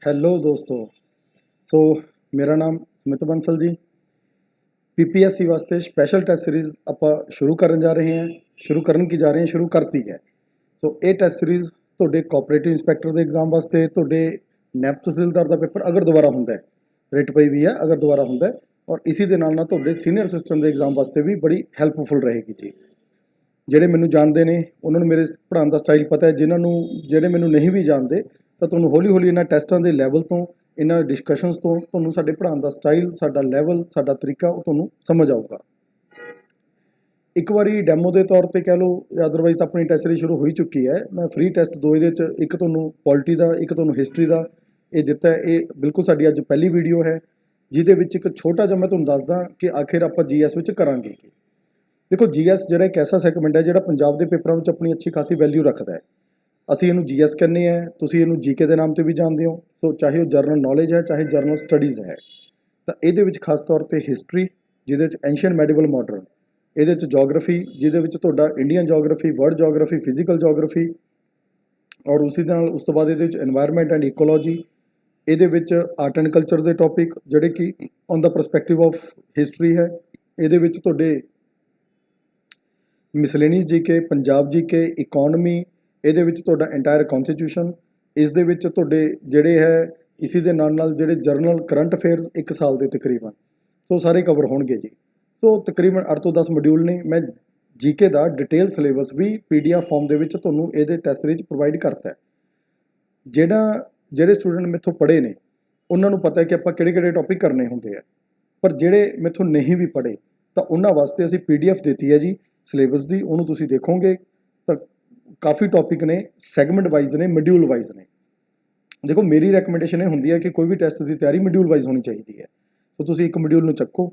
Hello ਦੋਸਤੋ। ਸੋ ਮੇਰਾ ਨਾਮ ਸੁਮਿਤ ਬੰਸਲ ਜੀ। ਪੀਪੀਐਸਸੀ ਵਾਸਤੇ ਸਪੈਸ਼ਲ ਟੈਸਟ ਸੀਰੀਜ਼ ਆਪਾਂ ਸ਼ੁਰੂ ਕਰਨ ਜਾ ਰਹੇ ਹਾਂ। ਸ਼ੁਰੂ ਕਰਤੀ ਹੈ। ਸੋ ਇਹ ਟੈਸਟ ਸੀਰੀਜ਼ ਤੁਹਾਡੇ ਕੋਆਪਰੇਟਿਵ ਇੰਸਪੈਕਟਰ ਦੇ ਐਗਜ਼ਾਮ ਵਾਸਤੇ, ਤੁਹਾਡੇ ਨੈਬ ਤਹਿਸੀਲਦਾਰ ਦਾ ਪੇਪਰ ਅਗਰ ਦੁਬਾਰਾ ਹੁੰਦਾ ਹੈ, ਰਿਟ ਪਈ ਵੀ ਹੈ ਅਗਰ ਦੁਬਾਰਾ ਹੁੰਦਾ ਹੈ, ਔਰ ਇਸੀ ਦੇ ਨਾਲ ਤੁਹਾਡੇ ਸੀਨੀਅਰ ਅਸਿਸਟੈਂਟ ਦੇ ਐਗਜ਼ਾਮ ਵਾਸਤੇ ਵੀ ਬੜੀ ਹੈਲਪਫੁਲ ਰਹੇਗੀ ਜੀ। ਜਿਹੜੇ ਮੈਨੂੰ ਜਾਣਦੇ ਨੇ ਉਹਨਾਂ ਨੂੰ ਮੇਰੇ ਪੜ੍ਹਾਉਣ ਦਾ ਸਟਾਈਲ ਪਤਾ ਹੈ। ਜਿਹੜੇ ਮੈਨੂੰ ਨਹੀਂ ਵੀ ਜਾਣਦੇ ਤਾਂ ਤੁਹਾਨੂੰ ਹੌਲੀ ਹੌਲੀ ਇਹਨਾਂ ਟੈਸਟਾਂ ਦੇ ਲੈਵਲ ਤੋਂ, ਇਹਨਾਂ ਡਿਸਕਸ਼ਨਸ ਤੋਂ ਤੁਹਾਨੂੰ ਸਾਡੇ ਪੜ੍ਹਾਉਣ ਦਾ ਸਟਾਈਲ, ਸਾਡਾ ਲੈਵਲ, ਸਾਡਾ ਤਰੀਕਾ ਉਹ ਤੁਹਾਨੂੰ ਸਮਝ ਆਊਗਾ। ਇੱਕ ਵਾਰੀ ਡੈਮੋ ਦੇ ਤੌਰ ਤੇ ਕਹਿ ਲਓ, ਅਦਰਵਾਈਜ਼ ਤਾਂ ਆਪਣੀ ਟੈਸਟ ਸੀਰੀਜ਼ ਸ਼ੁਰੂ ਹੋ ਹੀ ਚੁੱਕੀ ਹੈ। ਮੈਂ ਫ੍ਰੀ ਟੈਸਟ ਦੋ ਇਹਦੇ 'ਚ, ਇੱਕ ਤੁਹਾਨੂੰ ਪੋਲਿਟੀ ਦਾ, ਇੱਕ ਤੁਹਾਨੂੰ ਹਿਸਟਰੀ ਦਾ ਇਹ ਦਿੱਤਾ ਹੈ। ਇਹ ਬਿਲਕੁਲ ਸਾਡੀ ਅੱਜ ਪਹਿਲੀ ਵੀਡੀਓ ਹੈ ਜਿਹਦੇ ਵਿੱਚ ਇੱਕ ਛੋਟਾ ਜਿਹਾ ਮੈਂ ਤੁਹਾਨੂੰ ਦੱਸਦਾ ਕਿ ਆਖਿਰ ਆਪਾਂ ਜੀਐਸ ਵਿੱਚ ਕਰਾਂਗੇ ਕੀ। ਦੇਖੋ, ਜੀਐਸ ਜਿਹੜਾ ਇੱਕ ਐਸਾ ਸੈਗਮੈਂਟ ਹੈ ਜਿਹੜਾ ਪੰਜਾਬ ਦੇ ਪੇਪਰਾਂ ਵਿੱਚ ਆਪਣੀ ਅੱਛੀ ਖਾਸੀ ਵੈਲਿਊ ਰੱਖਦਾ ਹੈ। ਅਸੀਂ ਇਹਨੂੰ ਜੀਐਸ ਕਹਿੰਦੇ ਹਾਂ, ਤੁਸੀਂ ਇਹਨੂੰ ਜੀਕੇ ਦੇ ਨਾਮ ਤੇ ਵੀ ਜਾਣਦੇ ਹੋ। ਸੋ ਚਾਹੇ ਉਹ ਜਰਨਲ ਨੌਲੇਜ ਹੈ, ਚਾਹੇ ਜਰਨਲ ਸਟੱਡੀਜ਼ ਹੈ, ਤਾਂ ਇਹਦੇ ਵਿੱਚ ਖਾਸ ਤੌਰ ਤੇ ਹਿਸਟਰੀ, ਜਿਹਦੇ ਵਿੱਚ ਐਂਸ਼ੀਅੰਟ ਮੈਡੀਵਲ ਮਾਡਰਨ, ਇਹਦੇ ਵਿੱਚ ਜੋਗਰਾਫੀ, ਜਿਹਦੇ ਵਿੱਚ ਤੁਹਾਡਾ Indian geography, world geography, physical geography, ਔਰ ਉਸੇ ਨਾਲ ਉਸ ਤੋਂ ਬਾਅਦ ਇਹਦੇ ਵਿੱਚ এনवायरमेंट ਐਂਡ ਇਕੋਲੋਜੀ, ਇਹਦੇ ਵਿੱਚ ਆਰਟ ਐਂਡ ਕਲਚਰ ਦੇ ਟੌਪਿਕ ਜਿਹੜੇ ਕਿ on the perspective of history ਹੈ। ਇਹਦੇ ਵਿੱਚ ਤੁਹਾਡੇ miscellaneous GK, Punjab GK, economy, ਇਹਦੇ ਵਿੱਚ ਤੁਹਾਡਾ ਇੰਟਾਇਰ ਕੌਨਸਟੀਟਿਊਸ਼ਨ, ਇਸ ਦੇ ਵਿੱਚ ਤੁਹਾਡੇ ਜਿਹੜੇ ਹੈ ਇਸੀ ਦੇ ਨਾਲ ਜਿਹੜੇ ਜਰਨਲ ਕਰੰਟ ਅਫੇਅਰਸ 1 ਸਾਲ ਦੇ ਤਕਰੀਬਨ, ਸੋ ਸਾਰੇ ਕਵਰ ਹੋਣਗੇ ਜੀ। ਸੋ ਤਕਰੀਬਨ 8 ਤੋਂ 10 ਮੋਡਿਊਲ ਨੇ। ਮੈਂ ਜੀਕੇ ਦਾ ਡਿਟੇਲ ਸਿਲੇਬਸ ਵੀ ਪੀਡੀਐਫ ਫਾਰਮ ਦੇ ਵਿੱਚ ਤੁਹਾਨੂੰ ਇਹਦੇ ਟੈਸਟ ਸੀਰੀਜ਼ ਪ੍ਰੋਵਾਈਡ ਕਰਤਾ ਹੈ। ਜਿਹੜੇ ਸਟੂਡੈਂਟ ਮੇਥੋਂ ਪੜ੍ਹੇ ਨੇ ਉਹਨਾਂ ਨੂੰ ਪਤਾ ਹੈ ਕਿ ਆਪਾਂ ਕਿਹੜੇ ਟੌਪਿਕ ਕਰਨੇ ਹੁੰਦੇ ਆ, ਪਰ ਜਿਹੜੇ ਮੇਥੋਂ ਨਹੀਂ ਵੀ ਪੜ੍ਹੇ ਤਾਂ ਉਹਨਾਂ ਵਾਸਤੇ ਅਸੀਂ ਪੀਡੀਐਫ ਦਿੱਤੀ ਹੈ ਜੀ ਸਿਲੇਬਸ ਦੀ। ਉਹਨੂੰ ਤੁਸੀਂ ਦੇਖੋਗੇ ਤਾਂ ਕਾਫੀ ਟੌਪਿਕ ਨੇ, ਸੈਗਮੈਂਟ ਵਾਈਜ਼ ਨੇ, ਮੋਡਿਊਲ ਵਾਈਜ਼ ਨੇ। ਦੇਖੋ, ਮੇਰੀ ਰეკਮੈਂਡੇਸ਼ਨ ਇਹ ਹੁੰਦੀ ਹੈ ਕਿ ਕੋਈ ਵੀ ਟੈਸਟ ਦੀ ਤਿਆਰੀ ਮੋਡਿਊਲ ਵਾਈਜ਼ ਹੋਣੀ ਚਾਹੀਦੀ ਹੈ। ਸੋ ਤੁਸੀਂ ਇੱਕ ਮੋਡਿਊਲ ਨੂੰ ਚੱਕੋ,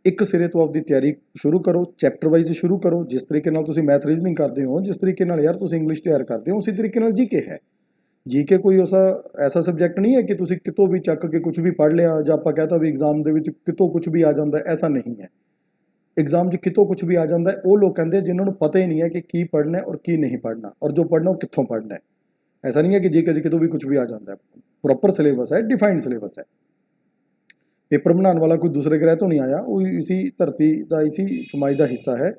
ਇੱਕ ਸਿਰੇ ਤੋਂ ਆਪਦੀ ਤਿਆਰੀ ਸ਼ੁਰੂ ਕਰੋ, ਚੈਪਟਰ ਵਾਈਜ਼ ਸ਼ੁਰੂ ਕਰੋ। ਜਿਸ ਤਰੀਕੇ ਨਾਲ ਤੁਸੀਂ ਮੈਥ ਰੀਜ਼ਨਿੰਗ ਕਰਦੇ ਹੋ, ਜਿਸ ਤਰੀਕੇ ਨਾਲ ਯਾਰ ਤੁਸੀਂ ਇੰਗਲਿਸ਼ ਤਿਆਰ ਕਰਦੇ ਹੋ, ਉਸੇ ਤਰੀਕੇ ਨਾਲ ਜੀਕੇ ਹੈ। ਜੀਕੇ ਕੋਈ ਐਸਾ ਸਬਜੈਕਟ ਨਹੀਂ ਹੈ ਕਿ ਤੁਸੀਂ ਕਿਤੋਂ ਵੀ ਚੱਕ ਕੇ ਕੁਝ ਵੀ ਪੜ੍ਹ ਲਿਆ, ਜਾਂ ਆਪਾਂ ਕਹਤਾ ਵੀ ਐਗਜ਼ਾਮ ਦੇ ਵਿੱਚ ਕਿਤੋਂ ਕੁਝ ਵੀ ਆ ਜਾਂਦਾ, ਐਸਾ ਨਹੀਂ ਹੈ। ਐਗਜ਼ਾਮ 'ਚ ਕਿਤੋਂ ਕੁਝ ਵੀ ਆ ਜਾਂਦਾ ਉਹ ਲੋਕ ਕਹਿੰਦੇ ਜਿਨ੍ਹਾਂ ਨੂੰ ਪਤਾ ਹੀ ਨਹੀਂ ਹੈ ਕਿ ਕੀ ਪੜ੍ਹਨਾ ਹੈ ਔਰ ਕੀ ਨਹੀਂ ਪੜ੍ਹਨਾ, ਔਰ ਜੋ ਪੜ੍ਹਨਾ ਉਹ ਕਿੱਥੋਂ ਪੜ੍ਹਨਾ ਹੈ। ਐਸਾ ਨਹੀਂ ਹੈ ਕਿ ਜੀਕੇ 'ਚ ਕਿਤੋਂ ਵੀ ਕੁਝ ਵੀ ਆ ਜਾਂਦਾ। ਪ੍ਰੋਪਰ ਸਿਲੇਬਸ ਹੈ, ਡਿਫਾਈਨਡ ਸਿਲੇਬਸ ਹੈ। ਪੇਪਰ ਬਣਾਉਣ ਵਾਲਾ ਕੋਈ ਦੂਸਰੇ ਗ੍ਰਹਿ ਤੋਂ ਨਹੀਂ ਆਇਆ, ਉਹ ਇਸੀ ਧਰਤੀ ਦਾ, ਇਸੀ ਸਮਾਜ ਦਾ ਹਿੱਸਾ ਹੈ।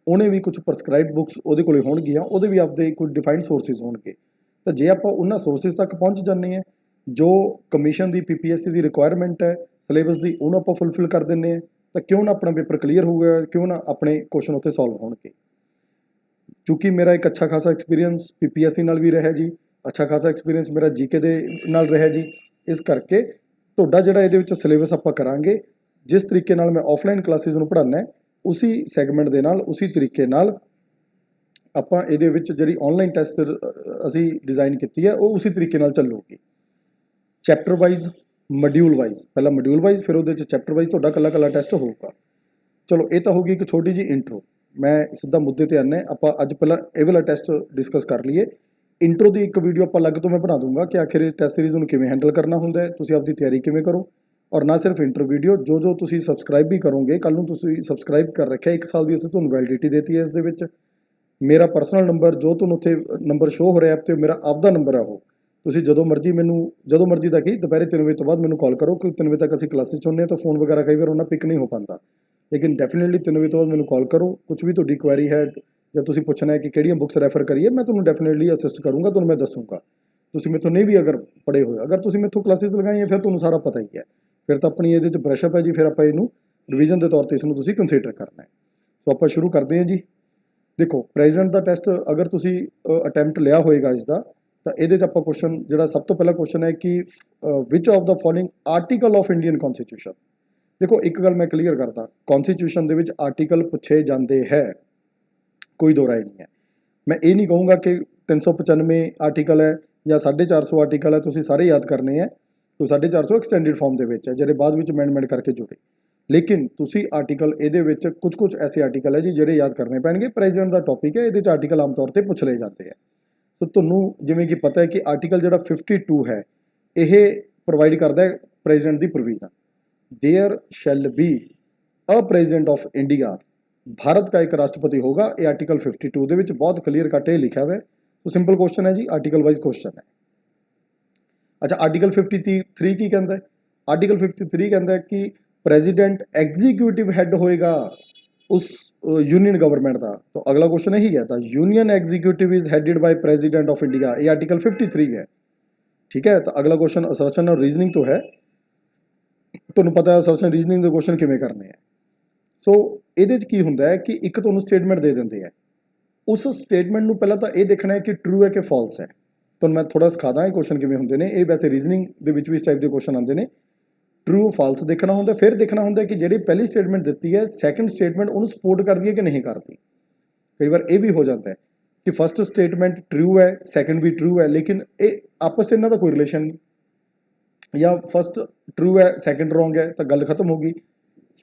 ਉਹਨੇ ਵੀ ਕੁਝ ਪ੍ਰਸਕ੍ਰਾਈਬਡ ਬੁੱਕਸ ਉਹਦੇ ਕੋਲੇ ਹੋਣਗੀਆਂ, ਉਹਦੇ ਵੀ ਆਪਦੇ ਕੁਝ ਡਿਫਾਈਨਡ ਸੋਰਸਿਸ ਹੋਣਗੇ। ਤਾਂ ਜੇ ਆਪਾਂ ਉਹਨਾਂ ਸੋਰਸਿਸ ਤੱਕ ਪਹੁੰਚ ਜਾਂਦੇ ਹਾਂ, ਜੋ ਕਮਿਸ਼ਨ ਦੀ, ਪੀਪੀਐਸਸੀ ਦੀ ਰਿਕੁਆਇਰਮੈਂਟ ਹੈ ਸਿਲੇਬਸ ਦੀ, ਉਹਨੂੰ ਆਪਾਂ ਫੁੱਲਫਿਲ ਕਰ ਦਿੰਦੇ ਹਾਂ, ਤਾਂ ਕਿਉਂ ਨਾ ਆਪਣਾ ਪੇਪਰ ਕਲੀਅਰ ਹੋਊਗਾ, ਕਿਉਂ ਨਾ ਆਪਣੇ ਕੁਐਸਚਨ ਉੱਥੇ ਸੋਲਵ ਹੋਣਗੇ। ਕਿਉਂਕਿ ਮੇਰਾ ਇੱਕ ਅੱਛਾ ਖਾਸਾ ਐਕਸਪੀਰੀਅੰਸ ਪੀਪੀਐਸਸੀ ਨਾਲ ਵੀ ਰਿਹਾ ਜੀ, ਅੱਛਾ ਖਾਸਾ ਐਕਸਪੀਰੀਅੰਸ ਮੇਰਾ ਜੀਕੇ ਦੇ ਨਾਲ ਰਿਹਾ ਜੀ। ਇਸ ਕਰਕੇ ਤੁਹਾਡਾ ਜਿਹੜਾ ਇਹਦੇ ਵਿੱਚ ਸਿਲੇਬਸ ਆਪਾਂ ਕਰਾਂਗੇ, ਜਿਸ ਤਰੀਕੇ ਨਾਲ ਮੈਂ ਆਫਲਾਈਨ ਕਲਾਸਿਸ ਨੂੰ ਪੜ੍ਹਾਉਣਾ, ਉਸੀ ਸੈਗਮੈਂਟ ਦੇ ਨਾਲ, ਉਸੀ ਤਰੀਕੇ ਨਾਲ ਆਪਾਂ ਇਹਦੇ ਵਿੱਚ ਜਿਹੜੀ ਆਨਲਾਈਨ ਟੈਸਟ ਅਸੀਂ ਡਿਜ਼ਾਈਨ ਕੀਤੀ ਹੈ ਉਹ ਉਸੇ ਤਰੀਕੇ ਨਾਲ ਚੱਲੂਗੀ। ਚੈਪਟਰ ਵਾਈਜ਼, ਮੋਡਿਊਲ ਵਾਈਜ਼, ਪਹਿਲਾਂ ਮੋਡਿਊਲ ਵਾਈਜ਼, ਫਿਰ ਉਹਦੇ 'ਚ ਚੈਪਟਰ ਵਾਈਜ਼ ਤੁਹਾਡਾ ਇਕੱਲਾ ਟੈਸਟ ਹੋਊਗਾ। ਚਲੋ, ਇਹ ਤਾਂ ਹੋਊਗੀ ਇੱਕ ਛੋਟੀ ਜਿਹੀ ਇੰਟਰੋ। ਮੈਂ ਸਿੱਧਾ ਮੁੱਦੇ ਤੇ ਆਉਂਦਾ। ਆਪਾਂ ਅੱਜ ਪਹਿਲਾਂ ਇਹ ਵਾਲਾ ਟੈਸਟ ਡਿਸਕਸ ਕਰ ਲਈਏ। ਇੰਟਰੋ ਦੀ ਇੱਕ ਵੀਡੀਓ ਆਪਾਂ ਅਲੱਗ ਤੋਂ ਮੈਂ ਬਣਾ ਦੂੰਗਾ ਕਿ ਆਖਿਰ ਇਸ ਟੈਸਟ ਸੀਰੀਜ਼ ਨੂੰ ਕਿਵੇਂ ਹੈਂਡਲ ਕਰਨਾ ਹੁੰਦਾ ਹੈ, ਤੁਸੀਂ ਆਪਦੀ ਤਿਆਰੀ ਕਿਵੇਂ ਕਰੋ। ਔਰ ਨਾ ਸਿਰਫ ਇੰਟਰੋ ਵੀਡੀਓ, ਜੋ ਤੁਸੀਂ ਸਬਸਕ੍ਰਾਈਬ ਵੀ ਕਰੋਗੇ, ਕੱਲ੍ਹ ਨੂੰ ਤੁਸੀਂ ਸਬਸਕ੍ਰਾਈਬ ਕਰ ਰੱਖਿਆ, 1 ਸਾਲ ਦੀ ਅਸੀਂ ਤੁਹਾਨੂੰ ਵੈਲਿਡਿਟੀ ਦੇਤੀ ਹੈ। ਇਸ ਦੇ ਵਿੱਚ ਮੇਰਾ ਪਰਸਨਲ ਨੰਬਰ, ਜੋ ਤੁਹਾਨੂੰ ਉੱਥੇ ਨੰਬਰ ਸ਼ੋਅ ਹੋ ਰਿਹਾ ਐਪ 'ਤੇ, ਮੇਰਾ ਆਪਦਾ ਨੰਬਰ ਹੈ। ਉਹ ਤੁਸੀਂ ਜਦੋਂ ਮਰਜ਼ੀ ਦਾ ਕੀ, ਦੁਪਹਿਰੇ 3 ਵਜੇ ਤੋਂ ਬਾਅਦ ਮੈਨੂੰ ਕਾਲ ਕਰੋ, ਕਿਉਂਕਿ 3 ਵਜੇ ਤੱਕ ਅਸੀਂ ਕਲਾਸਿਸ 'ਚ ਹੁੰਦੇ ਹਾਂ, ਤਾਂ ਫੋਨ ਵਗੈਰਾ ਕਈ ਵਾਰ ਉਹਨਾਂ ਪਿਕ ਨਹੀਂ ਹੋ ਪਾਉਂਦਾ। ਲੇਕਿਨ ਡੈਫੀਨੇਟਲੀ 3 ਵਜੇ ਤੋਂ ਬਾਅਦ ਮੈਨੂੰ ਕਾਲ ਕਰੋ। ਕੁਝ ਵੀ ਤੁਹਾਡੀ ਕੁਐਰੀ ਹੈ ਜਾਂ ਤੁਸੀਂ ਪੁੱਛਣਾ ਹੈ ਕਿ ਕਿਹੜੀਆਂ ਬੁੱਕਸ ਰੈਫਰ ਕਰੀਏ, ਮੈਂ ਤੁਹਾਨੂੰ ਡੈਫੀਨੇਟਲੀ ਅਸਿਸਟ ਕਰੂੰਗਾ, ਤੁਹਾਨੂੰ ਮੈਂ ਦੱਸੂੰਗਾ। ਤੁਸੀਂ ਮੈਥੋਂ ਨਹੀਂ ਵੀ ਅਗਰ ਪੜ੍ਹੇ ਹੋਏ, ਅਗਰ ਤੁਸੀਂ ਮੈਥੋਂ ਕਲਾਸਿਸ ਲਗਾਈਆਂ, ਫਿਰ ਤੁਹਾਨੂੰ ਸਾਰਾ ਪਤਾ ਹੀ ਹੈ। ਫਿਰ ਤਾਂ ਆਪਣੀ ਇਹਦੇ 'ਚ ਬਰਸ਼ਅਪ ਹੈ ਜੀ। ਫਿਰ ਆਪਾਂ ਇਹਨੂੰ ਰਿਵੀਜ਼ਨ ਦੇ ਤੌਰ 'ਤੇ ਇਸ ਨੂੰ ਤੁਸੀਂ ਕੰਸੀਡਰ ਕਰਨਾ ਹੈ। ਸੋ ਆਪਾਂ ਸ਼ੁਰੂ ਕਰਦੇ ਹਾਂ ਜੀ। ਦੇਖੋ, ਪ੍ਰੈਜ਼ੀਡੈਂਟ ਦਾ ਟੈਸਟ ਅਗਰ ਤੁਸੀਂ ਅਟੈਂਪਟ ਲਿਆ ਹੋਏਗਾ ਇਸ ਦਾ, ਤਾਂ ਇਹਦੇ 'ਚ ਆਪਾਂ ਕੁਐਸਚਨ, ਜਿਹੜਾ ਸਭ ਤੋਂ ਪਹਿਲਾ ਕੁਐਸਚਨ ਹੈ ਕਿ which of the following article of Indian constitution. ਦੇਖੋ, ਇੱਕ ਗੱਲ ਮੈਂ ਕਲੀਅਰ ਕਰਦਾ, ਕੌਨਸਟੀਟਿਊਸ਼ਨ ਦੇ ਵਿੱਚ ਆਰਟੀਕਲ ਪੁੱਛੇ ਜਾਂਦੇ ਹੈ, ਕੋਈ ਦੋ ਰਾਏ ਨਹੀਂ ਹੈ। ਮੈਂ ਇਹ ਨਹੀਂ ਕਹੂੰਗਾ ਕਿ 395 ਆਰਟੀਕਲ ਹੈ ਜਾਂ 450 ਆਰਟੀਕਲ ਹੈ, ਤੁਸੀਂ ਸਾਰੇ ਯਾਦ ਕਰਨੇ ਹੈ। तो 450 एक्सटेंडिड फॉर्म के ਜਿਹੜੇ ਬਾਅਦ ਵਿੱਚ ਅਮੈਂਡਮੈਂਟ ਕਰਕੇ ਜੁੜੇ। ਲੇਕਿਨ ਤੁਸੀਂ ਆਰਟੀਕਲ ਇਹਦੇ ਵਿੱਚ ਕੁਝ ਐਸੇ ਆਰਟੀਕਲ ਹੈ ਜੀ ਜਿਹੜੇ ਯਾਦ ਕਰਨੇ ਪੈਣਗੇ। ਪ੍ਰੈਜ਼ੀਡੈਂਟ ਦਾ ਟੌਪਿਕ ਹੈ, ਇਹਦੇ 'ਚ ਆਰਟੀਕਲ ਆਮ ਤੌਰ 'ਤੇ ਪੁੱਛ ਲਏ ਜਾਂਦੇ ਆ। ਸੋ ਤੁਹਾਨੂੰ ਜਿਵੇਂ ਕਿ ਪਤਾ ਹੈ ਕਿ ਆਰਟੀਕਲ ਜਿਹੜਾ 52 ਹੈ, ਇਹ ਪ੍ਰੋਵਾਈਡ ਕਰਦਾ ਹੈ ਪ੍ਰੈਜ਼ੀਡੈਂਟ ਦੀ provision. There shall be a president of India, Bharat का एक राष्ट्रपति होगा। ये आर्टिकल 52 ਦੇ बहुत क्लीयर कट ये लिखा हुआ है। तो सिंपल क्वेश्चन है जी, आर्टिकल वाइज क्वेश्चन है। ਅੱਛਾ, ਆਰਟੀਕਲ 53 ਕੀ ਕਹਿੰਦਾ ਹੈ? ਆਰਟੀਕल 53 ਕਹਿੰਦਾ ਹੈ ਕਿ ਪ੍ਰੈਜ਼ੀਡੈਂਟ ਐਗਜ਼ੀਕਿਊਟਿਵ ਹੈਡ ਹੋਏਗਾ उस यूनियन गवर्नमेंट का। तो अगला क्वेश्चन यही है, था union executive is headed by president of India, ये आर्टिकल 53 है। ठीक है, तो अगला क्वेश्चन असर्शन और रीजनिंग तो है, ਤੁਹਾਨੂੰ ਪਤਾ ਹੈ असर्शन रीजनिंग ਦੇ क्वेश्चन ਕਿਵੇਂ ਕਰਨੇ ਹੈ। ਸੋ ਇਹਦੇ 'ਚ ਕੀ ਹੁੰਦਾ ਹੈ ਕਿ ਇੱਕ ਤੁਹਾਨੂੰ ਸਟੇਟਮੈਂਟ ਦੇ ਦਿੰਦੇ ਹੈ, ਉਸ ਸਟੇਟਮੈਂਟ ਨੂੰ ਪਹਿਲਾਂ ਤਾਂ ਇਹ ਦੇਖਣਾ ਹੈ ਕਿ ਟਰੂ ਹੈ ਕਿ ਫਾਲਸ ਹੈ। ਤੁਹਾਨੂੰ ਮੈਂ ਥੋੜਾ ਸਿਖਾਦਾ ਇਹ ਕੁਐਸਚਨ ਕਿਵੇਂ ਹੁੰਦੇ ਨੇ। ਇਹ ਵੈਸੇ ਰੀਜ਼ਨਿੰਗ ਦੇ ਵਿੱਚ ਵੀ ਇਸ ਟਾਈਪ ਦੇ ਕੁਐਸਚਨ ਆਉਂਦੇ ਨੇ। ਟਰੂ ਫਾਲਸ ਦੇਖਣਾ ਹੁੰਦਾ, ਫਿਰ ਦੇਖਣਾ ਹੁੰਦਾ ਕਿ ਜਿਹੜੀ ਪਹਿਲੀ ਸਟੇਟਮੈਂਟ ਦਿੱਤੀ ਹੈ ਸੈਕੰਡ ਸਟੇਟਮੈਂਟ ਉਹਨੂੰ ਸਪੋਰਟ ਕਰਦੀ ਹੈ ਕਿ ਨਹੀਂ ਕਰਦੀ। ਕਈ ਵਾਰ ਇਹ ਵੀ ਹੋ ਜਾਂਦਾ ਹੈ ਕਿ ਫਸਟ ਸਟੇਟਮੈਂਟ ਟਰੂ ਹੈ, ਸੈਕੰਡ ਵੀ ਟਰੂ ਹੈ, ਲੇਕਿਨ ਇਹ ਆਪਸ 'ਚ ਇਹਨਾਂ ਦਾ ਕੋਈ ਰਿਲੇਸ਼ਨ ਨਹੀਂ। ਜਾਂ ਫਸਟ ਟਰੂ ਹੈ ਸੈਕੰਡ ਰੋਂਗ ਹੈ ਤਾਂ ਗੱਲ ਖਤਮ ਹੋ ਗਈ।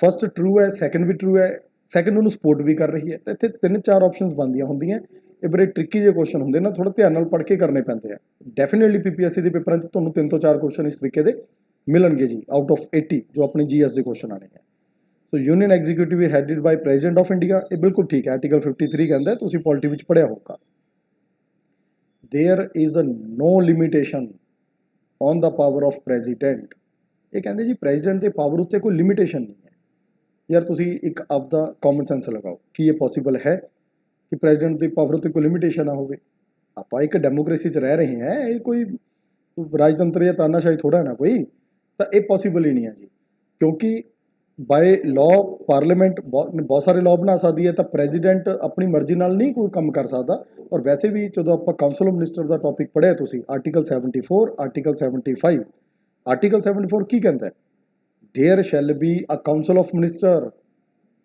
ਫਸਟ ਟਰੂ ਹੈ ਸੈਕੰਡ ਵੀ ਟਰੂ ਹੈ, ਸੈਕੰਡ ਉਹਨੂੰ ਸਪੋਰਟ ਵੀ ਕਰ ਰਹੀ ਹੈ। ਤਾਂ ਇੱਥੇ 3-4 ਆਪਸ਼ਨਸ ਬਣਦੀਆਂ ਹੁੰਦੀਆਂ। ਇਹ ਬੜੇ ਟ੍ਰਿਕੀ ਜਿਹੇ ਕੁਐਸਚਨ ਹੁੰਦੇ ਨਾ, ਥੋੜਾ ਧਿਆਨ ਨਾਲ ਪੜ੍ਹ ਕੇ ਕਰਨੇ ਪੈਂਦੇ ਆ। ਡੈਫੀਨੇਟਲੀ PPSC ਦੇ ਪੇਪਰਾਂ 'ਚ ਤੁਹਾਨੂੰ 3 ਤੋਂ 4 ਕੁਐਸਚਨ ਇਸ ਤਰੀਕੇ ਦੇ ਮਿਲਣਗੇ ਜੀ, ਆਊਟ ਆਫ 80 ਜੋ ਆਪਣੇ GS ਦੇ ਕੁਐਸਚਨ ਆਣੇ ਹੈ। So union executive is headed by president of India, ਇਹ ਬਿਲਕੁਲ ਠੀਕ ਹੈ। ਆਰਟੀਕਲ 53 ਕਹਿੰਦਾ, ਤੁਸੀਂ ਪੋਲਿਟੀ ਵਿੱਚ ਪੜ੍ਹਿਆ ਹੋਊਗਾ। There is no limitation on the power of president. ਇਹ ਕਹਿੰਦੇ ਜੀ ਪ੍ਰੈਜ਼ੀਡੈਂਟ ਦੇ ਪਾਵਰ ਉੱਤੇ ਕੋਈ ਲਿਮਿਟੇਸ਼ਨ ਨਹੀਂ ਹੈ। ਯਾਰ ਤੁਸੀਂ ਇੱਕ ਆਪਦਾ ਕਾਮਨ ਸੈਂਸ ਲਗਾਓ, ਕੀ ਇਹ ਪੋਸੀਬਲ ਹੈ ਕਿ ਪ੍ਰੈਜ਼ੀਡੈਂਟ ਦੀ ਪਾਵਰ ਉੱਤੇ ਕੋਈ ਲਿਮਿਟੇਸ਼ਨ ਨਾ ਹੋਵੇ? ਆਪਾਂ ਇੱਕ ਡੈਮੋਕ੍ਰੇਸੀ 'ਚ ਰਹਿ ਰਹੇ ਹਾਂ, ਇਹ ਕੋਈ ਰਾਜਤੰਤਰ ਜਾਂ ਤਾਨਾਸ਼ਾਹੀ ਥੋੜ੍ਹਾ ਹੈ ਨਾ ਕੋਈ। ਤਾਂ ਇਹ ਪੋਸੀਬਲ ਹੀ ਨਹੀਂ ਹੈ ਜੀ, ਕਿਉਂਕਿ ਬਾਏ ਲਾਅ ਪਾਰਲੀਮੈਂਟ ਬਹੁਤ ਸਾਰੇ ਲਾਅ ਬਣਾ ਸਕਦੀ ਹੈ, ਤਾਂ ਪ੍ਰੈਜ਼ੀਡੈਂਟ ਆਪਣੀ ਮਰਜ਼ੀ ਨਾਲ ਨਹੀਂ ਕੋਈ ਕੰਮ ਕਰ ਸਕਦਾ। ਔਰ ਵੈਸੇ ਵੀ ਜਦੋਂ ਆਪਾਂ council of minister the topic ਪੜ੍ਹਿਆ ਤੁਸੀਂ, ਆਰਟੀਕਲ 74, ਆਰਟੀਕਲ 75, ਆਰਟੀਕਲ 74 ਕੀ ਕਹਿੰਦਾ ਹੈ? There shall be a council of minister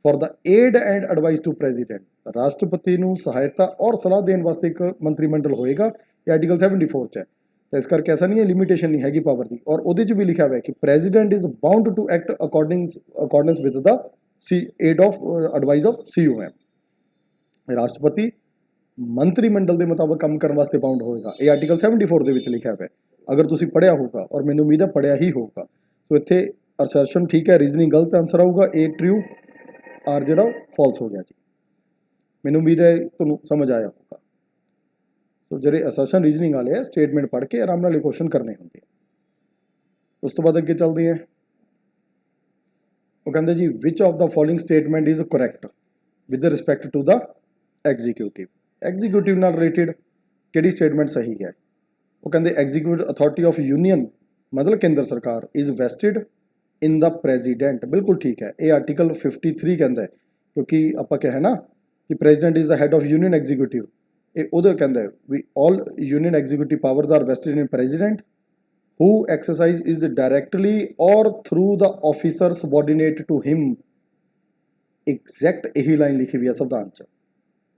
for the aid and advice to president. राष्ट्रपति ਨੂੰ सहायता और सलाह देने वास्ते एक मंत्रिमंडल होएगा, ये आर्टिकल 74 च है। तो इस करके ऐसा नहीं है, लिमिटेशन नहीं हैगी पावर की। और ਉਹਦੇ 'ਚ भी लिखा हुआ है कि president is bound to act according with the aid of advice of COM। राष्ट्रपति मंत्रिमंडल के मुताबिक काम करने वास्ते बाउंड होएगा, ये आर्टिकल 74 ਦੇ ਵਿੱਚ लिखा हुआ है। अगर तुसी पढ़िया होगा, और मैंने उम्मीद है पढ़िया ही होगा। सो इत्थे असर्शन ठीक है, रीजनिंग गलत आंसर आऊगा, ए ट्रू आर जो फॉल्स हो गया जी। मैंने उम्मीद है तुहानूं समझ आया होगा। तो जो असर्शन रीजनिंग वाले है स्टेटमेंट पढ़ के आराम नाल क्वेश्चन करने होंगे। उस तो बाद अगे चलते हैं। वो कहते जी which of the following statement is correct with respect to the executive. Executive नाल रिलेटेड किहड़ी स्टेटमेंट सही है? वो कहते एग्जीक्यूटिव अथॉरिटी ऑफ यूनियन मतलब केंद्र सरकार इज वैसटिड इन द प्रेजिडेंट, बिल्कुल ठीक है। ये आर्टिकल 53 कहता है, क्योंकि आप कहे ना कि president is the head of union executive, ये उधर कहता है we all union executive powers are vested in president who exercise is directly और through the officer subordinate to him. Exact यही लाइन लिखी हुई है संविधान च।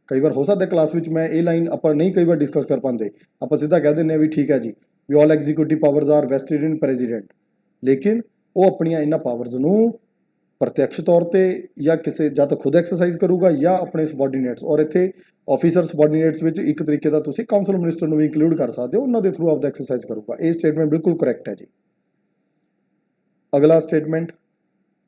कई बार हो सकता है क्लास में मैं ये लाइन आप नहीं कई बार डिस्कस कर पाते, आप सीधा कह दें भी ठीक है जी we all executive powers are vested in president, लेकिन वो अपनिया इन्हां पावर्स नूं प्रत्यक्ष तौर पर या किसी या तो खुद एक्सरसाइज करूगा या अपने सबॉर्डिनेट्स, और इत्थे ऑफिसर सबॉर्डिनेट्स विच एक तरीके का तुसीं काउंसिल मिनिस्टर नूं भी इंक्लूड कर सकते हो, उन्होंने थ्रू आपका एक्सरसाइज करूगा। ये स्टेटमेंट बिल्कुल करैक्ट है जी। अगला statement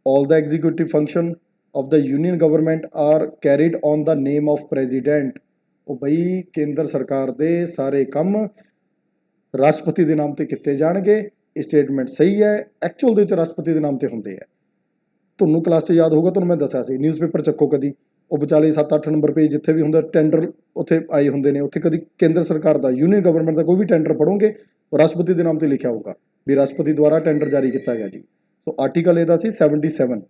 all the executive function of the union government are carried on the name of president. वो बई केंद्र सरकार के सारे काम राष्ट्रपति के नाम से किए जाएंगे। स्टेटमेंट सही है, एक्चुअल दे राष्ट्रपति के नाम से होंगे है। तुहानूं क्लास से याद होगा, तुहानूं मैं दस्सिया सी न्यूज़पेपर चक्को कदी वो विचाले 7-8 नंबर पेज जिथे भी होंगे टेंडर उत्थे आए होंगे ने, उत्थे कभी केंद्र सरकार का यूनियन गवर्नमेंट का कोई भी टेंडर पढ़ोगे और राष्ट्रपति के नाम से लिखा होगा भी राष्ट्रपति द्वारा टेंडर जारी किया गया जी। सो आर्टिकल इहदा सी 77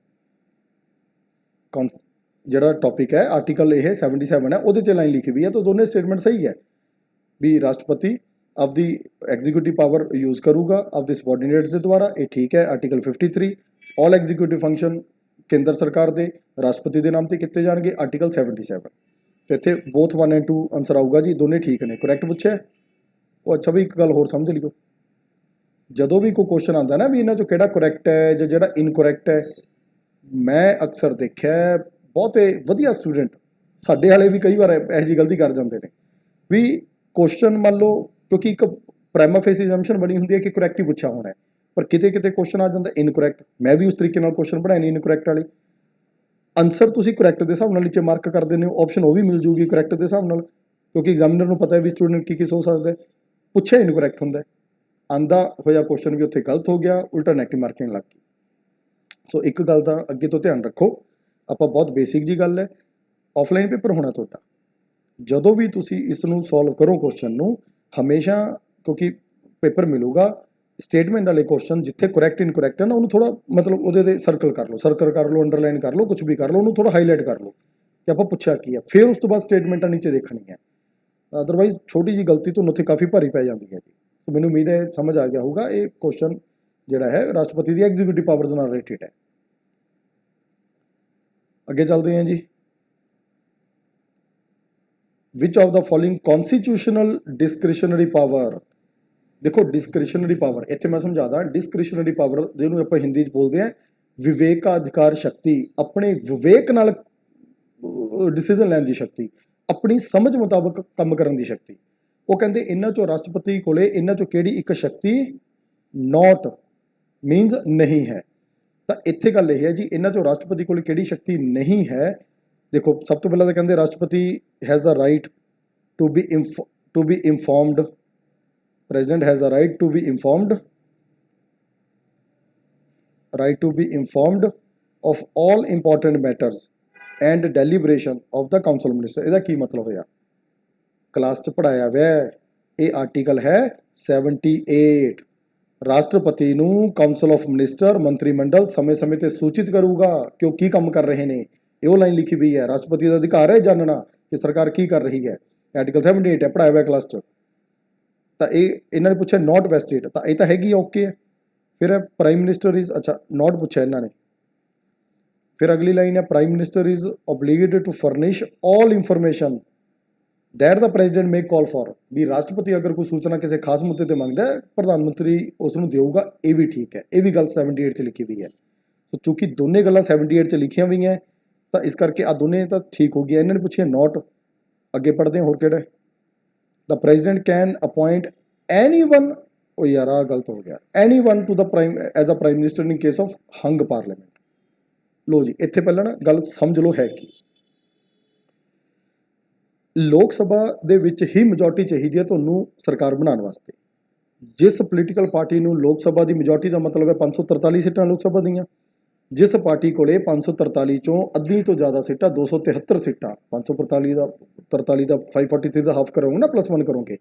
जिहड़ा टॉपिक है आर्टिकल यह 77 है, उहदे च लाइन लिखी हुई है। तो दोनों स्टेटमेंट सही है भी राष्ट्रपति आपकी एग्जीक्यूटिव पावर यूज़ करूगा आपके सबॉर्डिनेट्स के द्वारा, ये ठीक है। आर्टिकल 53 ऑल एग्जीक्यूटिव फंक्शन केंद्र सरकार के राष्ट्रपति के नाम से किए जाएंगे, आर्टिकल 77। तो इतने बोथ 1 और 2 आंसर आऊगा जी, दोनों ठीक ने। करैक्ट पूछे वो। अच्छा भी एक गल होर समझ लियो, जदों भी कोई क्वेश्चन आता है ना भी इन्हों चो किहड़ा करैक्ट है जो जिहड़ा इनकरैक्ट है, मैं अक्सर देखा बहुते वधिया स्टूडेंट साडे वाले भी कई बार इहो जी गलती कर जाते हैं भी क्वेश्चन मान लो, क्योंकि एक प्राइमा फेसी एजम्पशन बनी होंगी है कि करैक्ट ही पूछा होना है, पर किते किते क्वेश्चन आ जाता इनकरैक्ट। मैं भी उस तरीके नाल क्वेश्चन बनाए नहीं इनकरैक्ट वाले। आंसर तुसीं करैक्ट के हिसाब नाल नीचे मार्क कर देने, ऑप्शन वो भी मिल जूगी करैक्ट के हिसाब नाल, क्योंकि एग्जामिनर को पता है भी स्टूडेंट की सोच सकता है। पूछा इनकरैक्ट होंदा है, ਆਂਦਾ ਹੋਇਆ ਕੁਐਸਚਨ ਵੀ ਉੱਥੇ ਗਲਤ ਹੋ ਗਿਆ, ਉਲਟਾ ਨੈਗੇਟਿਵ ਮਾਰਕਿੰਗ ਲੱਗ ਗਈ। ਸੋ ਇੱਕ ਗੱਲ ਦਾ ਅੱਗੇ ਤੋਂ ਧਿਆਨ ਰੱਖੋ, ਆਪਾਂ ਬਹੁਤ ਬੇਸਿਕ ਜੀ ਗੱਲ ਹੈ, ਆਫਲਾਈਨ ਪੇਪਰ ਹੋਣਾ ਤੁਹਾਡਾ। ਜਦੋਂ ਵੀ ਤੁਸੀਂ ਇਸ ਨੂੰ ਸੋਲਵ ਕਰੋ ਕੁਐਸਚਨ ਨੂੰ, ਹਮੇਸ਼ਾ ਕਿਉਂਕਿ ਪੇਪਰ ਮਿਲੂਗਾ ਸਟੇਟਮੈਂਟ ਵਾਲੇ ਕੁਐਸਚਨ ਜਿੱਥੇ ਕਰੈਕਟ ਇਨਕਰੈਕਟ ਹੈ ਨਾ, ਉਹਨੂੰ ਥੋੜਾ ਮਤਲਬ ਉਹਦੇ ਤੇ ਸਰਕਲ ਕਰ ਲਓ, ਅੰਡਰਲਾਈਨ ਕਰ ਲਓ, ਕੁਝ ਵੀ ਕਰ ਲਓ, ਉਹਨੂੰ ਥੋੜਾ ਹਾਈਲਾਈਟ ਕਰ ਲਓ ਕਿ ਆਪਾਂ ਪੁੱਛਿਆ ਕੀ ਹੈ। ਫਿਰ ਉਸ ਤੋਂ ਬਾਅਦ ਸਟੇਟਮੈਂਟਾਂ ਨੀਚੇ ਦੇਖਣੀਆਂ, ਅਦਰਵਾਈਜ਼ ਛੋਟੀ ਜੀ ਗਲਤੀ ਤੁਹਾਨੂੰ ਉੱਥੇ ਕਾਫੀ ਭਾਰੀ ਪੈ ਜਾਂਦੀ ਹੈ ਜੀ। ਸੋ ਮੈਨੂੰ ਉਮੀਦ ਹੈ ਸਮਝ ਆ ਗਿਆ ਹੋਊਗਾ। ਇਹ ਕੁਐਸਚਨ ਜਿਹੜਾ ਹੈ ਰਾਸ਼ਟਰਪਤੀ ਦੀ ਐਗਜ਼ੀਕਿਊਟਿਵ ਪਾਵਰਸ ਨਾਲ ਰਿਲੇਟਡ ਹੈ। ਅੱਗੇ ਚੱਲਦੇ ਹਾਂ ਜੀ। Which of the following constitutional discretionary power. ਦੇਖੋ ਡਿਸਕ੍ਰਿਸ਼ਨਰੀ ਪਾਵਰ ਇੱਥੇ ਮੈਂ ਸਮਝਾਦਾ, ਡਿਸਕ੍ਰਿਸ਼ਨਰੀ ਪਾਵਰ ਜਿਹਨੂੰ ਆਪਾਂ ਹਿੰਦੀ 'ਚ ਬੋਲਦੇ ਹਾਂ ਵਿਵੇਕਾਧਿਕਾਰ ਸ਼ਕਤੀ, ਆਪਣੇ ਵਿਵੇਕ ਨਾਲ ਡਿਸੀਜ਼ਨ ਲੈਣ ਦੀ ਸ਼ਕਤੀ, ਆਪਣੀ ਸਮਝ ਮੁਤਾਬਕ ਕੰਮ ਕਰਨ ਦੀ ਸ਼ਕਤੀ। ਉਹ ਕਹਿੰਦੇ ਇਹਨਾਂ ਚੋਂ ਰਾਸ਼ਟਰਪਤੀ ਕੋਲੇ ਇਹਨਾਂ ਚੋਂ ਕਿਹੜੀ ਇੱਕ ਸ਼ਕਤੀ ਨੋਟ ਮੀਨਸ ਨਹੀਂ ਹੈ। ਤਾਂ ਇੱਥੇ ਗੱਲ ਇਹ ਹੈ ਜੀ, ਇਹਨਾਂ ਚੋਂ ਰਾਸ਼ਟਰਪਤੀ ਕੋਲ ਕਿਹੜੀ ਸ਼ਕਤੀ ਨਹੀਂ ਹੈ। ਦੇਖੋ ਸਭ ਤੋਂ ਪਹਿਲਾਂ ਤਾਂ ਕਹਿੰਦੇ ਰਾਸ਼ਟਰਪਤੀ has the right to be informed, president has the right to be informed of all important matters and deliberation of the council minister. ਇਹਦਾ ਕੀ ਮਤਲਬ ਹੋਇਆ, ਕਲਾਸ 'ਚ ਪੜ੍ਹਾਇਆ ਹੋਇਆ, ਇਹ ਆਰਟੀਕਲ ਹੈ 78। ਰਾਸ਼ਟਰਪਤੀ ਨੂੰ ਕਾਊਂਸਲ ਆਫ ਮਿਨਿਸਟਰ ਮੰਤਰੀ ਮੰਡਲ ਸਮੇਂ-ਸਮੇਂ ਤੇ ਸੂਚਿਤ ਕਰੂਗਾ ਕਿ ਉਹ ਕੀ ਕੰਮ ਕਰ ਰਹੇ ਨੇ। ਇਹ ਉਹ ਲਾਈਨ ਲਿਖੀ ਹੋਈ ਹੈ, ਰਾਸ਼ਟਰਪਤੀ ਦਾ ਅਧਿਕਾਰ ਹੈ ਜਾਣਨਾ ਕਿ ਸਰਕਾਰ ਕੀ ਕਰ ਰਹੀ ਹੈ। ਆਰਟੀਕਲ 78 ਹੈ, ਪੜ੍ਹਾਇਆ ਹੋਇਆ ਕਲਾਸ 'ਚ। ਤਾਂ ਇਹ ਇਹਨਾਂ ਨੇ ਪੁੱਛਿਆ ਨੋਟ ਵੈਸਟਡ, ਤਾਂ ਇਹ ਤਾਂ ਹੈਗੀ ਓਕੇ ਹੈ। ਫਿਰ ਹੈ ਪ੍ਰਾਈਮ ਮਿਨਿਸਟਰ ਇਜ਼, ਅੱਛਾ ਨੋਟ ਪੁੱਛਿਆ ਇਹਨਾਂ ਨੇ। ਫਿਰ ਅਗਲੀ ਲਾਈਨ ਹੈ prime minister is obligated to furnish all information that the president make call for. ਵੀ ਰਾਸ਼ਟਰਪਤੀ ਅਗਰ ਕੋਈ ਸੂਚਨਾ ਕਿਸੇ ਖਾਸ ਮੁੱਦੇ ਤੇ ਮੰਗਦਾ ਹੈ, ਪ੍ਰਧਾਨ ਮੰਤਰੀ ਉਸ ਨੂੰ ਦੇਊਗਾ। ਇਹ ਵੀ ਠੀਕ ਹੈ, ਇਹ ਵੀ ਗੱਲ 78 'ਚ ਲਿਖੀ ਹੋਈ ਹੈ। ਸੋ ਚੂੰਕਿ ਦੋਨੇ ਗੱਲਾਂ 78 'ਚ ਲਿਖੀਆਂ ਹੋਈਆਂ ਤਾਂ ਇਸ ਕਰਕੇ ਆ ਦੋਨੇ ਤਾਂ ਠੀਕ ਹੋ ਗਈਆਂ। ਇਹਨਾਂ ਨੇ ਪੁੱਛਿਆ ਨੋਟ, ਅੱਗੇ ਪੜ੍ਹਦੇ ਹਾਂ ਹੋਰ ਕਿਹੜਾ। The president can appoint anyone, ਉਹ ਯਾਰ ਆਹ ਗਲਤ ਹੋ ਗਿਆ, anyone to the prime as a prime minister in case of hung parliament. ਲੋ ਜੀ ਇੱਥੇ ਪਹਿਲਾਂ ਨਾ ਗੱਲ ਸਮਝ ਲਓ ਹੈ ਕੀ। ਲੋਕ ਸਭਾ ਦੇ ਵਿੱਚ ਹੀ ਮੈਜੋਰਟੀ ਚਾਹੀਦੀ ਹੈ ਤੁਹਾਨੂੰ ਸਰਕਾਰ ਬਣਾਉਣ ਵਾਸਤੇ। ਜਿਸ ਪੋਲੀਟੀਕਲ ਪਾਰਟੀ ਨੂੰ ਲੋਕ ਸਭਾ ਦੀ ਮੈਜੋਰਟੀ ਦਾ ਮਤਲਬ ਹੈ 543 ਸੀਟਾਂ ਲੋਕ ਸਭਾ ਦੀਆਂ, ਜਿਸ ਪਾਰਟੀ ਕੋਲੇ 543 ਚੋਂ ਅੱਧੀ ਤੋਂ ਜ਼ਿਆਦਾ ਸੀਟਾਂ 273 ਸੀਟਾਂ, 543 ਦਾ 543 ਦਾ ਹਾਫ ਕਰੋਗੇ ਨਾ, +1 ਕਰੋਗੇ,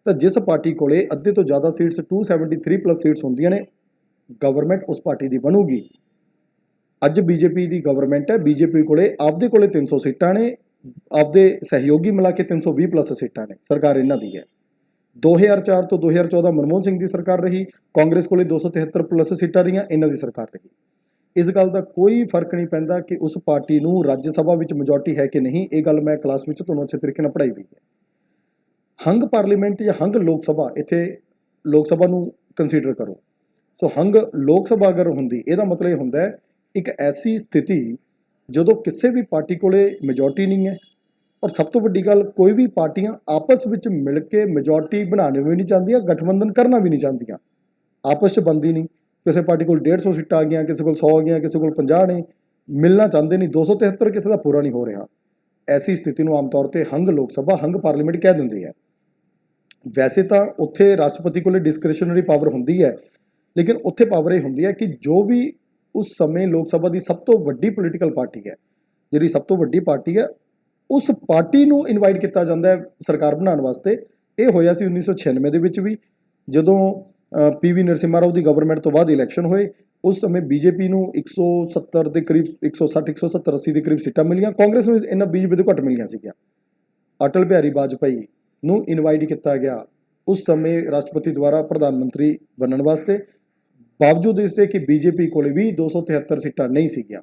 ਤਾਂ ਜਿਸ ਪਾਰਟੀ ਕੋਲੇ ਅੱਧੇ ਤੋਂ ਜ਼ਿਆਦਾ ਸੀਟਸ 273 ਪਲੱਸ ਸੀਟਸ ਹੁੰਦੀਆਂ ਨੇ, ਗਵਰਨਮੈਂਟ ਉਸ ਪਾਰਟੀ ਦੀ ਬਣੂਗੀ। ਅੱਜ ਬੀਜੇਪੀ ਦੀ ਗਵਰਨਮੈਂਟ ਹੈ, ਬੀਜੇਪੀ ਕੋਲੇ ਆਪਦੇ ਕੋਲੇ 300 ਸੀਟਾਂ ਨੇ, ਆਪਦੇ ਸਹਿਯੋਗੀ ਮਿਲਾ ਕੇ 320 ਪਲੱਸ ਸੀਟਾਂ ਨੇ, ਸਰਕਾਰ ਇਹਨਾਂ ਦੀ ਹੈ। 2004 ਤੋਂ 2014 ਮਨਮੋਹਨ ਸਿੰਘ ਦੀ ਸਰਕਾਰ ਰਹੀ, ਕਾਂਗਰਸ ਕੋਲੇ 273 ਪਲੱਸ ਸੀਟਾਂ ਰਹੀਆਂ, ਇਹਨਾਂ ਦੀ ਸਰਕਾਰ ਰਹੀ। ਇਸ ਗੱਲ ਦਾ ਕੋਈ ਫਰਕ ਨਹੀਂ ਪੈਂਦਾ ਕਿ ਉਸ ਪਾਰਟੀ ਨੂੰ ਰਾਜ ਸਭਾ ਵਿੱਚ ਮੈਜੋਰਟੀ ਹੈ ਕਿ ਨਹੀਂ। ਇਹ ਗੱਲ ਮੈਂ ਕਲਾਸ ਵਿੱਚ ਤੁਹਾਨੂੰ ਅੱਛੇ ਤਰੀਕੇ ਨਾਲ ਪੜ੍ਹਾਈ ਹੋਈ ਹੈ। ਹੰਗ ਪਾਰਲੀਮੈਂਟ ਜਾਂ ਹੰਗ ਲੋਕ ਸਭਾ, ਇੱਥੇ ਲੋਕ ਸਭਾ ਨੂੰ ਕੰਸੀਡਰ ਕਰੋ। ਸੋ ਹੰਗ ਲੋਕ ਸਭਾ ਅਗਰ ਹੁੰਦੀ, ਇਹਦਾ ਮਤਲਬ ਇਹ ਹੁੰਦਾ ਹੈ ਇੱਕ ਐਸੀ ਸਥਿਤੀ ਜਦੋਂ ਕਿਸੇ ਵੀ ਪਾਰਟੀ ਕੋਲੇ ਮੈਜੋਰਟੀ ਨਹੀਂ ਹੈ, ਔਰ ਸਭ ਤੋਂ ਵੱਡੀ ਗੱਲ ਕੋਈ ਵੀ ਪਾਰਟੀਆਂ ਆਪਸ ਵਿੱਚ ਮਿਲ ਕੇ ਮੈਜੋਰਟੀ ਬਣਾਉਣੀ ਵੀ ਨਹੀਂ ਚਾਹੁੰਦੀਆਂ, ਗਠਬੰਧਨ ਕਰਨਾ ਵੀ ਨਹੀਂ ਚਾਹੁੰਦੀਆਂ, ਆਪਸ 'ਚ ਬਣਦੀ ਨਹੀਂ। ਕਿਸੇ ਪਾਰਟੀ ਕੋਲ 150 ਸੀਟਾਂ ਆ ਗਈਆਂ, ਕਿਸੇ ਕੋਲ 100 ਆ ਗਈਆਂ, ਕਿਸੇ ਕੋਲ 50 ਨੇ, ਮਿਲਣਾ ਚਾਹੁੰਦੇ ਨਹੀਂ। 273 ਕਿਸੇ ਦਾ ਪੂਰਾ ਨਹੀਂ ਹੋ ਰਿਹਾ। ਐਸੀ ਸਥਿਤੀ ਨੂੰ ਆਮ ਤੌਰ ਤੇ ਹੰਗ ਲੋਕ ਸਭਾ, ਹੰਗ ਪਾਰਲੀਮੈਂਟ ਕਹਿ ਦਿੰਦੇ ਆ। ਵੈਸੇ ਤਾਂ ਉੱਥੇ ਰਾਸ਼ਟਰਪਤੀ ਕੋਲੇ ਡਿਸਕ੍ਰਿਸ਼ਨਰੀ ਪਾਵਰ ਹੁੰਦੀ ਹੈ, ਲੇਕਿਨ ਉੱਥੇ ਪਾਵਰ ਇਹ ਹੁੰਦੀ ਹੈ ਕਿ ਜੋ ਵੀ ਉਸ ਸਮੇਂ ਲੋਕ ਸਭਾ ਦੀ ਸਭ ਤੋਂ ਵੱਡੀ ਪੋਲੀਟੀਕਲ ਪਾਰਟੀ ਹੈ, ਜਿਹੜੀ ਸਭ ਤੋਂ ਵੱਡੀ ਪਾਰਟੀ ਹੈ, ਉਸ ਪਾਰਟੀ ਨੂੰ ਇਨਵਾਈਟ ਕੀਤਾ ਜਾਂਦਾ ਹੈ ਸਰਕਾਰ ਬਣਾਉਣ ਵਾਸਤੇ। ਇਹ ਹੋਇਆ ਸੀ 1996 ਦੇ ਵਿੱਚ ਵੀ, ਜਦੋਂ PV ਨਰਸਿਮਹਾ ਰਾਓ ਦੀ ਗਵਰਨਮੈਂਟ ਤੋਂ ਬਾਅਦ ਇਲੈਕਸ਼ਨ ਹੋਏ। ਉਸ ਸਮੇਂ ਬੀਜੇਪੀ ਨੂੰ 170 ਦੇ ਕਰੀਬ, 160, 170, 80 ਦੇ ਕਰੀਬ ਸੀਟਾਂ ਮਿਲੀਆਂ, ਕਾਂਗਰਸ ਨੂੰ ਇਹਨਾਂ BJP ਤੋਂ ਘੱਟ ਮਿਲੀਆਂ ਸੀਗੀਆਂ। ਅਟਲ ਬਿਹਾਰੀ ਵਾਜਪਾਈ ਨੂੰ ਇਨਵਾਈਟ ਕੀਤਾ ਗਿਆ ਉਸ ਸਮੇਂ ਰਾਸ਼ਟਰਪਤੀ ਦੁਆਰਾ ਪ੍ਰਧਾਨ ਮੰਤਰੀ ਬਣਨ ਵਾਸਤੇ, ਬਾਵਜੂਦ ਇਸ ਦੇ ਕਿ BJP ਕੋਲੇ ਵੀ 273 ਸੀਟਾਂ ਨਹੀਂ ਸੀਗੀਆਂ।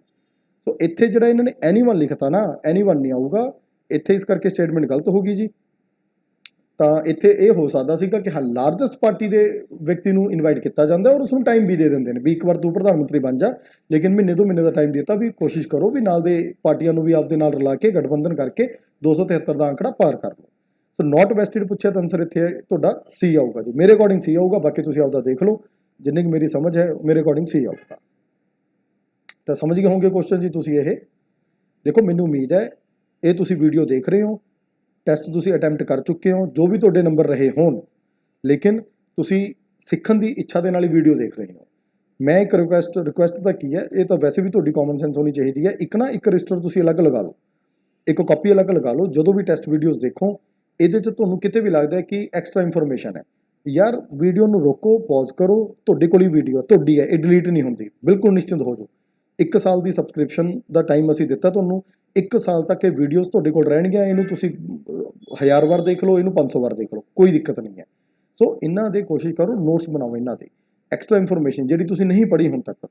ਸੋ ਇੱਥੇ ਜਿਹੜਾ ਇਹਨਾਂ ਨੇ ਐਨੀਵਨ ਲਿਖਤਾ ਨਾ, ਐਨੀਵਨ ਨਹੀਂ ਆਊਗਾ ਇੱਥੇ, ਇਸ ਕਰਕੇ ਸਟੇਟਮੈਂਟ ਗਲਤ ਹੋ ਗਈ ਜੀ। ਤਾਂ ਇੱਥੇ ਇਹ ਹੋ ਸਕਦਾ ਸੀਗਾ ਕਿ ਹਾਂ ਲਾਰਜੈਸਟ ਪਾਰਟੀ ਦੇ ਵਿਅਕਤੀ ਨੂੰ ਇਨਵਾਈਟ ਕੀਤਾ ਜਾਂਦਾ ਔਰ ਉਸ ਨੂੰ ਟਾਈਮ ਵੀ ਦੇ ਦਿੰਦੇ ਨੇ ਵੀ ਇੱਕ ਵਾਰ ਤੂੰ ਪ੍ਰਧਾਨ ਮੰਤਰੀ ਬਣ ਜਾ, ਲੇਕਿਨ ਮਹੀਨੇ 2 ਮਹੀਨੇ ਦਾ ਟਾਈਮ ਦਿੱਤਾ ਵੀ ਕੋਸ਼ਿਸ਼ ਕਰੋ ਵੀ ਨਾਲ ਦੇ ਪਾਰਟੀਆਂ ਨੂੰ ਵੀ ਆਪਦੇ ਨਾਲ ਰਲਾ ਕੇ ਗਠਬੰਧਨ ਕਰਕੇ 273 ਦਾ ਅੰਕੜਾ ਪਾਰ ਕਰ ਲਓ। ਸੋ ਨਾਟ ਵੈਸਟਡ ਪੁੱਛਿਆ ਤਾਂ ਆਨਸਰ ਇੱਥੇ ਤੁਹਾਡਾ C ਆਊਗਾ ਜੀ। ਮੇਰੇ ਅਕੋਰਡਿੰਗ C ਆਊਗਾ, ਬਾਕੀ ਤੁਸੀਂ ਆਪਦਾ ਦੇਖ ਲਓ, ਜਿੰਨੀ ਕਿ ਮੇਰੀ ਸਮਝ ਹੈ ਮੇਰੇ ਅਕੋਰਡਿੰਗ C ਆਊਗਾ। ਤਾਂ ਸਮਝ ਗਏ ਹੋਵੋਗੇ ਕੁਐਸਚਨ ਜੀ ਤੁਸੀਂ। ਇਹ ਦੇਖੋ ਮੈਨੂੰ ਉਮੀਦ ਹੈ ਇਹ ਤੁਸੀਂ ਵੀਡੀਓ ਦੇਖ ਰਹੇ ਹੋ, ਟੈਸਟ ਤੁਸੀਂ ਅਟੈਂਪਟ ਕਰ ਚੁੱਕੇ ਹੋ, ਜੋ ਵੀ ਤੁਹਾਡੇ ਨੰਬਰ ਰਹੇ ਹੋਣ, ਲੇਕਿਨ ਤੁਸੀਂ ਸਿੱਖਣ ਦੀ ਇੱਛਾ ਦੇ ਨਾਲ ਹੀ ਵੀਡੀਓ ਦੇਖ ਰਹੇ ਹੋ। ਮੈਂ ਇੱਕ ਰਿਕੁਐਸਟ ਤਾਂ ਕੀ ਹੈ, ਇਹ ਤਾਂ ਵੈਸੇ ਵੀ ਤੁਹਾਡੀ ਕਾਮਨ ਸੈਂਸ ਹੋਣੀ ਚਾਹੀਦੀ ਹੈ। ਇੱਕ ਰਜਿਸਟਰ ਤੁਸੀਂ ਅਲੱਗ ਲਗਾ ਲਓ, ਇੱਕ ਕਾਪੀ ਅਲੱਗ ਲਗਾ ਲਓ। ਜਦੋਂ ਵੀ ਟੈਸਟ ਵੀਡੀਓਜ਼ ਦੇਖੋ, ਇਹਦੇ 'ਚ ਤੁਹਾਨੂੰ ਕਿਤੇ ਵੀ ਲੱਗਦਾ ਕਿ ਐਕਸਟਰਾ ਇਨਫੋਰਮੇਸ਼ਨ ਹੈ, ਯਾਰ ਵੀਡੀਓ ਨੂੰ ਰੋਕੋ, ਪੌਜ਼ ਕਰੋ। ਤੁਹਾਡੇ ਕੋਲ ਹੀ ਵੀਡੀਓ ਤੁਹਾਡੀ ਹੈ, ਇਹ ਡਿਲੀਟ ਨਹੀਂ ਹੁੰਦੀ, ਬਿਲਕੁਲ ਨਿਸ਼ਚਿੰਤ ਹੋ ਜਾਓ। 1 ਸਾਲ ਦੀ ਸਬਸਕ੍ਰਿਪਸ਼ਨ ਦਾ ਟਾਈਮ ਅਸੀਂ ਦਿੱਤਾ ਤੁਹਾਨੂੰ, 1 ਸਾਲ ਤੱਕ ਇਹ ਵੀਡੀਓਜ਼ ਤੁਹਾਡੇ ਕੋਲ ਰਹਿਣਗੀਆਂ। ਇਹਨੂੰ ਤੁਸੀਂ 1000 ਵਾਰ ਦੇਖ ਲਓ, ਇਹਨੂੰ 500 ਵਾਰ ਦੇਖ ਲਓ, ਕੋਈ ਦਿੱਕਤ ਨਹੀਂ ਹੈ। ਸੋ ਇਹਨਾਂ ਦੇ ਕੋਸ਼ਿਸ਼ ਕਰੋ, ਨੋਟਸ ਬਣਾਓ ਇਹਨਾਂ ਦੇ, ਐਕਸਟਰਾ ਇਨਫੋਰਮੇਸ਼ਨ ਜਿਹੜੀ ਤੁਸੀਂ ਨਹੀਂ ਪੜ੍ਹੀ ਹੁਣ ਤੱਕ।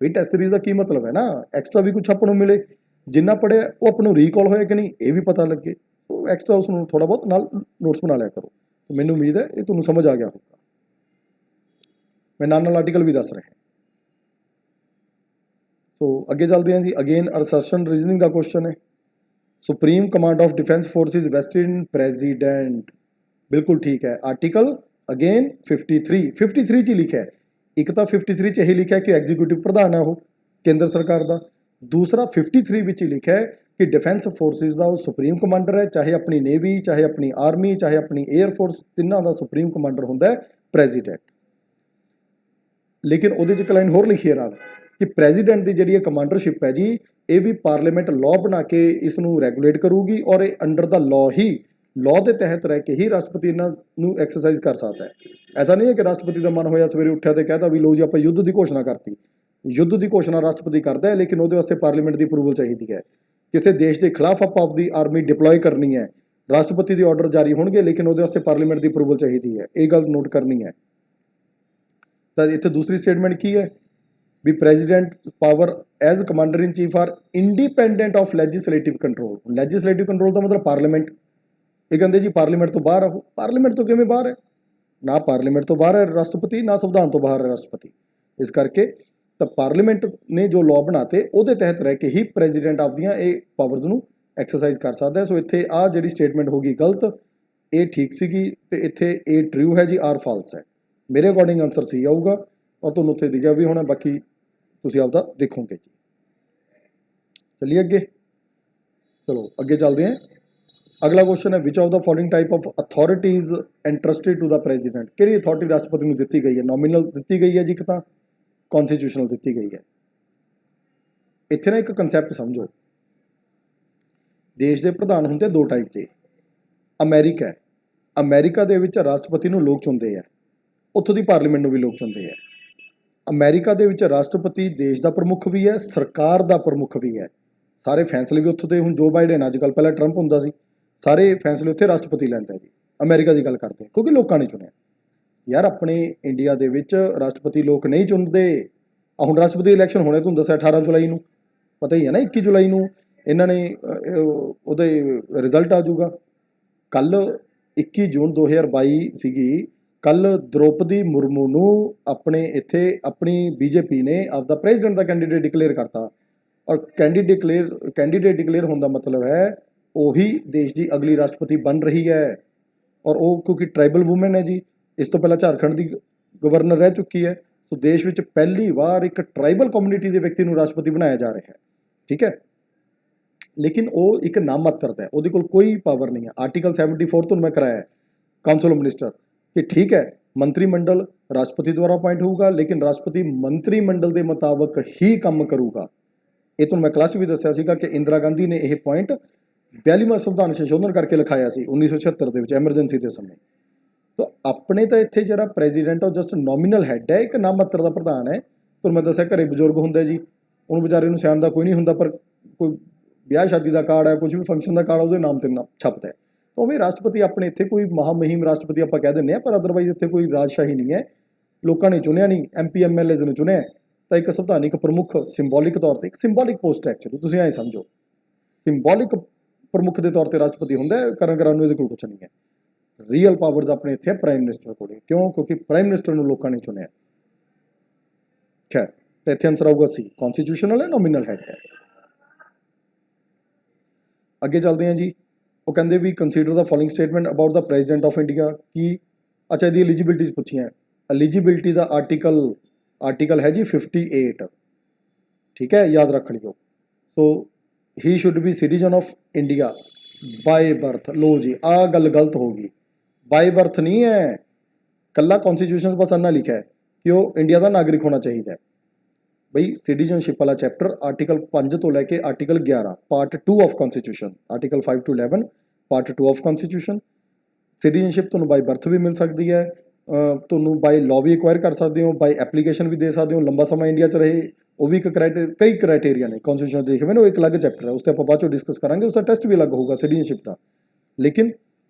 ਵੀ ਟੈਸਟ ਸੀਰੀਜ਼ ਦਾ ਕੀ ਮਤਲਬ ਹੈ ਨਾ, ਐਕਸਟਰਾ ਵੀ ਕੁਛ ਆਪਾਂ ਨੂੰ ਮਿਲੇ। ਜਿੰਨਾ ਪੜ੍ਹਿਆ ਉਹ ਆਪਾਂ ਨੂੰ ਰੀਕਾਲ ਹੋਇਆ ਕਿ ਨਹੀਂ ਇਹ ਵੀ ਪਤਾ ਲੱਗੇ। ਸੋ ਐਕਸਟਰਾ ਉਸ ਨੂੰ ਥੋੜ੍ਹਾ ਬਹੁਤ ਨਾਲ ਨੋਟਸ ਬਣਾ ਲਿਆ ਕਰੋ। ਮੈਨੂੰ ਉਮੀਦ ਹੈ ਇਹ ਤੁਹਾਨੂੰ ਸਮਝ ਆ ਗਿਆ ਹੋਊਗਾ। ਮੈਂ ਨਾਲ ਆਰਟੀਕਲ ਵੀ ਦੱਸ ਰਿਹਾ। ਸੋ ਅੱਗੇ ਚੱਲਦੇ ਹਾਂ ਜੀ। ਅਗੇਨ ਅਸਰਸ਼ਨ ਰੀਜ਼ਨਿੰਗ ਦਾ ਕੁਐਸਚਨ ਹੈ। Supreme command of defence forces vested in president, ਬਿਲਕੁਲ ਠੀਕ ਹੈ। ਆਰਟੀਕਲ ਅਗੇਨ 53 'ਚ ਲਿਖਿਆ ਹੈ। ਇੱਕ ਤਾਂ 53 'ਚ ਇਹ ਲਿਖਿਆ ਕਿ ਐਗਜ਼ੀਕਿਊਟਿਵ ਪ੍ਰਧਾਨ ਹੈ ਉਹ ਕੇਂਦਰ ਸਰਕਾਰ ਦਾ। ਦੂਸਰਾ 53 ਵਿੱਚ ਲਿਖਿਆ ਹੈ ਕਿ ਡਿਫੈਂਸ ਫੋਰਸਿਸ ਦਾ ਉਹ ਸੁਪਰੀਮ ਕਮਾਂਡਰ ਹੈ, ਚਾਹੇ ਆਪਣੀ ਨੇਵੀ, ਚਾਹੇ ਆਪਣੀ ਆਰਮੀ, ਚਾਹੇ ਆਪਣੀ 에ਅਰ ਫੋਰਸ, ਤਿੰਨਾਂ ਦਾ ਸੁਪਰੀਮ ਕਮਾਂਡਰ ਹੁੰਦਾ ਹੈ ਪ੍ਰੈਜ਼ੀਡੈਂਟ। ਲੇਕਿਨ ਉਹਦੇ 'ਚ ਇੱਕ ਲਾਈਨ ਹੋਰ ਲਿਖੀ ਹੈ ਨਾਲ ਕਿ ਪ੍ਰੈਜ਼ੀਡੈਂਟ ਦੀ ਜਿਹੜੀ ਇਹ ਕਮਾਂਡਰਸ਼ਿਪ ਹੈ ਜੀ, ਇਹ ਵੀ ਪਾਰਲੀਮੈਂਟ ਲਾਅ ਬਣਾ ਕੇ ਇਸ ਨੂੰ ਰੈਗੂਲੇਟ ਕਰੂਗੀ, ਔਰ ਇਹ ਅੰਡਰ ਦਾ ਲਾਅ ਦੇ ਤਹਿਤ ਰਹਿ ਕੇ ਹੀ ਰਾਸ਼ਟਰਪਤੀ ਇਹਨਾਂ ਨੂੰ ਐਕਸਰਸਾਈਜ਼ ਕਰ ਸਕਦਾ ਹੈ। ਐਸਾ ਨਹੀਂ ਹੈ ਕਿ ਰਾਸ਼ਟਰਪਤੀ ਦਾ ਮਨ ਹੋਇਆ ਸਵੇਰੇ ਉੱਠਿਆ ਤੇ ਕਹਿਤਾ ਵੀ ਲਓ ਜੀ ਆਪਾਂ ਯੁੱਧ ਦੀ ਘੋਸ਼ਣਾ ਕਰਤੀ। ਯੁੱਧ ਦੀ ਘੋਸ਼ਣਾ ਰਾਸ਼ਟਰਪਤੀ ਕਰਦਾ ਹੈ, ਲੇਕਿਨ ਉਹਦੇ ਵਾਸਤੇ ਪਾਰਲੀਮੈਂਟ ਦੀ ਅਪਰੂਵਲ ਚਾਹੀਦੀ ਹੈ। ਕਿਸੇ ਦੇਸ਼ ਦੇ ਖਿਲਾਫ ਆਪਾਂ ਆਪਦੀ ਆਰਮੀ ਡਿਪਲੋਏ ਕਰਨੀ ਹੈ, ਰਾਸ਼ਟਰਪਤੀ ਦੇ ਆਰਡਰ ਜਾਰੀ ਹੋਣਗੇ, ਲੇਕਿਨ ਉਹਦੇ ਵਾਸਤੇ ਪਾਰਲੀਮੈਂਟ ਦੀ ਅਪਰੂਵਲ ਚਾਹੀਦੀ ਹੈ। ਇਹ ਗੱਲ ਨੋਟ ਕਰਨੀ ਹੈ। ਤਾਂ ਇੱਥੇ ਦੂਸਰੀ ਸਟੇਟਮੈਂਟ ਕੀ ਹੈ ਵੀ president power as commander in chief are independent of legislative control. Legislative control ਦਾ ਮਤਲਬ ਪਾਰਲੀਮੈਂਟ। ਇਹ ਕਹਿੰਦੇ ਜੀ ਪਾਰਲੀਮੈਂਟ ਤੋਂ ਬਾਹਰ ਆਹੋ। ਪਾਰਲੀਮੈਂਟ ਤੋਂ ਕਿਵੇਂ ਬਾਹਰ ਹੈ? ਨਾ ਪਾਰਲੀਮੈਂਟ ਤੋਂ ਬਾਹਰ ਹੈ ਰਾਸ਼ਟਰਪਤੀ, ਨਾ ਸੰਵਿਧਾਨ ਤੋਂ ਬਾਹਰ ਹੈ ਰਾਸ਼ਟਰਪਤੀ। ਇਸ ਕਰਕੇ ਤਾਂ ਪਾਰਲੀਮੈਂਟ ਨੇ ਜੋ ਲਾਅ ਬਣਾਤੇ ਉਹਦੇ ਤਹਿਤ ਰਹਿ ਕੇ ਹੀ ਪ੍ਰੈਜ਼ੀਡੈਂਟ ਆਪਦੀਆਂ ਇਹ ਪਾਵਰਸ ਨੂੰ ਐਕਸਰਸਾਈਜ਼ ਕਰ ਸਕਦਾ ਹੈ। ਸੋ ਇੱਥੇ ਆਹ ਜਿਹੜੀ ਸਟੇਟਮੈਂਟ ਹੋ ਗਈ ਗਲਤ, ਇਹ ਠੀਕ ਸੀਗੀ, ਤੇ ਇੱਥੇ ਇਹ ਟਰੂ ਹੈ ਜੀ, ਆਰ ਫਾਲਸ ਹੈ। ਮੇਰੇ ਅਕੋਰਡਿੰਗ ਆਨਸਰ ਸੀ ਆਊਗਾ, ਔਰ ਤੁਹਾਨੂੰ ਉੱਥੇ ਦਿਖਿਆ ਵੀ ਹੋਣਾ, ਬਾਕੀ ਤੁਸੀਂ ਆਪਦਾ ਦੇਖੋਗੇ ਜੀ। ਚਲਿਏ ਅੱਗੇ, ਚਲੋ ਅੱਗੇ ਚੱਲਦੇ ਹਾਂ। ਅਗਲਾ ਕੁਐਸਚਨ ਹੈ which of the following type of authorities entrusted to the president. ਕਿਹੜੀ ਅਥਾਰਟੀ ਰਾਸ਼ਟਰਪਤੀ ਨੂੰ ਦਿੱਤੀ ਗਈ ਹੈ? ਨੋਮੀਨਲ ਦਿੱਤੀ ਗਈ ਹੈ ਜੀ, ਇੱਕ ਤਾਂ ਕੌਨਸਟੀਟਿਊਸ਼ਨਲ ਦਿੱਤੀ ਗਈ ਹੈ। ਇੱਥੇ ਨਾ ਇੱਕ ਕਨਸੈਪਟ ਸਮਝੋ, ਦੇਸ਼ ਦੇ ਪ੍ਰਧਾਨ ਹੁੰਦੇ ਦੋ ਟਾਈਪ ਦੇ। ਅਮਰੀਕਾ ਦੇ ਵਿੱਚ ਰਾਸ਼ਟਰਪਤੀ ਨੂੰ ਲੋਕ ਚੁਣਦੇ ਆ, ਉੱਥੋਂ ਦੀ ਪਾਰਲੀਮੈਂਟ ਨੂੰ ਵੀ ਲੋਕ ਚੁਣਦੇ ਆ। ਅਮਰੀਕਾ ਦੇ ਵਿੱਚ ਰਾਸ਼ਟਰਪਤੀ ਦੇਸ਼ ਦਾ ਪ੍ਰਮੁੱਖ ਵੀ ਹੈ, ਸਰਕਾਰ ਦਾ ਪ੍ਰਮੁੱਖ ਵੀ ਹੈ। ਸਾਰੇ ਫੈਸਲੇ ਵੀ ਉੱਥੋਂ ਦੇ, ਹੁਣ ਜੋ ਬਾਈਡਨ ਅੱਜ ਕੱਲ੍ਹ, ਪਹਿਲਾਂ ਟਰੰਪ ਹੁੰਦਾ ਸੀ, ਸਾਰੇ ਫੈਸਲੇ ਉੱਥੇ ਰਾਸ਼ਟਰਪਤੀ ਲੈਂਦਾ ਜੀ। ਅਮਰੀਕਾ ਦੀ ਗੱਲ ਕਰਦੇ ਕਿਉਂਕਿ ਲੋਕਾਂ ਨੇ ਚੁਣਿਆ। ਯਾਰ ਆਪਣੇ ਇੰਡੀਆ ਦੇ ਵਿੱਚ ਰਾਸ਼ਟਰਪਤੀ ਲੋਕ ਨਹੀਂ ਚੁਣਦੇ। ਹੁਣ ਰਾਸ਼ਟਰਪਤੀ ਇਲੈਕਸ਼ਨ ਹੋਣੇ ਤੁਹਾਨੂੰ ਦੱਸਿਆ 18 ਜੁਲਾਈ ਨੂੰ, ਪਤਾ ਹੀ ਹੈ ਨਾ। 21 ਜੁਲਾਈ ਨੂੰ ਇਹਨਾਂ ਨੇ ਉਹਦੇ ਰਿਜ਼ਲਟ ਆ ਜਾਊਗਾ। ਕੱਲ 21 ਜੂਨ 2022 ਸੀਗੀ। ਕੱਲ ਦ੍ਰੋਪਦੀ ਮੁਰਮੂ ਨੂੰ ਆਪਣੇ ਇੱਥੇ ਆਪਣੀ ਬੀਜੇਪੀ ਨੇ ਆਪਦਾ ਪ੍ਰੈਜ਼ੀਡੈਂਟ ਦਾ ਕੈਂਡੀਡੇਟ ਡਿਕਲੇਅਰ ਕਰਤਾ। ਔਰ ਕੈਂਡੀਡੇਟ ਡਿਕਲੇਅਰ ਹੋਣ ਦਾ ਮਤਲਬ ਹੈ ਉਹੀ ਦੇਸ਼ ਦੀ ਅਗਲੀ ਰਾਸ਼ਟਰਪਤੀ ਬਣ ਰਹੀ ਹੈ। ਔਰ ਉਹ ਕਿਉਂਕਿ ਟਰਾਈਬਲ ਵੂਮਨ ਹੈ ਜੀ, ਇਸ ਤੋਂ ਪਹਿਲਾਂ ਝਾਰਖੰਡ ਦੀ ਗਵਰਨਰ ਰਹਿ ਚੁੱਕੀ ਹੈ। ਸੋ ਦੇਸ਼ ਵਿੱਚ ਪਹਿਲੀ ਵਾਰ ਇੱਕ ਟਰਾਈਬਲ ਕਮਿਊਨਿਟੀ ਦੇ ਵਿਅਕਤੀ ਨੂੰ ਰਾਸ਼ਟਰਪਤੀ ਬਣਾਇਆ ਜਾ ਰਿਹਾ ਹੈ, ਠੀਕ ਹੈ। ਲੇਕਿਨ ਉਹ ਇੱਕ ਨਾਮ ਮਾਤਰ ਹੈ, ਉਹਦੇ ਕੋਲ ਕੋਈ ਪਾਵਰ ਨਹੀਂ ਹੈ। ਆਰਟੀਕਲ 74 ਤੋਂ ਮੈਂ ਕਰਾਇਆ ਕਾਉਂਸਲ ਆਫ ਮਿਨਿਸਟਰ ਕਿ ਠੀਕ ਹੈ ਮੰਤਰੀ ਮੰਡਲ ਰਾਸ਼ਟਰਪਤੀ ਦੁਆਰਾ ਅਪਾਇੰਟ ਹੋਊਗਾ, ਲੇਕਿਨ ਰਾਸ਼ਟਰਪਤੀ ਮੰਤਰੀ ਮੰਡਲ ਦੇ ਮੁਤਾਬਕ ਹੀ ਕੰਮ ਕਰੂਗਾ। ਇਹ ਤੁਹਾਨੂੰ ਮੈਂ ਕਲਾਸ ਵੀ ਦੱਸਿਆ ਸੀਗਾ ਕਿ ਇੰਦਰਾ ਗਾਂਧੀ ਨੇ ਇਹ ਪੁਆਇੰਟ 42ਵਾਂ ਸੰਵਿਧਾਨ ਸੰਸ਼ੋਧਨ ਕਰਕੇ ਲਿਖਾਇਆ ਸੀ 1976 ਦੇ ਵਿੱਚ, ਐਮਰਜੈਂਸੀ ਦੇ ਸਮੇਂ। ਤਾਂ ਆਪਣੇ ਤਾਂ ਇੱਥੇ ਜਿਹੜਾ ਪ੍ਰੈਜ਼ੀਡੈਂਟ ਉਹ ਜਸਟ ਨੋਮੀਨਲ ਹੈਡ ਹੈ, ਇੱਕ ਨਾਮ ਮਾਤਰ ਦਾ ਪ੍ਰਧਾਨ ਹੈ। ਤੁਹਾਨੂੰ ਮੈਂ ਦੱਸਿਆ ਘਰੇ ਬਜ਼ੁਰਗ ਹੁੰਦਾ ਜੀ, ਉਹਨੂੰ ਵਿਚਾਰੇ ਨੂੰ ਸਿਆਣ ਦਾ ਕੋਈ ਨਹੀਂ ਹੁੰਦਾ, ਪਰ ਕੋਈ ਵਿਆਹ ਸ਼ਾਦੀ ਦਾ ਕਾਰਡ ਹੈ, ਕੁਝ ਵੀ ਫੰਕਸ਼ਨ ਦਾ ਕਾਰਡ ਉਹਦੇ ਨਾਮ 'ਤੇ ਛਪਦਾ ਹੈ। ਤਾਂ ਉਵੇਂ ਰਾਸ਼ਟਰਪਤੀ ਆਪਣੇ ਇੱਥੇ ਕੋਈ ਮਹਾਮਹਿਮ ਰਾਸ਼ਟਰਪਤੀ ਆਪਾਂ ਕਹਿ ਦਿੰਦੇ ਹਾਂ, ਪਰ ਅਦਰਵਾਈਜ਼ ਇੱਥੇ ਕੋਈ ਰਾਜਸ਼ਾਹੀ ਨਹੀਂ ਹੈ। ਲੋਕਾਂ ਨੇ ਚੁਣਿਆ ਨਹੀਂ, MP MLAs ਨੂੰ ਚੁਣਿਆ। ਤਾਂ ਇੱਕ ਸੰਵਿਧਾਨਿਕ ਪ੍ਰਮੁੱਖ ਸਿੰਬੋਲਿਕ ਤੌਰ 'ਤੇ, ਇੱਕ ਸਿੰਬੋਲਿਕ ਪੋਸਟ ਐਕਚੁਅਲੀ, ਤੁਸੀਂ ਐਂ ਸਮਝੋ ਸਿੰਬੋਲਿਕ ਪ੍ਰਮੁੱਖ ਦੇ ਤੌਰ 'ਤੇ ਰਾਸ਼ਟਰਪਤੀ ਹੁੰਦਾ ਹੈ। ਕਰਨ ਨੂੰ ਇਹਦੇ ਕੋਲ ਕੁਛ ਨਹੀਂ ਹੈ। ਰੀਅਲ ਪਾਵਰਸ ਆਪਣੇ ਇੱਥੇ ਪ੍ਰਾਈਮ ਮਿਨਿਸਟਰ ਕੋਲ। ਕਿਉਂ? ਕਿਉਂਕਿ ਪ੍ਰਾਈਮ ਮਿਨਿਸਟਰ ਨੂੰ ਲੋਕਾਂ ਨੇ ਚੁਣਿਆ। ਖੈਰ, ਤਾਂ ਇੱਥੇ ਆਨਸਰ ਆਊਗਾ ਸੀ, ਕੌਨਸਟੀਟਿਊਸ਼ਨਲ ਹੈ, ਨੋਮੀਨਲ ਹੈਡ ਹੈ। ਅੱਗੇ ਚੱਲਦੇ ਹਾਂ ਜੀ। ਉਹ ਕਹਿੰਦੇ we consider the following statement about the president of India. ਕੀ? ਅੱਛਾ, ਇਹਦੀ ਐਲੀਜੀਬਿਲਟੀਜ਼ ਪੁੱਛੀਆਂ। ਐਲੀਜੀਬਿਲਟੀ ਦਾ ਆਰਟੀਕਲ ਹੈ ਜੀ 58, ਠੀਕ ਹੈ, ਯਾਦ ਰੱਖ ਲਿਓ। So he should be citizen of India by birth. ਲੋ ਜੀ, ਆਹ ਗੱਲ ਗਲਤ ਹੋ ਗਈ। ਬਾਏ ਬਰਥ ਨਹੀਂ ਹੈ, ਕੱਲਾ ਕਨਸਟੀਟਿਊਸ਼ਨ ਬਸ ਅੰਨਾ ਲਿਖਿਆ ਹੈ ਕਿ ਉਹ ਇੰਡੀਆ ਦਾ ਨਾਗਰਿਕ ਹੋਣਾ ਚਾਹੀਦਾ ਹੈ। ਬਈ ਸਿਟੀਜ਼ਨਸ਼ਿਪ ਵਾਲਾ ਚੈਪਟਰ ਆਰਟੀਕਲ 5 ਤੋਂ ਲੈ ਕੇ article 11 part 2 of constitution, article 5 to 11 part 2 of constitution. Citizenship ਤੁਹਾਨੂੰ ਬਾਈ ਬਰਥ ਵੀ ਮਿਲ ਸਕਦੀ ਹੈ, ਤੁਹਾਨੂੰ ਬਾਈ ਲਾਅ ਵੀ ਐਕਵਾਇਰ ਕਰ ਸਕਦੇ ਹੋ, ਬਾਈ ਐਪਲੀਕੇਸ਼ਨ ਵੀ ਦੇ ਸਕਦੇ ਹੋ, ਲੰਬਾ ਸਮਾਂ ਇੰਡੀਆ 'ਚ ਰਹੇ, ਉਹ ਵੀ ਇੱਕ ਕਈ ਕ੍ਰਾਈਟੇਰੀਆ ਨੇ ਕਨਸਟੀਟਿਊਸ਼ਨ ਦੇ ਲਿਖੇ ਹੋਏ ਨੇ, ਉਹ ਇੱਕ ਅਲੱਗ ਚੈਪਟਰ ਹੈ, ਉਸ 'ਤੇ ਆਪਾਂ ਬਾਅਦ 'ਚੋਂ ਡਿਸਕਸ ਕਰਾਂਗੇ, ਉਸ ਦਾ ਟੈਸਟ ਵੀ ਅਲੱਗ ਹੋਊਗਾ ਸਿਟੀਜ਼ਨਸ਼ਿਪ ਦਾ। ਲੇਕਿਨ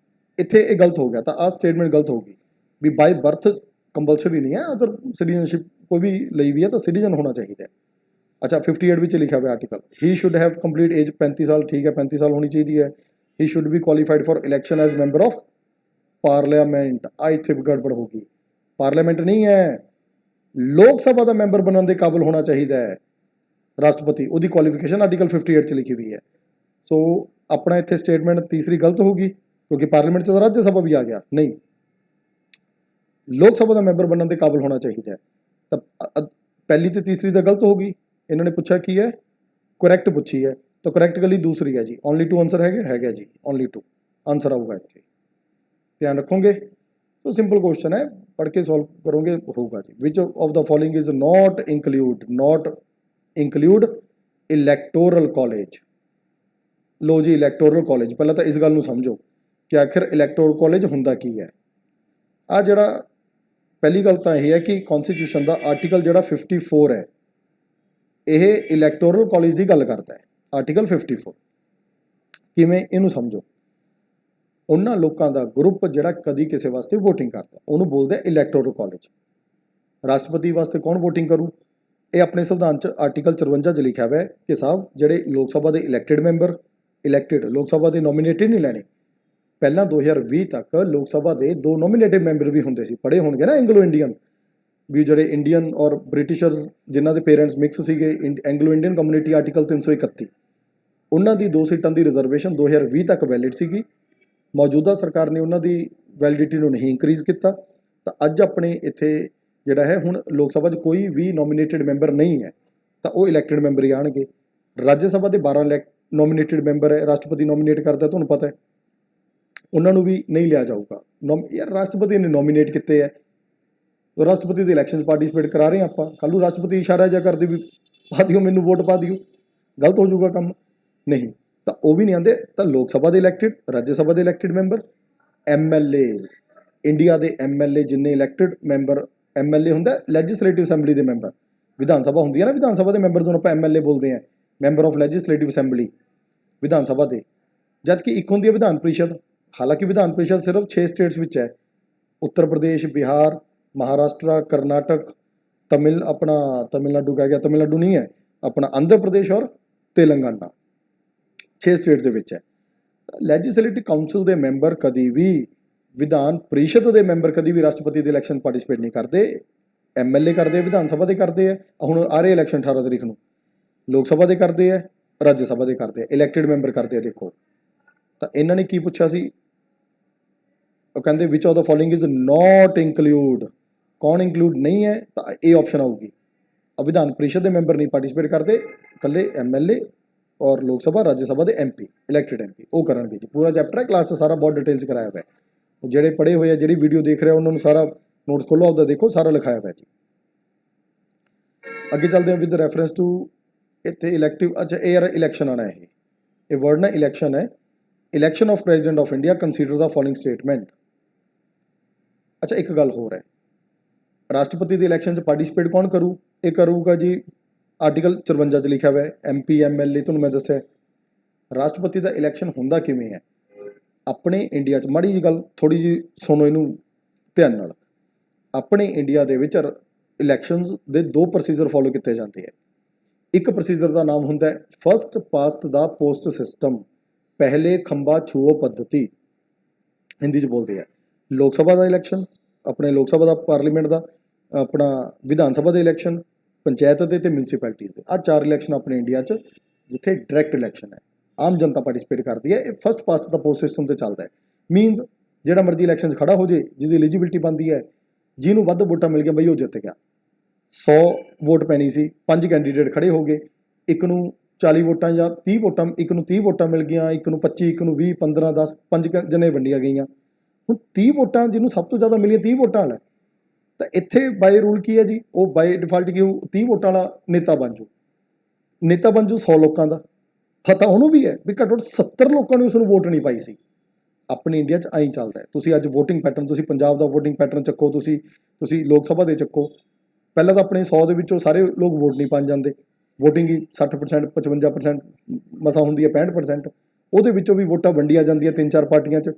ਇੱਥੇ ਇਹ ਗਲਤ ਹੋ ਗਿਆ, ਤਾਂ ਆਹ ਸਟੇਟਮੈਂਟ ਗਲਤ ਹੋਊਗੀ ਵੀ ਬਾਈ ਬਰਥ ਕੰਪਲਸਰੀ ਨਹੀਂ ਹੈ, ਅਦਰ ਸਿਟੀਜ਼ਨਸ਼ਿਪ ਕੋਈ ਵੀ ਲਈ ਵੀ ਹੈ ਤਾਂ ਸਿਟੀਜ਼ਨ ਹੋਣਾ ਚਾਹੀਦਾ ਹੈ। ਅੱਛਾ 58 ਵਿੱਚ ਲਿਖਿਆ ਹੋਇਆ article, he should have complete age 35 ਸਾਲ, ਠੀਕ ਹੈ 35 ਸਾਲ ਹੋਣੀ ਚਾਹੀਦੀ ਹੈ। He should be qualified for election as member of parliament, ਆ ਇੱਥੇ ਗੜਬੜ ਹੋ ਗਈ, ਪਾਰਲੀਮੈਂਟ ਨਹੀਂ ਹੈ, ਲੋਕ ਸਭਾ ਦਾ ਮੈਂਬਰ ਬਣਨ ਦੇ ਕਾਬਿਲ ਹੋਣਾ ਚਾਹੀਦਾ ਹੈ ਰਾਸ਼ਟਰਪਤੀ, ਉਹਦੀ ਕੁਆਲੀਫਿਕੇਸ਼ਨ ਆਰਟੀਕਲ 58 'ਚ ਲਿਖੀ ਹੋਈ ਹੈ। ਸੋ ਆਪਣਾ ਇੱਥੇ ਸਟੇਟਮੈਂਟ ਤੀਸਰੀ ਗਲਤ ਹੋਊਗੀ, ਕਿਉਂਕਿ ਪਾਰਲੀਮੈਂਟ 'ਚ ਤਾਂ ਰਾਜ ਸਭਾ ਵੀ ਆ ਗਿਆ, ਨਹੀਂ ਲੋਕ ਸਭਾ ਦਾ ਮੈਂਬਰ ਬਣਨ ਦੇ ਕਾਬਿਲ ਹੋਣਾ ਚਾਹੀਦਾ ਹੈ। ਤਾਂ ਪਹਿਲੀ ਤੇ ਤੀਸਰੀ ਤਾਂ ਗਲਤ ਹੋ ਗਈ। ਇਹਨਾਂ ਨੇ ਪੁੱਛਿਆ ਕੀ ਹੈ, ਕਰੈਕਟ ਪੁੱਛੀ ਹੈ, ਤਾਂ ਕਰੈਕਟ ਗਲੀ ਦੂਸਰੀ ਹੈ ਜੀ, ਓਨਲੀ 2 ਆਨਸਰ ਹੈਗਾ ਜੀ, ਓਨਲੀ 2 ਆਨਸਰ ਆਊਗਾ ਇੱਥੇ, ਧਿਆਨ ਰੱਖੋਗੇ। ਸੋ ਸਿੰਪਲ ਕੁਐਸਚਨ ਹੈ, ਪੜ੍ਹ ਕੇ ਸੋਲਵ ਕਰੋਗੇ ਹੋਊਗਾ ਜੀ। Which of the following is not include electoral college. ਲੋ ਜੀ ਇਲੈਕਟੋਰਲ ਕਾਲਜ, ਪਹਿਲਾਂ ਤਾਂ ਇਸ ਗੱਲ ਨੂੰ ਸਮਝੋ ਕਿ ਆਖਿਰ ਇਲੈਕਟੋਰਲ ਕਾਲਜ ਹੁੰਦਾ ਕੀ ਹੈ। ਆ ਜਿਹੜਾ ਪਹਿਲੀ ਗੱਲ ਤਾਂ ਇਹ ਹੈ ਕਿ ਕਨਸਟੀਟਿਊਸ਼ਨ ਦਾ ਆਰਟੀਕਲ ਜਿਹੜਾ 54 ਹੈ, ਇਹ ਇਲੈਕਟੋਰਲ ਕਾਲਜ ਦੀ ਗੱਲ ਕਰਦਾ ਹੈ। ਆਰਟੀਕਲ 54 ਕਿਵੇਂ, ਇਹਨੂੰ ਸਮਝੋ। ਉਹਨਾਂ ਲੋਕਾਂ ਦਾ ਗਰੁੱਪ ਜਿਹੜਾ ਕਦੀ ਕਿਸੇ ਵਾਸਤੇ ਵੋਟਿੰਗ ਕਰਦਾ, ਉਹਨੂੰ ਬੋਲਦੇ ਆ ਇਲੈਕਟੋਰਲ ਕਾਲਜ। ਰਾਸ਼ਟਰਪਤੀ ਵਾਸਤੇ ਕੌਣ ਵੋਟਿੰਗ ਕਰੂ, ਇਹ ਆਪਣੇ ਸੰਵਿਧਾਨ 'ਚ ਆਰਟੀਕਲ 54 'ਚ ਲਿਖਿਆ ਹੋਇਆ ਹੈ ਕਿ ਸਾਹਿਬ ਜਿਹੜੇ ਲੋਕ ਸਭਾ ਦੇ ਇਲੈਕਟਿਡ ਮੈਂਬਰ, ਲੋਕ ਸਭਾ ਦੇ ਨੋਮੀਨੇਟਿਡ ਨਹੀਂ ਲੈਣੇ। ਪਹਿਲਾਂ 2020 ਤੱਕ ਲੋਕ ਸਭਾ ਦੇ 2 ਨੋਮੀਨੇਟਿਡ ਮੈਂਬਰ ਵੀ ਹੁੰਦੇ ਸੀ, ਪੜ੍ਹੇ ਹੋਣਗੇ ਨਾ ਐਂਗਲੋ ਇੰਡੀਅਨ, ਵੀ ਜਿਹੜੇ ਇੰਡੀਅਨ ਔਰ ਬ੍ਰਿਟਿਸ਼ਰਸ ਜਿਨ੍ਹਾਂ ਦੇ ਪੇਰੈਂਟਸ ਮਿਕਸ ਸੀਗੇ, ਐਂਗਲੋ ਇੰਡੀਅਨ ਕਮਿਊਨਿਟੀ ਆਰਟੀਕਲ 331, ਉਹਨਾਂ ਦੀ 2 ਸੀਟਾਂ ਦੀ ਰਿਜ਼ਰਵੇਸ਼ਨ 2020 ਤੱਕ ਵੈਲਿਡ ਸੀਗੀ। ਮੌਜੂਦਾ ਸਰਕਾਰ ਨੇ ਉਹਨਾਂ ਦੀ ਵੈਲਿਡਿਟੀ ਨੂੰ ਨਹੀਂ ਇੰਕਰੀਜ਼ ਕੀਤਾ, ਤਾਂ ਅੱਜ ਆਪਣੇ ਇੱਥੇ ਜਿਹੜਾ ਹੈ ਹੁਣ ਲੋਕ ਸਭਾ 'ਚ ਕੋਈ ਵੀ ਨੋਮੀਨੇਟਿਡ ਮੈਂਬਰ ਨਹੀਂ ਹੈ, ਤਾਂ ਉਹ ਇਲੈਕਟਿਡ ਮੈਂਬਰ ਹੀ ਆਉਣਗੇ। ਰਾਜ ਸਭਾ ਦੇ 12 ਨੋਮੀਨੇਟਿਡ ਮੈਂਬਰ ਹੈ, ਰਾਸ਼ਟਰਪਤੀ ਨੋਮੀਨੇਟ ਕਰਦਾ, ਤੁਹਾਨੂੰ ਪਤਾ ਹੈ, ਉਹਨਾਂ ਨੂੰ ਵੀ ਨਹੀਂ ਲਿਆ ਜਾਊਗਾ। ਯਾਰ ਰਾਸ਼ਟਰਪਤੀ ਨੇ ਨੋਮੀਨੇਟ ਕੀਤੇ ਹੈ, ਰਾਸ਼ਟਰਪਤੀ ਦੇ ਇਲੈਕਸ਼ਨ 'ਚ ਪਾਰਟੀਸਪੇਟ ਕਰਾ ਰਹੇ ਆਪਾਂ, ਕੱਲ੍ਹ ਨੂੰ ਰਾਸ਼ਟਰਪਤੀ ਇਸ਼ਾਰਾ ਜਿਹਾ ਕਰਦੇ ਵੀ ਪਾ ਦਿਓ ਮੈਨੂੰ ਵੋਟ ਪਾ ਦਿਓ, ਗਲਤ ਹੋ ਜਾਊਗਾ ਕੰਮ, ਨਹੀਂ ਤਾਂ ਉਹ ਵੀ ਨਹੀਂ ਆਉਂਦੇ। ਤਾਂ ਲੋਕ ਸਭਾ ਦੇ ਇਲੈਕਟਿਡ, ਰਾਜ ਸਭਾ ਦੇ ਇਲੈਕਟਿਡ ਮੈਂਬਰ, MLAs, ਇੰਡੀਆ ਦੇ MLA ਜਿੰਨੇ ਇਲੈਕਟਿਡ ਮੈਂਬਰ, MLA ਹੁੰਦਾ ਲੈਜਿਸਲੇਟਿਵ ਅਸੈਂਬਲੀ ਦੇ ਮੈਂਬਰ, ਵਿਧਾਨ ਸਭਾ ਹੁੰਦੀ ਹੈ ਨਾ, ਵਿਧਾਨ ਸਭਾ ਦੇ ਮੈਂਬਰ ਨੂੰ ਆਪਾਂ MLA ਬੋਲਦੇ ਹਾਂ, member of legislative assembly, Vidhan Sabha ਦੇ। ਜਦ ਕਿ ਇੱਕ ਹੁੰਦੀ ਹੈ ਵਿਧਾਨ ਪਰਿਸ਼ਦ, ਹਾਲਾਂਕਿ ਵਿਧਾਨ ਪਰਿਸ਼ਦ ਸਿਰਫ 6 ਸਟੇਟਸ ਵਿੱਚ ਹੈ, ਉੱਤਰ ਪ੍ਰਦੇਸ਼, ਬਿਹਾਰ, ਮਹਾਰਾਸ਼ਟਰ, ਕਰਨਾਟਕ, ਤਮਿਲਨਾਡੂ ਕਹਿ ਗਿਆ, ਤਮਿਲਨਾਡੂ ਨਹੀਂ ਹੈ ਆਪਣਾ, ਆਂਧਰ ਪ੍ਰਦੇਸ਼ ਔਰ ਤੇਲੰਗਾਨਾ, 6 ਸਟੇਟਸ ਦੇ ਵਿੱਚ ਹੈ। ਲੈਜਿਸਲੇਟਿਵ ਕਾਊਂਸਲ ਦੇ ਮੈਂਬਰ ਕਦੀ ਵੀ, ਵਿਧਾਨ ਪਰਿਸ਼ਦ ਦੇ ਮੈਂਬਰ ਕਦੀ ਵੀ ਰਾਸ਼ਟਰਪਤੀ ਦੇ ਇਲੈਕਸ਼ਨ ਪਾਰਟਿਸਿਪੇਟ ਨਹੀਂ ਕਰਦੇ, MLA ਕਰਦੇ ਆ, ਵਿਧਾਨ ਸਭਾ ਦੇ ਕਰਦੇ ਆ। ਹੁਣ ਆ ਰਹੇ ਇਲੈਕਸ਼ਨ 18 ਤਰੀਕ ਨੂੰ, ਲੋਕ ਸਭਾ ਦੇ ਕਰਦੇ ਆ, ਰਾਜ ਸਭਾ ਦੇ ਕਰਦੇ ਆ, ਇਲੈਕਟਿਡ ਮੈਂਬਰ ਕਰਦੇ ਆ। ਦੇਖੋ ਤਾਂ ਇਹਨਾਂ ਨੇ ਕੀ ਪੁੱਛਿਆ ਸੀ, ਉਹ ਕਹਿੰਦੇ which of the following is not include, ਕੌਣ ਇੰਕਲੂਡ ਨਹੀਂ ਹੈ, ਤਾਂ ਇਹ ਆਪਸ਼ਨ ਆਊਗੀ। ਵਿਧਾਨ ਪਰਿਸ਼ਦ ਦੇ ਮੈਂਬਰ ਨਹੀਂ ਪਾਰਟਿਸਿਪੇਟ ਕਰਦੇ, ਇਕੱਲੇ MLA ਔਰ ਲੋਕ ਸਭਾ, ਰਾਜ ਸਭਾ ਦੇ MP, ਇਲੈਕਟਿਡ MP ਉਹ ਕਰਨਗੇ ਜੀ। ਪੂਰਾ ਚੈਪਟਰ ਹੈ, ਕਲਾਸ 'ਚ ਸਾਰਾ ਬਹੁਤ ਡਿਟੇਲ 'ਚ ਕਰਾਇਆ ਹੋਇਆ ਹੈ। ਜਿਹੜੇ ਪੜ੍ਹੇ ਹੋਏ ਆ, ਜਿਹੜੀ ਵੀਡੀਓ ਦੇਖ ਰਹੇ ਉਹਨਾਂ ਨੂੰ ਸਾਰਾ ਨੋਟਸ ਖੋਲ੍ਹੋ ਆਪਦਾ, ਦੇਖੋ ਸਾਰਾ ਲਿਖਾਇਆ ਹੋਇਆ ਜੀ। ਅੱਗੇ ਚੱਲਦੇ ਹਾਂ ਵਿਦ ਰੈਫਰੈਂਸ ਟੂ ਇੱਥੇ ਇਲੈਕਟਿਵ, ਅੱਛਾ ਇਹ ਯਾਰ ਇਲੈਕਸ਼ਨ ਆਉਣਾ, ਇਹ ਵਰਡ ਨਾ ਇਲੈਕਸ਼ਨ ਹੈ, election of president of India, consider the following statement. ਅੱਛਾ ਇੱਕ ਗੱਲ ਹੋਰ ਹੈ, ਰਾਸ਼ਟਰਪਤੀ ਦੇ ਇਲੈਕਸ਼ਨ 'ਚ ਪਾਰਟਿਸਿਪੇਟ ਕੌਣ ਕਰੂ, ਇਹ ਕਰੂਗਾ ਜੀ ਆਰਟੀਕਲ 54 'ਚ ਲਿਖਿਆ ਹੋਇਆ ਹੈ, MP MLA ਤੁਹਾਨੂੰ ਮੈਂ ਦੱਸਿਆ। ਰਾਸ਼ਟਰਪਤੀ ਦਾ ਇਲੈਕਸ਼ਨ ਹੁੰਦਾ ਕਿਵੇਂ ਹੈ ਆਪਣੇ ਇੰਡੀਆ 'ਚ, ਮਾੜੀ ਜਿਹੀ ਗੱਲ ਥੋੜ੍ਹੀ ਜਿਹੀ ਸੁਣੋ ਇਹਨੂੰ ਧਿਆਨ ਨਾਲ। ਆਪਣੇ ਇੰਡੀਆ ਦੇ ਵਿੱਚ ਇਲੈਕਸ਼ਨਸ ਦੇ 2 ਪ੍ਰੋਸੀਜਰ ਫੋਲੋ ਕੀਤੇ ਜਾਂਦੇ ਹੈ। ਇੱਕ ਪ੍ਰੋਸੀਜਰ ਦਾ ਨਾਮ ਹੁੰਦਾ ਹੈ ਫਸਟ ਪਾਸਟ ਦਾ ਪੋਸਟ ਸਿਸਟਮ, ਪਹਿਲੇ ਖੰਭਾ ਛੂਓ ਪੱਧਤੀ, ਹਿੰਦੀ 'ਚ ਬੋਲਦੇ ਆ। ਲੋਕ ਸਭਾ ਦਾ ਇਲੈਕਸ਼ਨ, ਆਪਣੇ ਲੋਕ ਸਭਾ ਦਾ ਪਾਰਲੀਮੈਂਟ ਦਾ, ਆਪਣਾ ਵਿਧਾਨ ਸਭਾ ਦੇ ਇਲੈਕਸ਼ਨ, ਪੰਚਾਇਤ ਦੇ ਅਤੇ ਮਿਊਨਿਸਪੈਲਿਟੀਜ਼ ਦੇ, ਆਹ 4 ਇਲੈਕਸ਼ਨ ਆਪਣੇ ਇੰਡੀਆ 'ਚ ਜਿੱਥੇ ਡਾਇਰੈਕਟ ਇਲੈਕਸ਼ਨ ਹੈ, ਆਮ ਜਨਤਾ ਪਾਰਟਿਸਿਪੇਟ ਕਰਦੀ ਹੈ। ਇਹ ਫਸਟ ਪਾਸਟ ਦਾ ਪੋਸਟ ਸਿਸਟਮ 'ਤੇ ਚੱਲਦਾ ਹੈ। ਮੀਨਸ ਜਿਹੜਾ ਮਰਜ਼ੀ ਇਲੈਕਸ਼ਨ 'ਚ ਖੜਾ ਹੋ ਜੇ, ਜਿਹਦੀ ਐਲੀਜੀਬਿਲਿਟੀ ਬਣਦੀ ਹੈ, ਜਿਹਨੂੰ ਵੱਧ ਵੋਟਾਂ ਮਿਲ ਗਈਆਂ ਬਈ ਉਹ ਜਿੱਤ ਗਿਆ। 100 ਵੋਟ ਪੈਣੀ ਸੀ, 5 ਕੈਂਡੀਡੇਟ ਖੜੇ ਹੋ ਗਏ, ਇੱਕ ਨੂੰ 40 ਵੋਟਾਂ ਜਾਂ 30 ਵੋਟਾਂ, ਇੱਕ ਨੂੰ 30 ਵੋਟਾਂ ਮਿਲ ਗਈਆਂ, ਇੱਕ ਨੂੰ 25, ਇੱਕ ਨੂੰ 20, 15, 10, 5 ਜਣੇ ਵੰਡੀਆਂ ਗਈਆਂ। ਹੁਣ 30 ਵੋਟਾਂ ਜਿਹਨੂੰ ਸਭ ਤੋਂ ਜ਼ਿਆਦਾ ਮਿਲੀਆਂ 30 ਵੋਟਾਂ ਵਾਲਾ, ਤਾਂ ਇੱਥੇ ਬਾਈ ਰੂਲ ਕੀ ਹੈ ਜੀ, ਉਹ ਬਾਈ ਡਿਫਾਲਟ ਕੀ ਹੋਊ, 30 ਵੋਟਾਂ ਵਾਲਾ ਨੇਤਾ ਬਣ ਜੂ 100 ਲੋਕਾਂ ਦਾ। ਪਤਾ ਉਹਨੂੰ ਵੀ ਹੈ ਵੀ ਘੱਟੋ ਘੱਟ 70 ਲੋਕਾਂ ਨੇ ਉਸ ਨੂੰ ਵੋਟ ਨਹੀਂ ਪਾਈ ਸੀ। ਆਪਣੇ ਇੰਡੀਆ 'ਚ ਆਈ ਚੱਲਦਾ ਹੈ। ਤੁਸੀਂ ਅੱਜ ਵੋਟਿੰਗ ਪੈਟਰਨ, ਤੁਸੀਂ ਪੰਜਾਬ ਦਾ ਵੋਟਿੰਗ ਪੈਟਰਨ ਚੱਕੋ, ਤੁਸੀਂ ਲੋਕ ਸਭਾ ਦੇ ਚੱਕੋ, ਪਹਿਲਾਂ ਤਾਂ ਆਪਣੇ 100 ਦੇ ਵਿੱਚੋਂ ਸਾਰੇ ਲੋਕ ਵੋਟ ਨਹੀਂ ਪਾਉਣ ਜਾਂਦੇ, ਵੋਟਿੰਗ ਹੀ 60%, 55% ਮਸਾਂ ਹੁੰਦੀ ਹੈ, 65%, ਉਹਦੇ ਵਿੱਚੋਂ ਵੀ ਵੋਟਾਂ ਵੰਡੀਆਂ ਜਾਂਦੀਆਂ 3-4 ਪਾਰਟੀਆਂ 'ਚ।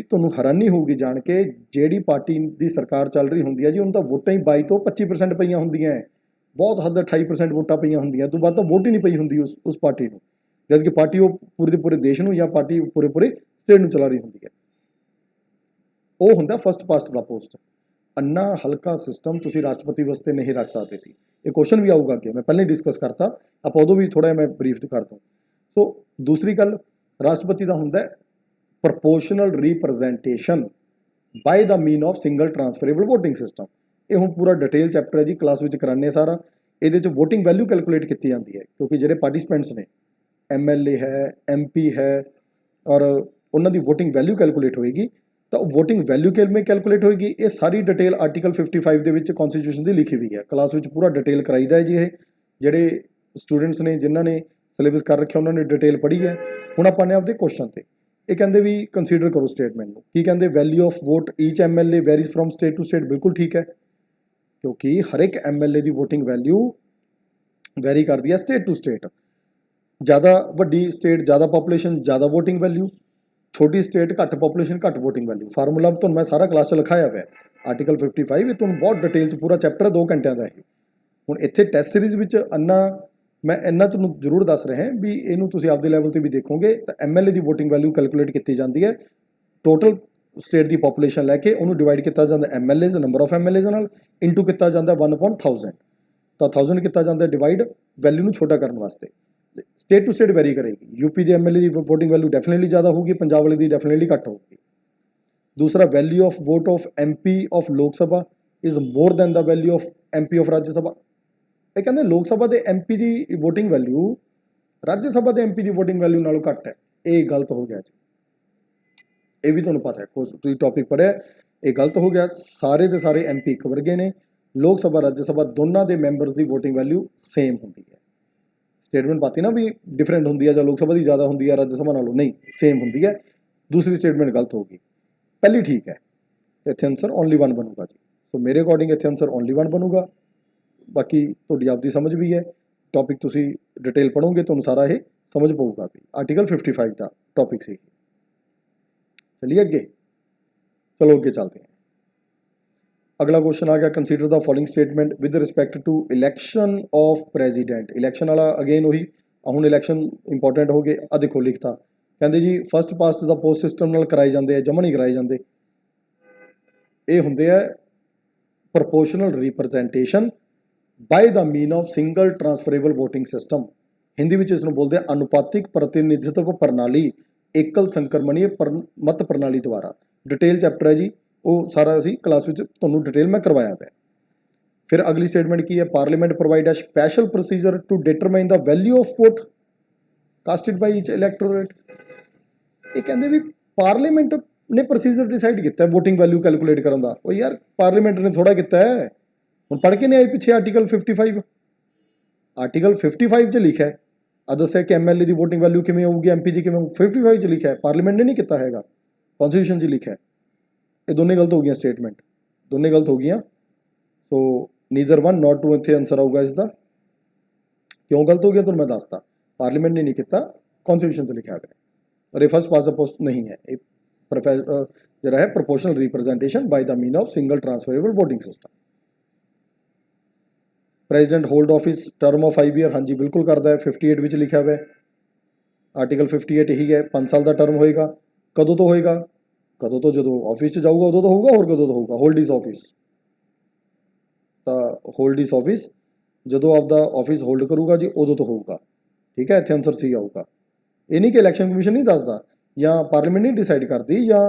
ਤੁਹਾਨੂੰ ਹੈਰਾਨੀ ਹੋਊਗੀ ਜਾਣ ਕੇ, ਜਿਹੜੀ ਪਾਰਟੀ ਦੀ ਸਰਕਾਰ ਚੱਲ ਰਹੀ ਹੁੰਦੀ ਹੈ ਜੀ, ਉਹਨੂੰ ਤਾਂ ਵੋਟਾਂ ਹੀ 22 ਤੋਂ 25% ਪਈਆਂ ਹੁੰਦੀਆਂ ਹੈ, ਬਹੁਤ ਹੱਦ 28% ਵੋਟਾਂ ਪਈਆਂ ਹੁੰਦੀਆਂ, ਤੋਂ ਬਾਅਦ ਤਾਂ ਵੋਟ ਹੀ ਨਹੀਂ ਪਈ ਹੁੰਦੀ ਉਸ ਪਾਰਟੀ ਨੂੰ, ਜਦ ਕਿ ਪਾਰਟੀ ਉਹ ਪੂਰੇ ਦੇ ਪੂਰੇ ਦੇਸ਼ ਨੂੰ ਜਾਂ ਪਾਰਟੀ ਪੂਰੇ ਸਟੇਟ ਨੂੰ ਚਲਾ ਰਹੀ ਹੁੰਦੀ ਹੈ। ਉਹ ਹੁੰਦਾ ਫਸਟ ਪਾਸਟ ਦਾ ਪੋਸਟ। ਅੰਨਾ ਹਲਕਾ ਸਿਸਟਮ ਤੁਸੀਂ ਰਾਸ਼ਟਰਪਤੀ ਵਾਸਤੇ ਨਹੀਂ ਰੱਖ ਸਕਦੇ ਸੀ। ਇਹ ਕੁਐਸਚਨ ਵੀ ਆਊਗਾ ਅੱਗੇ, ਮੈਂ ਪਹਿਲਾਂ ਹੀ ਡਿਸਕਸ ਕਰਤਾ, ਆਪਾਂ ਉਦੋਂ ਵੀ ਥੋੜ੍ਹਾ ਜਿਹਾ ਮੈਂ ਬਰੀਫ ਕਰ ਦੂੰ। ਸੋ ਦੂਸਰੀ ਗੱਲ, ਰਾਸ਼ਟਰਪਤੀ ਦਾ ਹੁੰਦਾ ਪ੍ਰਪੋਰਸ਼ਨਲ ਰੀਪ੍ਰੈਜ਼ੈਂਟੇਸ਼ਨ ਬਾਈ ਦਾ ਮੀਨ ਆਫ ਸਿੰਗਲ ਟਰਾਂਸਫਰੇਬਲ ਵੋਟਿੰਗ ਸਿਸਟਮ। ਇਹ ਹੁਣ ਪੂਰਾ ਡਿਟੇਲ ਚੈਪਟਰ ਹੈ ਜੀ, ਕਲਾਸ ਵਿੱਚ ਕਰਾਉਂਦੇ ਸਾਰਾ। ਇਹਦੇ 'ਚ ਵੋਟਿੰਗ ਵੈਲਿਊ ਕੈਲਕੂਲੇਟ ਕੀਤੀ ਜਾਂਦੀ ਹੈ, ਕਿਉਂਕਿ ਜਿਹੜੇ ਪਾਰਟਿਸਪੈਂਟਸ ਨੇ, MLA ਹੈ, MP ਹੈ, ਔਰ ਉਹਨਾਂ ਦੀ ਵੋਟਿੰਗ ਵੈਲਿਊ ਕੈਲਕੂਲੇਟ ਹੋਏਗੀ। ਤਾਂ ਵੋਟਿੰਗ ਵੈਲਿਊ ਕਿਵੇਂ ਕੈਲਕੂਲੇਟ ਹੋਏਗੀ, ਇਹ ਸਾਰੀ ਡਿਟੇਲ ਆਰਟੀਕਲ 55 ਦੇ ਵਿੱਚ ਕੌਨਸਟੀਟਿਊਸ਼ਨ ਦੀ ਲਿਖੀ ਹੋਈ ਹੈ। ਕਲਾਸ ਵਿੱਚ ਪੂਰਾ ਡਿਟੇਲ ਕਰਾਈਦਾ ਹੈ ਜੀ। ਇਹ ਜਿਹੜੇ ਸਟੂਡੈਂਟਸ ਨੇ, ਜਿਨ੍ਹਾਂ ਨੇ ਸਿਲੇਬਸ ਕਰ ਰੱਖਿਆ, ਉਹਨਾਂ ਨੇ ਡਿਟੇਲ ਪੜ੍ਹੀ ਹੈ। ਹੁਣ ਆਪਾਂ ਨੇ ਆਪਦੇ ਕੁਐਸਚਨ ਤੇ ਇਹ ਕਹਿੰਦੇ ਵੀ ਕੰਸੀਡਰ ਕਰੋ ਸਟੇਟਮੈਂਟ ਨੂੰ। ਕੀ ਕਹਿੰਦੇ, value of vote each MLA varies from state to state. ਬਿਲਕੁਲ ਠੀਕ ਹੈ, ਕਿਉਂਕਿ ਹਰ ਇੱਕ MLA ਦੀ ਵੋਟਿੰਗ ਵੈਲਿਊ ਵੈਰੀ ਕਰਦੀ ਹੈ ਸਟੇਟ ਟੂ ਸਟੇਟ। ਜ਼ਿਆਦਾ ਵੱਡੀ ਸਟੇਟ ਜ਼ਿਆਦਾ ਪਾਪੂਲੇਸ਼ਨ ਜ਼ਿਆਦਾ ਵੋਟਿੰਗ ਵੈਲਿਊ, ਛੋਟੀ ਸਟੇਟ ਘੱਟ ਪਾਪੂਲੇਸ਼ਨ ਘੱਟ ਵੋਟਿੰਗ ਵੈਲਿਊ। ਫਾਰਮੂਲਾ ਤੁਹਾਨੂੰ ਮੈਂ ਸਾਰਾ ਕਲਾਸ 'ਚ ਲਿਖਾਇਆ ਹੋਇਆ, ਆਰਟੀਕਲ 55, ਇਹ ਤੁਹਾਨੂੰ ਬਹੁਤ ਡਿਟੇਲ 'ਚ ਪੂਰਾ ਚੈਪਟਰ 2 ਘੰਟਿਆਂ ਦਾ ਇਹ। ਹੁਣ ਇੱਥੇ ਟੈਸਟ ਸੀਰੀਜ਼ ਵਿੱਚ ਮੈਂ ਇੰਨਾ ਤੁਹਾਨੂੰ ਜ਼ਰੂਰ ਦੱਸ ਰਿਹਾ ਵੀ ਇਹਨੂੰ ਤੁਸੀਂ ਆਪਦੇ ਲੈਵਲ 'ਤੇ ਵੀ ਦੇਖੋਗੇ ਤਾਂ MLA ਦੀ ਵੋਟਿੰਗ ਵੈਲਿਊ ਕੈਲਕੂਲੇਟ ਕੀਤੀ ਜਾਂਦੀ ਹੈ ਟੋਟਲ ਸਟੇਟ ਦੀ ਪਾਪੂਲੇਸ਼ਨ ਲੈ ਕੇ। ਉਹਨੂੰ ਡਿਵਾਈਡ ਕੀਤਾ ਜਾਂਦਾ MLAs, ਨੰਬਰ ਆਫ MLAs ਨਾਲ, ਇਨਟੂ ਕੀਤਾ ਜਾਂਦਾ 1/1000। ਤਾਂ 1000 ਕੀਤਾ ਜਾਂਦਾ ਡਿਵਾਈਡ ਵੈਲਿਊ ਨੂੰ ਛੋਟਾ ਕਰਨ ਵਾਸਤੇ। ਸਟੇਟ ਟੂ ਸਟੇਟ ਵੈਰੀ ਕਰੇਗੀ। ਯੂਪੀ ਦੇ MLA ਦੀ ਵੋਟਿੰਗ ਵੈਲਿਊ ਡੈਫੀਨੇਟਲੀ ਜ਼ਿਆਦਾ ਹੋਊਗੀ, ਪੰਜਾਬ ਵਾਲੇ ਦੀ ਡੈਫੀਨੇਟਲੀ ਘੱਟ ਹੋਊਗੀ। ਦੂਸਰਾ, value of vote of MP of Lok Sabha is more than the value of MP of Rajya Sabha. ਇਹ ਕਹਿੰਦੇ ਲੋਕ ਸਭਾ ਦੇ MP ਦੀ ਵੋਟਿੰਗ ਵੈਲਿਊ ਰਾਜ ਸਭਾ ਦੇ MP ਦੀ ਵੋਟਿੰਗ ਵੈਲਿਊ ਨਾਲੋਂ ਘੱਟ ਹੈ। ਇਹ ਗਲਤ ਹੋ ਗਿਆ ਜੀ, ਇਹ ਵੀ ਤੁਹਾਨੂੰ ਪਤਾ ਹੈ, ਤੁਸੀਂ ਟੌਪਿਕ ਪੜ੍ਹਿਆ, ਇਹ ਗਲਤ ਹੋ ਗਿਆ। ਸਾਰੇ ਦੇ ਸਾਰੇ MP ਇੱਕ ਵਰਗੇ ਨੇ। ਲੋਕ ਸਭਾ ਰਾਜ ਸਭਾ ਦੋਨਾਂ ਦੇ ਮੈਂਬਰਸ ਦੀ ਵੋਟਿੰਗ ਵੈਲਿਊ ਸੇਮ ਹੁੰਦੀ ਹੈ। ਸਟੇਟਮੈਂਟ ਪਾਤੀ ਨਾ ਵੀ ਡਿਫਰੈਂਟ ਹੁੰਦੀ ਹੈ, ਜਾਂ ਲੋਕ ਸਭਾ ਦੀ ਜ਼ਿਆਦਾ ਹੁੰਦੀ ਹੈ ਰਾਜ ਸਭਾ ਨਾਲੋਂ, ਨਹੀਂ, ਸੇਮ ਹੁੰਦੀ ਹੈ। ਦੂਸਰੀ ਸਟੇਟਮੈਂਟ ਗਲਤ ਹੋਊਗੀ, ਪਹਿਲੀ ਠੀਕ ਹੈ। ਇੱਥੇ ਆਨਸਰ ਓਨਲੀ 1 ਬਣੂਗਾ ਜੀ। ਸੋ ਮੇਰੇ ਅਕੋਰਡਿੰਗ ਇੱਥੇ ਆਨਸਰ ਓਨਲੀ 1 ਬਣੂਗਾ। ਬਾਕੀ ਤੁਹਾਡੀ ਆਪਦੀ ਸਮਝ ਵੀ ਹੈ, ਟੌਪਿਕ ਤੁਸੀਂ ਡਿਟੇਲ ਪੜ੍ਹੋਗੇ ਤੁਹਾਨੂੰ ਸਾਰਾ ਇਹ ਸਮਝ ਪਊਗਾ ਵੀ। ਆਰਟੀਕਲ 55 ਦਾ ਟੌਪਿਕ ਸੀ। ਚਲਿਏ ਅੱਗੇ, ਚਲੋ ਅੱਗੇ ਚੱਲਦੇ हैं। अगला क्वेश्चन आ गया, consider the following statement with respect to election of president. Election वाला अगेन वही, हुण इलैक्शन इंपॉर्टेंट हो गए। आ देखो लिखता, कहते जी first past the post system नाल कराए जाते हैं, जमा नहीं कराए जाते। ये होंगे है proportional representation by the mean of single transferable voting system. Hindi में इसनूं बोलते हैं अनुपातिक प्रतिनिधित्व प्रणाली एकल संक्रमणीय मत प्रणाली द्वारा। डिटेल चैप्टर है जी, वो सारा असी क्लास में तुहानूं डिटेल मैं करवाया है। फिर अगली स्टेटमेंट की है, parliament provide a special procedure to determine the value of vote casted by each electorate. ये कहते भी पार्लीमेंट ने प्रोसीजर डिसाइड किया वोटिंग वैल्यू कैलकुलेट करने का। वो यार पार्लीमेंट ने थोड़ा किया है, हम पढ़ के नहीं आए पिछे आर्टिकल 55। आर्टिकल 55 च लिखा है, दस है कि MLA की वोटिंग वैल्यू किमें होगी, MP की किमें, 55 च लिखा है, पार्लीमेंट ने नहीं किया है, कॉन्स्टिट्यूशन च लिखा है। ये दोनों गलत हो गई स्टेटमेंट, दोनों गलत हो गई। सो नीदर 1 नॉट 2 इतने आंसर आऊगा इसका। क्यों गलत हो गया तो मैं दसता, पार्लीमेंट ने नहीं किया, कॉन्स्टिट्यूशन से लिखा है। और ये फर्स्ट पास द पोस्ट नहीं है, ये जरा है proportional representation by the mean of single transferable voting system. President hold office term of 5 year, हाँ जी बिल्कुल करता है, 58 में लिखा हुआ है। आर्टिकल 58 यही है, 5 साल का टर्म होएगा। कदों तो होएगा, कदों तो जो ऑफिस जाऊगा उदों तो होगा, और कदों तो होगा, होल्ड इस ऑफिस। तो होल्ड इस ऑफिस जो आपका ऑफिस होल्ड करूगा जी उदों तो होगा। ठीक है, इतने आंसर सी आऊगा। ये नहीं कि इलैक्शन कमीशन नहीं दसदा या पार्लीमेंट नहीं डिसाइड करती, या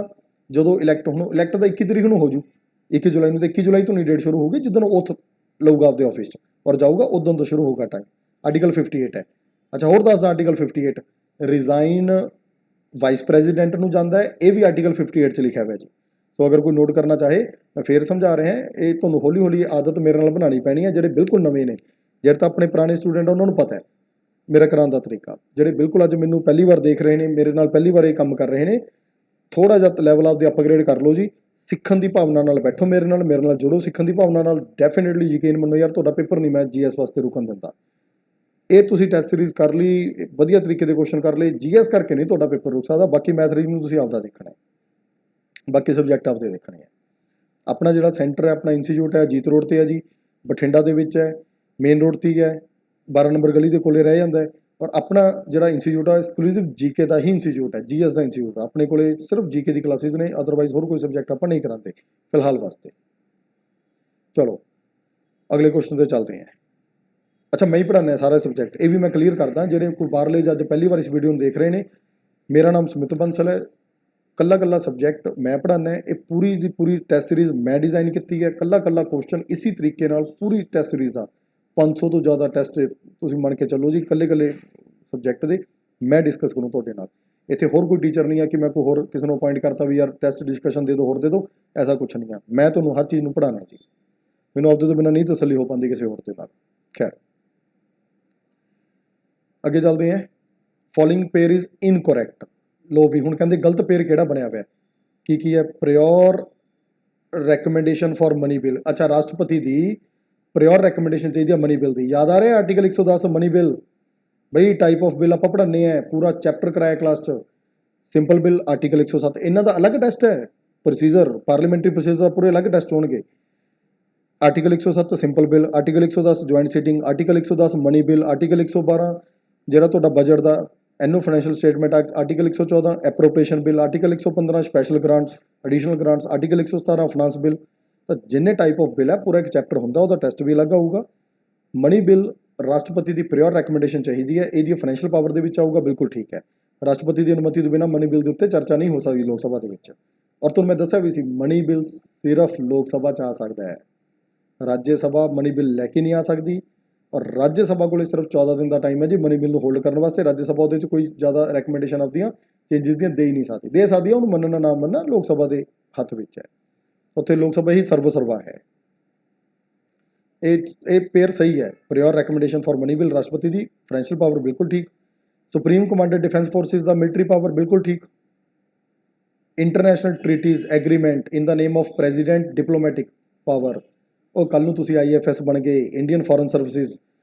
जो इलैक्ट हूँ इलैक्ट तो 21 तरीक को हो जू, 21 जुलाई में, तो 21 जुलाई तो नहीं डेट शुरू होगी जिदन ओथ लऊगा आपके ऑफिस और जाऊगा उदों तो शुरू होगा टाइम। आर्टिकल 58 है। अच्छा होर दसदा आर्टिकल 58 रिजाइन वाइस प्रेजिडेंट नूं जांदा है, ये भी आर्टिकल 58 च लिखा हुआ जी। ਸੋ ਅਗਰ ਕੋਈ ਨੋਟ ਕਰਨਾ ਚਾਹੇ ਮੈਂ ਫੇਰ ਸਮਝਾ ਰਿਹਾ, ਇਹ ਤੁਹਾਨੂੰ ਹੌਲੀ ਹੌਲੀ ਆਦਤ ਮੇਰੇ ਨਾਲ ਬਣਾਉਣੀ ਪੈਣੀ ਹੈ। ਜਿਹੜੇ ਬਿਲਕੁਲ ਨਵੇਂ ਨੇ, ਜਿਹੜੇ ਤਾਂ ਆਪਣੇ ਪੁਰਾਣੇ ਸਟੂਡੈਂਟ ਉਹਨਾਂ ਨੂੰ ਪਤਾ ਹੈ ਮੇਰਾ ਕਰਾਉਣ ਦਾ ਤਰੀਕਾ, ਜਿਹੜੇ ਬਿਲਕੁਲ ਅੱਜ ਮੈਨੂੰ ਪਹਿਲੀ ਵਾਰ ਦੇਖ ਰਹੇ ਨੇ, ਮੇਰੇ ਨਾਲ ਪਹਿਲੀ ਵਾਰ ਇਹ ਕੰਮ ਕਰ ਰਹੇ ਨੇ, ਥੋੜ੍ਹਾ ਜਿਹਾ ਲੈਵਲ ਆਪਦੇ ਅਪਗ੍ਰੇਡ ਕਰ ਲਓ ਜੀ। ਸਿੱਖਣ ਦੀ ਭਾਵਨਾ ਨਾਲ ਬੈਠੋ, ਮੇਰੇ ਨਾਲ ਜੁੜੋ ਸਿੱਖਣ ਦੀ ਭਾਵਨਾ ਨਾਲ। ਡੈਫੀਨੇਟਲੀ ਯਕੀਨ ਮੰਨੋ ਯਾਰ, ਤੁਹਾਡਾ ਪੇਪਰ ਨਹੀਂ ਮੈਂ GS ਵਾਸਤੇ ਰੁਕਣ ਦਿੰਦਾ। ਇਹ ਤੁਸੀਂ ਟੈਸਟ ਸੀਰੀਜ਼ ਕਰ ਲਈ, ਵਧੀਆ ਤਰੀਕੇ ਦੇ ਕੁਐਸਚਨ ਕਰ ਲਏ, GS ਕਰਕੇ ਨਹੀਂ ਤੁਹਾਡਾ ਪੇਪਰ ਰੁਕ ਸਕਦਾ। ਬਾਕੀ ਮੈਥ ਰੀਜ਼ਨਿੰਗ ਤੁਸੀਂ ਆਪਦਾ ਦੇਖਣਾ ਹੈ, ਬਾਕੀ ਸਬਜੈਕਟ ਆਪਦੇ ਦੇਖਣੇ ਹੈ। ਆਪਣਾ ਜਿਹੜਾ ਸੈਂਟਰ ਹੈ, ਆਪਣਾ ਇੰਸਟੀਚਿਊਟ ਹੈ, ਜੀਤ ਰੋਡ 'ਤੇ ਹੈ ਜੀ, ਬਠਿੰਡਾ ਦੇ ਵਿੱਚ ਹੈ, ਮੇਨ ਰੋਡ 'ਤੇ ਹੀ ਹੈ, 12 ਨੰਬਰ ਗਲੀ ਦੇ ਕੋਲੇ ਰਹਿ ਜਾਂਦਾ ਹੈ। ਔਰ ਆਪਣਾ ਜਿਹੜਾ ਇੰਸਟੀਚਿਊਟ ਹੈ ਐਕਸਕਲੂਸਿਵ GK ਦਾ ਹੀ ਇੰਸਟੀਚਿਊਟ ਹੈ, GS ਦਾ ਇੰਸਟੀਚਿਊਟ। ਆਪਣੇ ਕੋਲੇ ਸਿਰਫ GK ਦੀ ਕਲਾਸਿਸ ਨੇ, ਅਦਰਵਾਈਜ਼ ਹੋਰ ਕੋਈ ਸਬਜੈਕਟ ਆਪਾਂ ਨਹੀਂ ਕਰਾਉਂਦੇ ਫਿਲਹਾਲ ਵਾਸਤੇ। ਚਲੋ ਅਗਲੇ ਕੁਐਸਚਨ 'ਤੇ ਚੱਲਦੇ ਹਾਂ। ਅੱਛਾ, ਮੈਂ ਹੀ ਪੜ੍ਹਾਉਂਦਾ ਸਾਰਾ ਸਬਜੈਕਟ, ਇਹ ਵੀ ਮੈਂ ਕਲੀਅਰ ਕਰਦਾ। ਜਿਹੜੇ ਕੋਈ ਬਾਹਰਲੇ ਜੱਜ ਪਹਿਲੀ ਵਾਰ ਇਸ ਵੀਡੀਓ ਨੂੰ ਦੇਖ ਰਹੇ ਨੇ, ਮੇਰਾ ਨਾਮ ਸੁਮਿਤ ਬੰਸਲ ਹੈ। ਕੱਲਾ ਸਬਜੈਕਟ ਮੈਂ ਪੜ੍ਹਾਉਂਦਾ। ਇਹ ਪੂਰੀ ਦੀ ਪੂਰੀ ਟੈਸਟ ਸੀਰੀਜ਼ ਮੈਂ ਡਿਜ਼ਾਈਨ ਕੀਤੀ ਹੈ। ਕੱਲਾ ਕੁਐਸਚਨ ਇਸੇ ਤਰੀਕੇ ਨਾਲ ਪੂਰੀ ਟੈਸਟ ਸੀਰੀਜ਼ ਦਾ 500 ਤੋਂ ਜ਼ਿਆਦਾ ਟੈਸਟ ਤੁਸੀਂ ਮੰਨ ਕੇ ਚੱਲੋ ਜੀ, ਕੱਲੇ ਸਬਜੈਕਟ ਦੇ ਮੈਂ ਡਿਸਕਸ ਕਰੂੰ ਤੁਹਾਡੇ ਨਾਲ। ਇੱਥੇ ਹੋਰ ਕੋਈ ਟੀਚਰ ਨਹੀਂ ਹੈ ਕਿ ਮੈਂ ਕੋਈ ਹੋਰ ਕਿਸੇ ਨੂੰ ਅਪਾਇੰਟ ਕਰਤਾ ਵੀ ਯਾਰ ਟੈਸਟ ਡਿਸਕਸ਼ਨ ਦੇ ਦਿਓ, ਹੋਰ ਦੇ ਦਿਓ, ਐਸਾ ਕੁਛ ਨਹੀਂ ਹੈ। ਮੈਂ ਤੁਹਾਨੂੰ ਹਰ ਚੀਜ਼ ਨੂੰ ਪੜ੍ਹਾਉਣਾ ਜੀ, ਮੈਨੂੰ ਆਪਦੇ ਤੋਂ ਬਿਨਾਂ ਨਹੀਂ ਤਸੱਲੀ ਹੋ ਪਾਉਂਦੀ ਕਿਸੇ ਹੋਰ ਦੇ ਨਾਲ। ਖੈਰ ਅੱਗੇ ਚੱਲਦੇ ਹਾਂ। Following pair is incorrect. ਲੋ ਵੀ ਹੁਣ ਕਹਿੰਦੇ ਗਲਤ ਪੇਅਰ ਕਿਹੜਾ ਬਣਿਆ ਹੋਇਆ, ਕੀ ਹੈ? Prior recommendation for money bill. ਅੱਛਾ, ਰਾਸ਼ਟਰਪਤੀ ਦੀ ਪ੍ਰਿਓਰ ਰੈਕਮੈਂਡੇਸ਼ਨ ਚਾਹੀਦੀ ਹੈ ਮਨੀ ਬਿੱਲ ਦੀ। ਯਾਦ ਆ ਰਿਹਾ ਆਰਟੀਕਲ 110 ਮਨੀ ਬਿੱਲ? ਬਈ ਟਾਈਪ ਆਫ ਬਿੱਲ ਆਪਾਂ ਪੜ੍ਹਾਉਂਦੇ ਆ, ਪੂਰਾ ਚੈਪਟਰ ਕਰਾਇਆ ਕਲਾਸ 'ਚ। ਸਿੰਪਲ ਬਿੱਲ ਆਰਟੀਕਲ 107, ਇਹਨਾਂ ਦਾ ਅਲੱਗ ਟੈਸਟ ਹੈ। ਪ੍ਰੋਸੀਜਰ ਪਾਰਲੀਮੈਂਟਰੀ ਪ੍ਰੋਸੀਜਰ ਪੂਰੇ ਅਲੱਗ ਟੈਸਟ ਹੋਣਗੇ। Article 107 simple bill, article 110 joint sitting, article 110 money bill, article 112 ਜਿਹੜਾ ਤੁਹਾਡਾ ਬਜਟ ਦਾ annual financial statement, article 114 appropriation bill, article 115 special grants, additional grants, article 117 finance bill. ਤਾਂ ਜਿੰਨੇ ਟਾਈਪ ਆਫ ਬਿੱਲ ਹੈ ਪੂਰਾ ਇੱਕ ਚੈਪਟਰ ਹੁੰਦਾ, ਉਹਦਾ ਟੈਸਟ ਵੀ ਅਲੱਗ ਆਊਗਾ। ਮਨੀ ਬਿੱਲ ਰਾਸ਼ਟਰਪਤੀ ਦੀ ਪ੍ਰਿਓਰ ਰੈਕਮੈਂਡੇਸ਼ਨ ਚਾਹੀਦੀ ਹੈ, ਇਹਦੀ ਫਾਈਨੈਂਸ਼ੀਅਲ ਪਾਵਰ ਦੇ ਵਿੱਚ ਆਊਗਾ, ਬਿਲਕੁਲ ਠੀਕ ਹੈ। ਰਾਸ਼ਟਰਪਤੀ ਦੀ ਅਨੁਮਤੀ ਤੋਂ ਬਿਨਾਂ ਮਨੀ ਬਿੱਲ ਦੇ ਉੱਤੇ ਚਰਚਾ ਨਹੀਂ ਹੋ ਸਕਦੀ ਲੋਕ ਸਭਾ ਦੇ ਵਿੱਚ। ਔਰ ਤੁਹਾਨੂੰ ਮੈਂ ਦੱਸਿਆ ਵੀ ਸੀ, ਮਨੀ ਬਿੱਲ ਸਿਰਫ ਲੋਕ ਸਭਾ 'ਚ ਆ ਸਕਦਾ ਹੈ, ਰਾਜ ਸਭਾ ਮਨੀ ਬਿੱਲ ਲੈ ਕੇ ਨਹੀਂ ਆ ਸਕਦੀ। ਔਰ ਰਾਜ ਸਭਾ ਕੋਲੇ ਸਿਰਫ 14 ਦਿਨ ਦਾ ਟਾਈਮ ਹੈ ਜੀ ਮਨੀ ਬਿੱਲ ਨੂੰ ਹੋਲਡ ਕਰਨ ਵਾਸਤੇ। ਰਾਜ ਸਭਾ ਉਹਦੇ 'ਚ ਕੋਈ ਜ਼ਿਆਦਾ ਰੈਕਮੈਂਡੇਸ਼ਨ ਆਪਦੀਆਂ ਚੇਂਜਿਸ ਦੀਆਂ ਦੇ ਹੀ ਨਹੀਂ ਸਕਦੀ। ਦੇ ਸਕਦੀ ਹੈ, ਉਹਨੂੰ ਮੰਨਣਾ ਨਾ ਮੰਨਣਾ ਲੋਕ ਸਭਾ ਦੇ ਹੱਥ ਵਿੱਚ ਹੈ। ਉੱਥੇ ਲੋਕ ਸਭਾ ਹੀ ਸਰਵਾ ਹੈ। ਇਹ ਪੇਅਰ ਸਹੀ ਹੈ। Prior recommendation for money bill ਰਾਸ਼ਟਰਪਤੀ ਦੀ, ਫਾਈਨੈਂਸ਼ੀਅਲ ਪਾਵਰ ਬਿਲਕੁਲ ਠੀਕ। ਸੁਪਰੀਮ ਕਮਾਂਡਰ ਡਿਫੈਂਸ ਫੋਰਸਿਸ ਦਾ ਮਿਲਟਰੀ ਪਾਵਰ ਬਿਲਕੁਲ ਠੀਕ। International treaties agreement in the name of president diplomatic power. ਉਹ ਕੱਲ੍ਹ ਨੂੰ ਤੁਸੀਂ IFS ਬਣ ਗਏ, ਇੰਡੀਅਨ ਫੋਰਨ ਸਰਵਿਸਿਜ਼,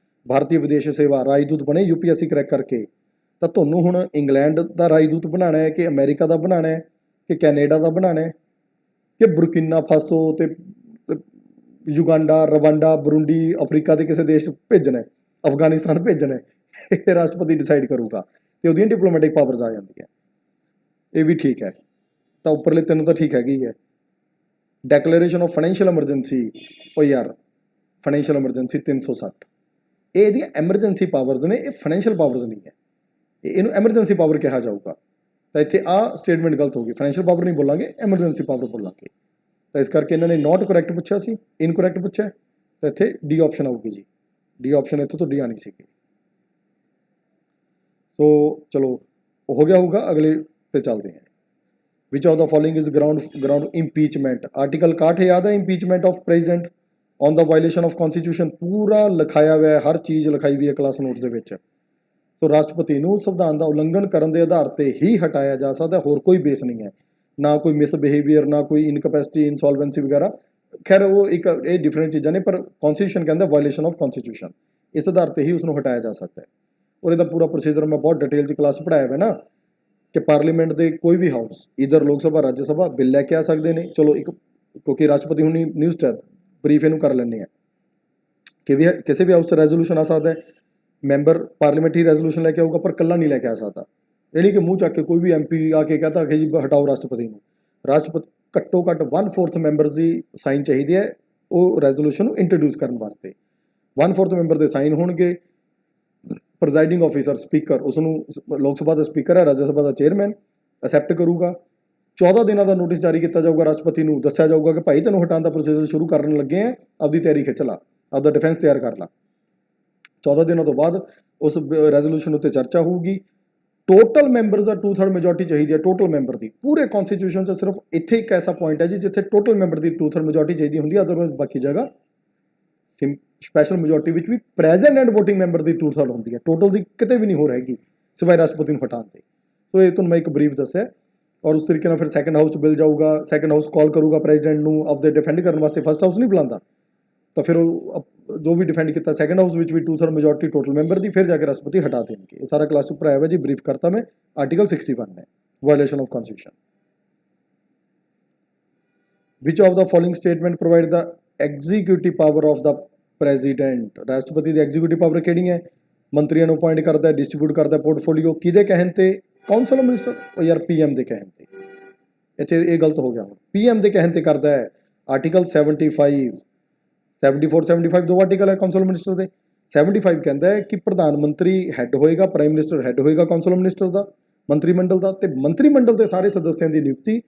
ਭਾਰਤੀ ਵਿਦੇਸ਼ ਸੇਵਾ, ਰਾਜਦੂਤ ਬਣੇ UPSC ਕਰੈਕ ਕਰਕੇ, ਤਾਂ ਤੁਹਾਨੂੰ ਹੁਣ ਇੰਗਲੈਂਡ ਦਾ ਰਾਜਦੂਤ ਬਣਾਉਣਾ ਹੈ ਕਿ ਅਮਰੀਕਾ ਦਾ ਬਣਾਉਣਾ ਹੈ ਕਿ ਕੈਨੇਡਾ ਦਾ ਬਣਾਉਣਾ ਹੈ ਕਿ ਬੁਰਕਿਨਾ ਫਾਸੋ ਤੇ ਯੁਗਾਂਡਾ, ਰਵਾਂਡਾ, ਬਰੂੰਡੀ, ਅਫਰੀਕਾ ਦੇ ਕਿਸੇ ਦੇਸ਼ 'ਚ ਭੇਜਣਾ ਹੈ, ਅਫਗਾਨਿਸਤਾਨ ਭੇਜਣਾ ਹੈ, ਇਹ ਰਾਸ਼ਟਰਪਤੀ ਡਿਸਾਈਡ ਕਰੂਗਾ ਅਤੇ ਉਹਦੀਆਂ ਡਿਪਲੋਮੈਟਿਕ ਪਾਵਰਸ ਆ ਜਾਂਦੀਆਂ। ਇਹ ਵੀ ਠੀਕ ਹੈ। ਤਾਂ ਉੱਪਰਲੇ ਤਿੰਨ ਤਾਂ ਠੀਕ ਹੈਗੀ ਹੈ। ਡੈਕਲੇਰੇਸ਼ਨ ਆਫ ਫਾਈਨੈਂਸ਼ੀਅਲ ਐਮਰਜੈਂਸੀ, ਉਹ ਯਾਰ ਫਾਈਨੈਂਸ਼ੀਅਲ ਐਮਰਜੈਂਸੀ 360, ਇਹ ਇਹਦੀਆਂ ਐਮਰਜੈਂਸੀ ਪਾਵਰਸ ਨੇ, ਇਹ ਫਾਈਨੈਂਸ਼ੀਅਲ ਪਾਵਰਸ ਨਹੀਂ ਹੈ। ਇਹਨੂੰ ਐਮਰਜੈਂਸੀ ਪਾਵਰ ਕਿਹਾ ਜਾਊਗਾ। ਤਾਂ ਇੱਥੇ ਆਹ ਸਟੇਟਮੈਂਟ ਗਲਤ ਹੋ ਗਈ, ਫਾਈਨੈਂਸ਼ੀਅਲ ਪਾਵਰ ਨਹੀਂ ਬੋਲਾਂਗੇ, ਐਮਰਜੈਂਸੀ ਪਾਵਰ ਬੋਲਾਂਗੇ। ਤਾਂ ਇਸ ਕਰਕੇ ਇਹਨਾਂ ਨੇ ਨੋਟ ਕਰੈਕਟ ਪੁੱਛਿਆ ਸੀ, ਇਨਕਰੈਕਟ ਪੁੱਛਿਆ, ਤਾਂ ਇੱਥੇ D ਆਪਸ਼ਨ ਆਊਗੀ ਜੀ। D ਆਪਸ਼ਨ ਇੱਥੋਂ ਤੋਂ D ਆਣੀ ਸੀਗੀ। ਸੋ ਚਲੋ ਹੋ ਗਿਆ ਹੋਊਗਾ, ਅਗਲੇ 'ਤੇ ਚੱਲਦੇ ਹਾਂ। Which of the following is ground impeachment. Article 61 ਯਾਦ ਹੈ, impeachment of president on the violation of constitution, ਪੂਰਾ ਲਿਖਾਇਆ ਹੋਇਆ, ਹਰ ਚੀਜ਼ ਲਿਖਾਈ ਹੋਈ ਹੈ ਕਲਾਸ ਨੋਟਸ ਦੇ ਵਿੱਚ। ਸੋ ਰਾਸ਼ਟਰਪਤੀ ਨੂੰ ਸੰਵਿਧਾਨ ਦਾ ਉਲੰਘਣ ਕਰਨ ਦੇ ਆਧਾਰ 'ਤੇ ਹੀ ਹਟਾਇਆ ਜਾ ਸਕਦਾ, ਹੋਰ ਕੋਈ ਬੇਸ ਨਹੀਂ ਹੈ। ਨਾ ਕੋਈ ਮਿਸਬਿਹੇਵੀਅਰ, ਨਾ ਕੋਈ ਇਨਕੈਪੈਸਿਟੀ, ਇਨਸੋਲਵੈਂਸੀ ਵਗੈਰਾ। ਖੈਰ ਉਹ ਇਹ ਡਿਫਰੈਂਟ ਚੀਜ਼ਾਂ ਨੇ, ਪਰ ਕੌਨਸਟੀਟਿਊਸ਼ਨ ਕਹਿੰਦਾ ਵਾਇਲੇਸ਼ਨ ਆਫ ਕੌਨਸਟੀਟਿਊਸ਼ਨ, ਇਸ ਆਧਾਰ 'ਤੇ ਹੀ ਉਸਨੂੰ ਹਟਾਇਆ ਜਾ ਸਕਦਾ ਹੈ। ਔਰ ਇਹਦਾ ਪੂਰਾ ਪ੍ਰੋਸੀਜਰ ਮੈਂ ਬਹੁਤ ਡਿਟੇਲ 'ਚ ਕਲਾਸ ਪੜ੍ਹਾਇਆ ਹੋਇਆ ਨਾ, ਕਿ ਪਾਰਲੀਮੈਂਟ ਦੇ ਕੋਈ ਵੀ ਹਾਊਸ, ਇਧਰ ਲੋਕ ਸਭਾ, ਰਾਜ ਸਭਾ, ਬਿੱਲ ਲੈ ਕੇ ਆ ਸਕਦੇ ਨੇ। ਚਲੋ ਇੱਕ, ਕਿਉਂਕਿ ਰਾਸ਼ਟਰਪਤੀ ਹੁਣ ਨਿਊਜ਼ 'ਚ ਬਰੀਫ ਇਹਨੂੰ ਕਰ ਲੈਂਦੇ ਆ ਕਿ ਵੀ ਕਿਸੇ ਵੀ ਹਾਊਸ 'ਚ ਰੈਜ਼ੋਲੂਸ਼ਨ ਆ ਸਕਦਾ ਹੈ। ਮੈਂਬਰ ਪਾਰਲੀਮੈਂਟ ਹੀ ਰੈਜ਼ੋਲੂਸ਼ਨ ਲੈ ਕੇ ਆਊਗਾ, ਪਰ ਇਕੱਲਾ ਨਹੀਂ ਲੈ ਕੇ ਆ ਸਕਦਾ। ਇਹ ਨਹੀਂ ਕਿ ਮੂੰਹ ਚੱਕ ਕੇ ਕੋਈ ਵੀ MP ਆ ਕੇ ਕਹਤਾ ਕਿ ਜੀ ਹਟਾਓ ਰਾਸ਼ਟਰਪਤੀ ਨੂੰ। ਰਾਸ਼ਟਰਪਤੀ ਘੱਟੋ ਘੱਟ 1/4 ਮੈਂਬਰਸ ਦੀ ਸਾਈਨ ਚਾਹੀਦੀ ਹੈ ਉਹ ਰੈਜ਼ੋਲੂਸ਼ਨ ਨੂੰ ਇੰਟਰੋਡਿਊਸ ਕਰਨ ਵਾਸਤੇ। 1/4 ਮੈਂਬਰ ਦੇ ਸਾਈਨ ਹੋਣਗੇ। ਪ੍ਰੈਜ਼ਾਈਡਿੰਗ ਆਫਿਸਰ ਸਪੀਕਰ, ਉਸ ਨੂੰ ਲੋਕ ਸਭਾ ਦਾ ਸਪੀਕਰ ਹੈ, ਰਾਜ ਸਭਾ ਦਾ ਚੇਅਰਮੈਨ ਅਸੈਪਟ ਕਰੂਗਾ। 14 ਦਿਨਾਂ ਦਾ ਨੋਟਿਸ ਜਾਰੀ ਕੀਤਾ ਜਾਊਗਾ ਰਾਸ਼ਟਰਪਤੀ ਨੂੰ, ਦੱਸਿਆ ਜਾਊਗਾ ਕਿ ਭਾਈ ਤੈਨੂੰ ਹਟਾਉਣ ਦਾ ਪ੍ਰੋਸੀਜਰ ਸ਼ੁਰੂ ਕਰਨ ਲੱਗੇ ਆ, ਆਪਦੀ ਤਿਆਰੀ ਖਿੱਚ ਲਾ, ਆਪਦਾ ਡਿਫੈਂਸ ਤਿਆਰ ਕਰ ਲਾ। 14 ਦਿਨਾਂ ਤੋਂ ਬਾਅਦ ਉਸ ਰੈਜ਼ੋਲੂਸ਼ਨ ਉੱਤੇ ਚਰਚਾ ਹੋਊਗੀ। ਟੋਟਲ ਮੈਂਬਰਸ ਦਾ 2/3 ਮੈਜੋਰਟੀ ਚਾਹੀਦੀ ਹੈ, ਟੋਟਲ ਮੈਂਬਰ ਦੀ। ਪੂਰੇ ਕਨਸਟੀਟਿਊਸ਼ਨ 'ਚ ਸਿਰਫ ਇੱਥੇ ਇੱਕ ਐਸਾ ਪੁਆਇੰਟ ਹੈ ਜੀ ਜਿੱਥੇ ਟੋਟਲ ਮੈਂਬਰ ਦੀ 2/3 ਮੈਜੋਰਟੀ ਚਾਹੀਦੀ ਹੁੰਦੀ ਹੈ, ਅਦਰਵਾਈਜ਼ ਬਾਕੀ ਜਗ੍ਹਾ ਸਪੈਸ਼ਲ ਮੈਜੋਰਟੀ ਵਿੱਚ ਵੀ ਪ੍ਰੈਜ਼ੈਂਟ ਐਂਡ ਵੋਟਿੰਗ ਮੈਂਬਰ ਦੀ 2/3 ਹੁੰਦੀ ਹੈ, ਟੋਟਲ ਦੀ ਕਿਤੇ ਵੀ ਨਹੀਂ ਹੋ ਰਹੇਗੀ ਸਿਵਾਏ ਰਾਸ਼ਟਰਪਤੀ ਨੂੰ ਹਟਾਉਣ ਦੇ। ਸੋ ਇਹ ਤੁਹਾਨੂੰ ਮੈਂ ਇੱਕ ਬਰੀਫ ਦੱਸਿਆ, ਔਰ ਉਸ ਤਰੀਕੇ ਨਾਲ ਫਿਰ ਸੈਕੰਡ ਹਾਊਸ 'ਚ ਬਿੱਲ ਜਾਊਗਾ, ਸੈਕੰਡ ਹਾਊਸ ਕਾਲ ਕਰੂਗਾ ਪ੍ਰੈਜ਼ੀਡੈਂਟ ਨੂੰ ਆਪਦੇ ਡਿਫੈਂਡ ਕਰਨ ਵਾਸਤੇ, ਫਸਟ ਹਾਊਸ ਨਹੀਂ ਬੁਲਾਉਂਦਾ, ਤਾਂ ਫਿਰ ਉਹ ਜੋ ਵੀ ਡਿਫੈਂਡ ਕੀਤਾ ਸੈਕੰਡ ਹਾਊਸ ਵਿੱਚ ਵੀ 2/3 ਮੈਜੋਰਟੀ ਟੋਟਲ ਮੈਂਬਰ ਦੀ, ਫਿਰ ਜਾ ਕੇ ਰਾਸ਼ਟਰਪਤੀ ਹਟਾ ਦੇਣਗੇ। ਇਹ ਸਾਰਾ ਕਲਾਸ ਉੱਪਰ ਆਇਆ ਹੋਇਆ ਜੀ, ਬਰੀਫ ਕਰਤਾ ਮੈਂ। ਆਰਟੀਕਲ 61 ਹੈ, violation of constitution. Which of the following statement provide the executive power of the president. ਰਾਸ਼ਟਰਪਤੀ ਦੀ ਐਗਜ਼ੀਕਿਊਟਿਵ ਪਾਵਰ ਕਿਹੜੀ ਹੈ? ਮੰਤਰੀਆਂ ਨੂੰ ਅਪਾਇੰਟ ਕਰਦਾ, ਡਿਸਟ੍ਰੀਬਿਊਟ ਕਰਦਾ ਪੋਰਟਫੋਲੀਓ, ਕਿਹਦੇ ਕਹਿਣ ਤੇ? ਕਾਉਂਸਲ ਆਫ ਮਿਨਿਸਟਰ, ਉਹ ਯਾਰ ਪੀਐਮ ਦੇ ਕਹਿਣ ਤੇ। ਇੱਥੇ ਇਹ ਗਲਤ ਹੋ ਗਿਆ, ਹੁਣ ਪੀਐਮ ਦੇ ਕਹਿਣ ਤੇ ਕਰਦਾ ਹੈ। ਆਰਟੀਕਲ 75 74 75 ਦੋ ਆਰਟੀਕਲ ਹੈ ਕਾਉਂਸਲ ਮਿਨਿਸਟਰ ਦੇ। 75 ਕਹਿੰਦਾ ਹੈ ਕਿ ਪ੍ਰਧਾਨ ਮੰਤਰੀ ਹੈੱਡ ਹੋਏਗਾ, ਪ੍ਰਾਈਮ ਮਿਨਿਸਟਰ ਹੈੱਡ ਹੋਏਗਾ ਕਾਉਂਸਲ ਮਿਨਿਸਟਰ ਦਾ, ਮੰਤਰੀ ਮੰਡਲ ਦਾ, ਤੇ ਮੰਤਰੀ ਮੰਡਲ ਦੇ ਸਾਰੇ ਸਦੱਸਿਆਂ ਦੀ ਨਿਯੁਕਤੀ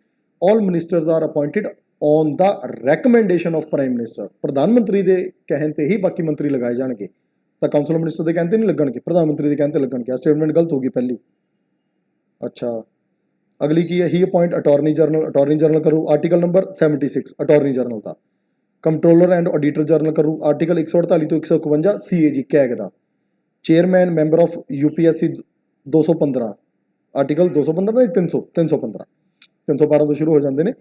all ministers are appointed on the recommendation of prime minister. ਪ੍ਰਧਾਨ ਮੰਤਰੀ ਦੇ ਕਹਿਣ ਤੇ ਹੀ ਬਾਕੀ ਮੰਤਰੀ ਲਗਾਏ ਜਾਣਗੇ, ਤਾਂ ਕਾਉਂਸਲ ਮਿਨਿਸਟਰ ਦੇ ਕਹਿਣ ਤੇ ਨਹੀਂ ਲੱਗਣਗੇ, ਪ੍ਰਧਾਨ ਮੰਤਰੀ ਦੇ ਕਹਿਣ ਤੇ ਲੱਗਣਗੇ। ਆ ਸਟੇਟਮੈਂਟ ਗਲਤ ਹੋ ਗਈ ਪਹਿਲੀ। ਅੱਛਾ, ਅਗਲੀ ਕੀ ਹੈ? He appoint attorney general, attorney general ਕਰੂ ਆਰਟੀਕਲ ਨੰਬਰ 76 ਅਟਾਰਨੀ ਜਨਰਲ ਦਾ। ਕੰਟਰੋਲਰ ਐਂਡ ਆਡੀਟਰ ਜਨਰਲ ਕਰੂ ਆਰਟੀਕਲ 148 ਤੋਂ 151 ਸੀਏਜੀ ਕੈਗ ਦਾ। Chairman member of UPSC 215 article 215 ਨਹੀਂ 300 315 312 ਤੋਂ ਸ਼ੁਰੂ ਹੋ ਜਾਂਦੇ ਨੇ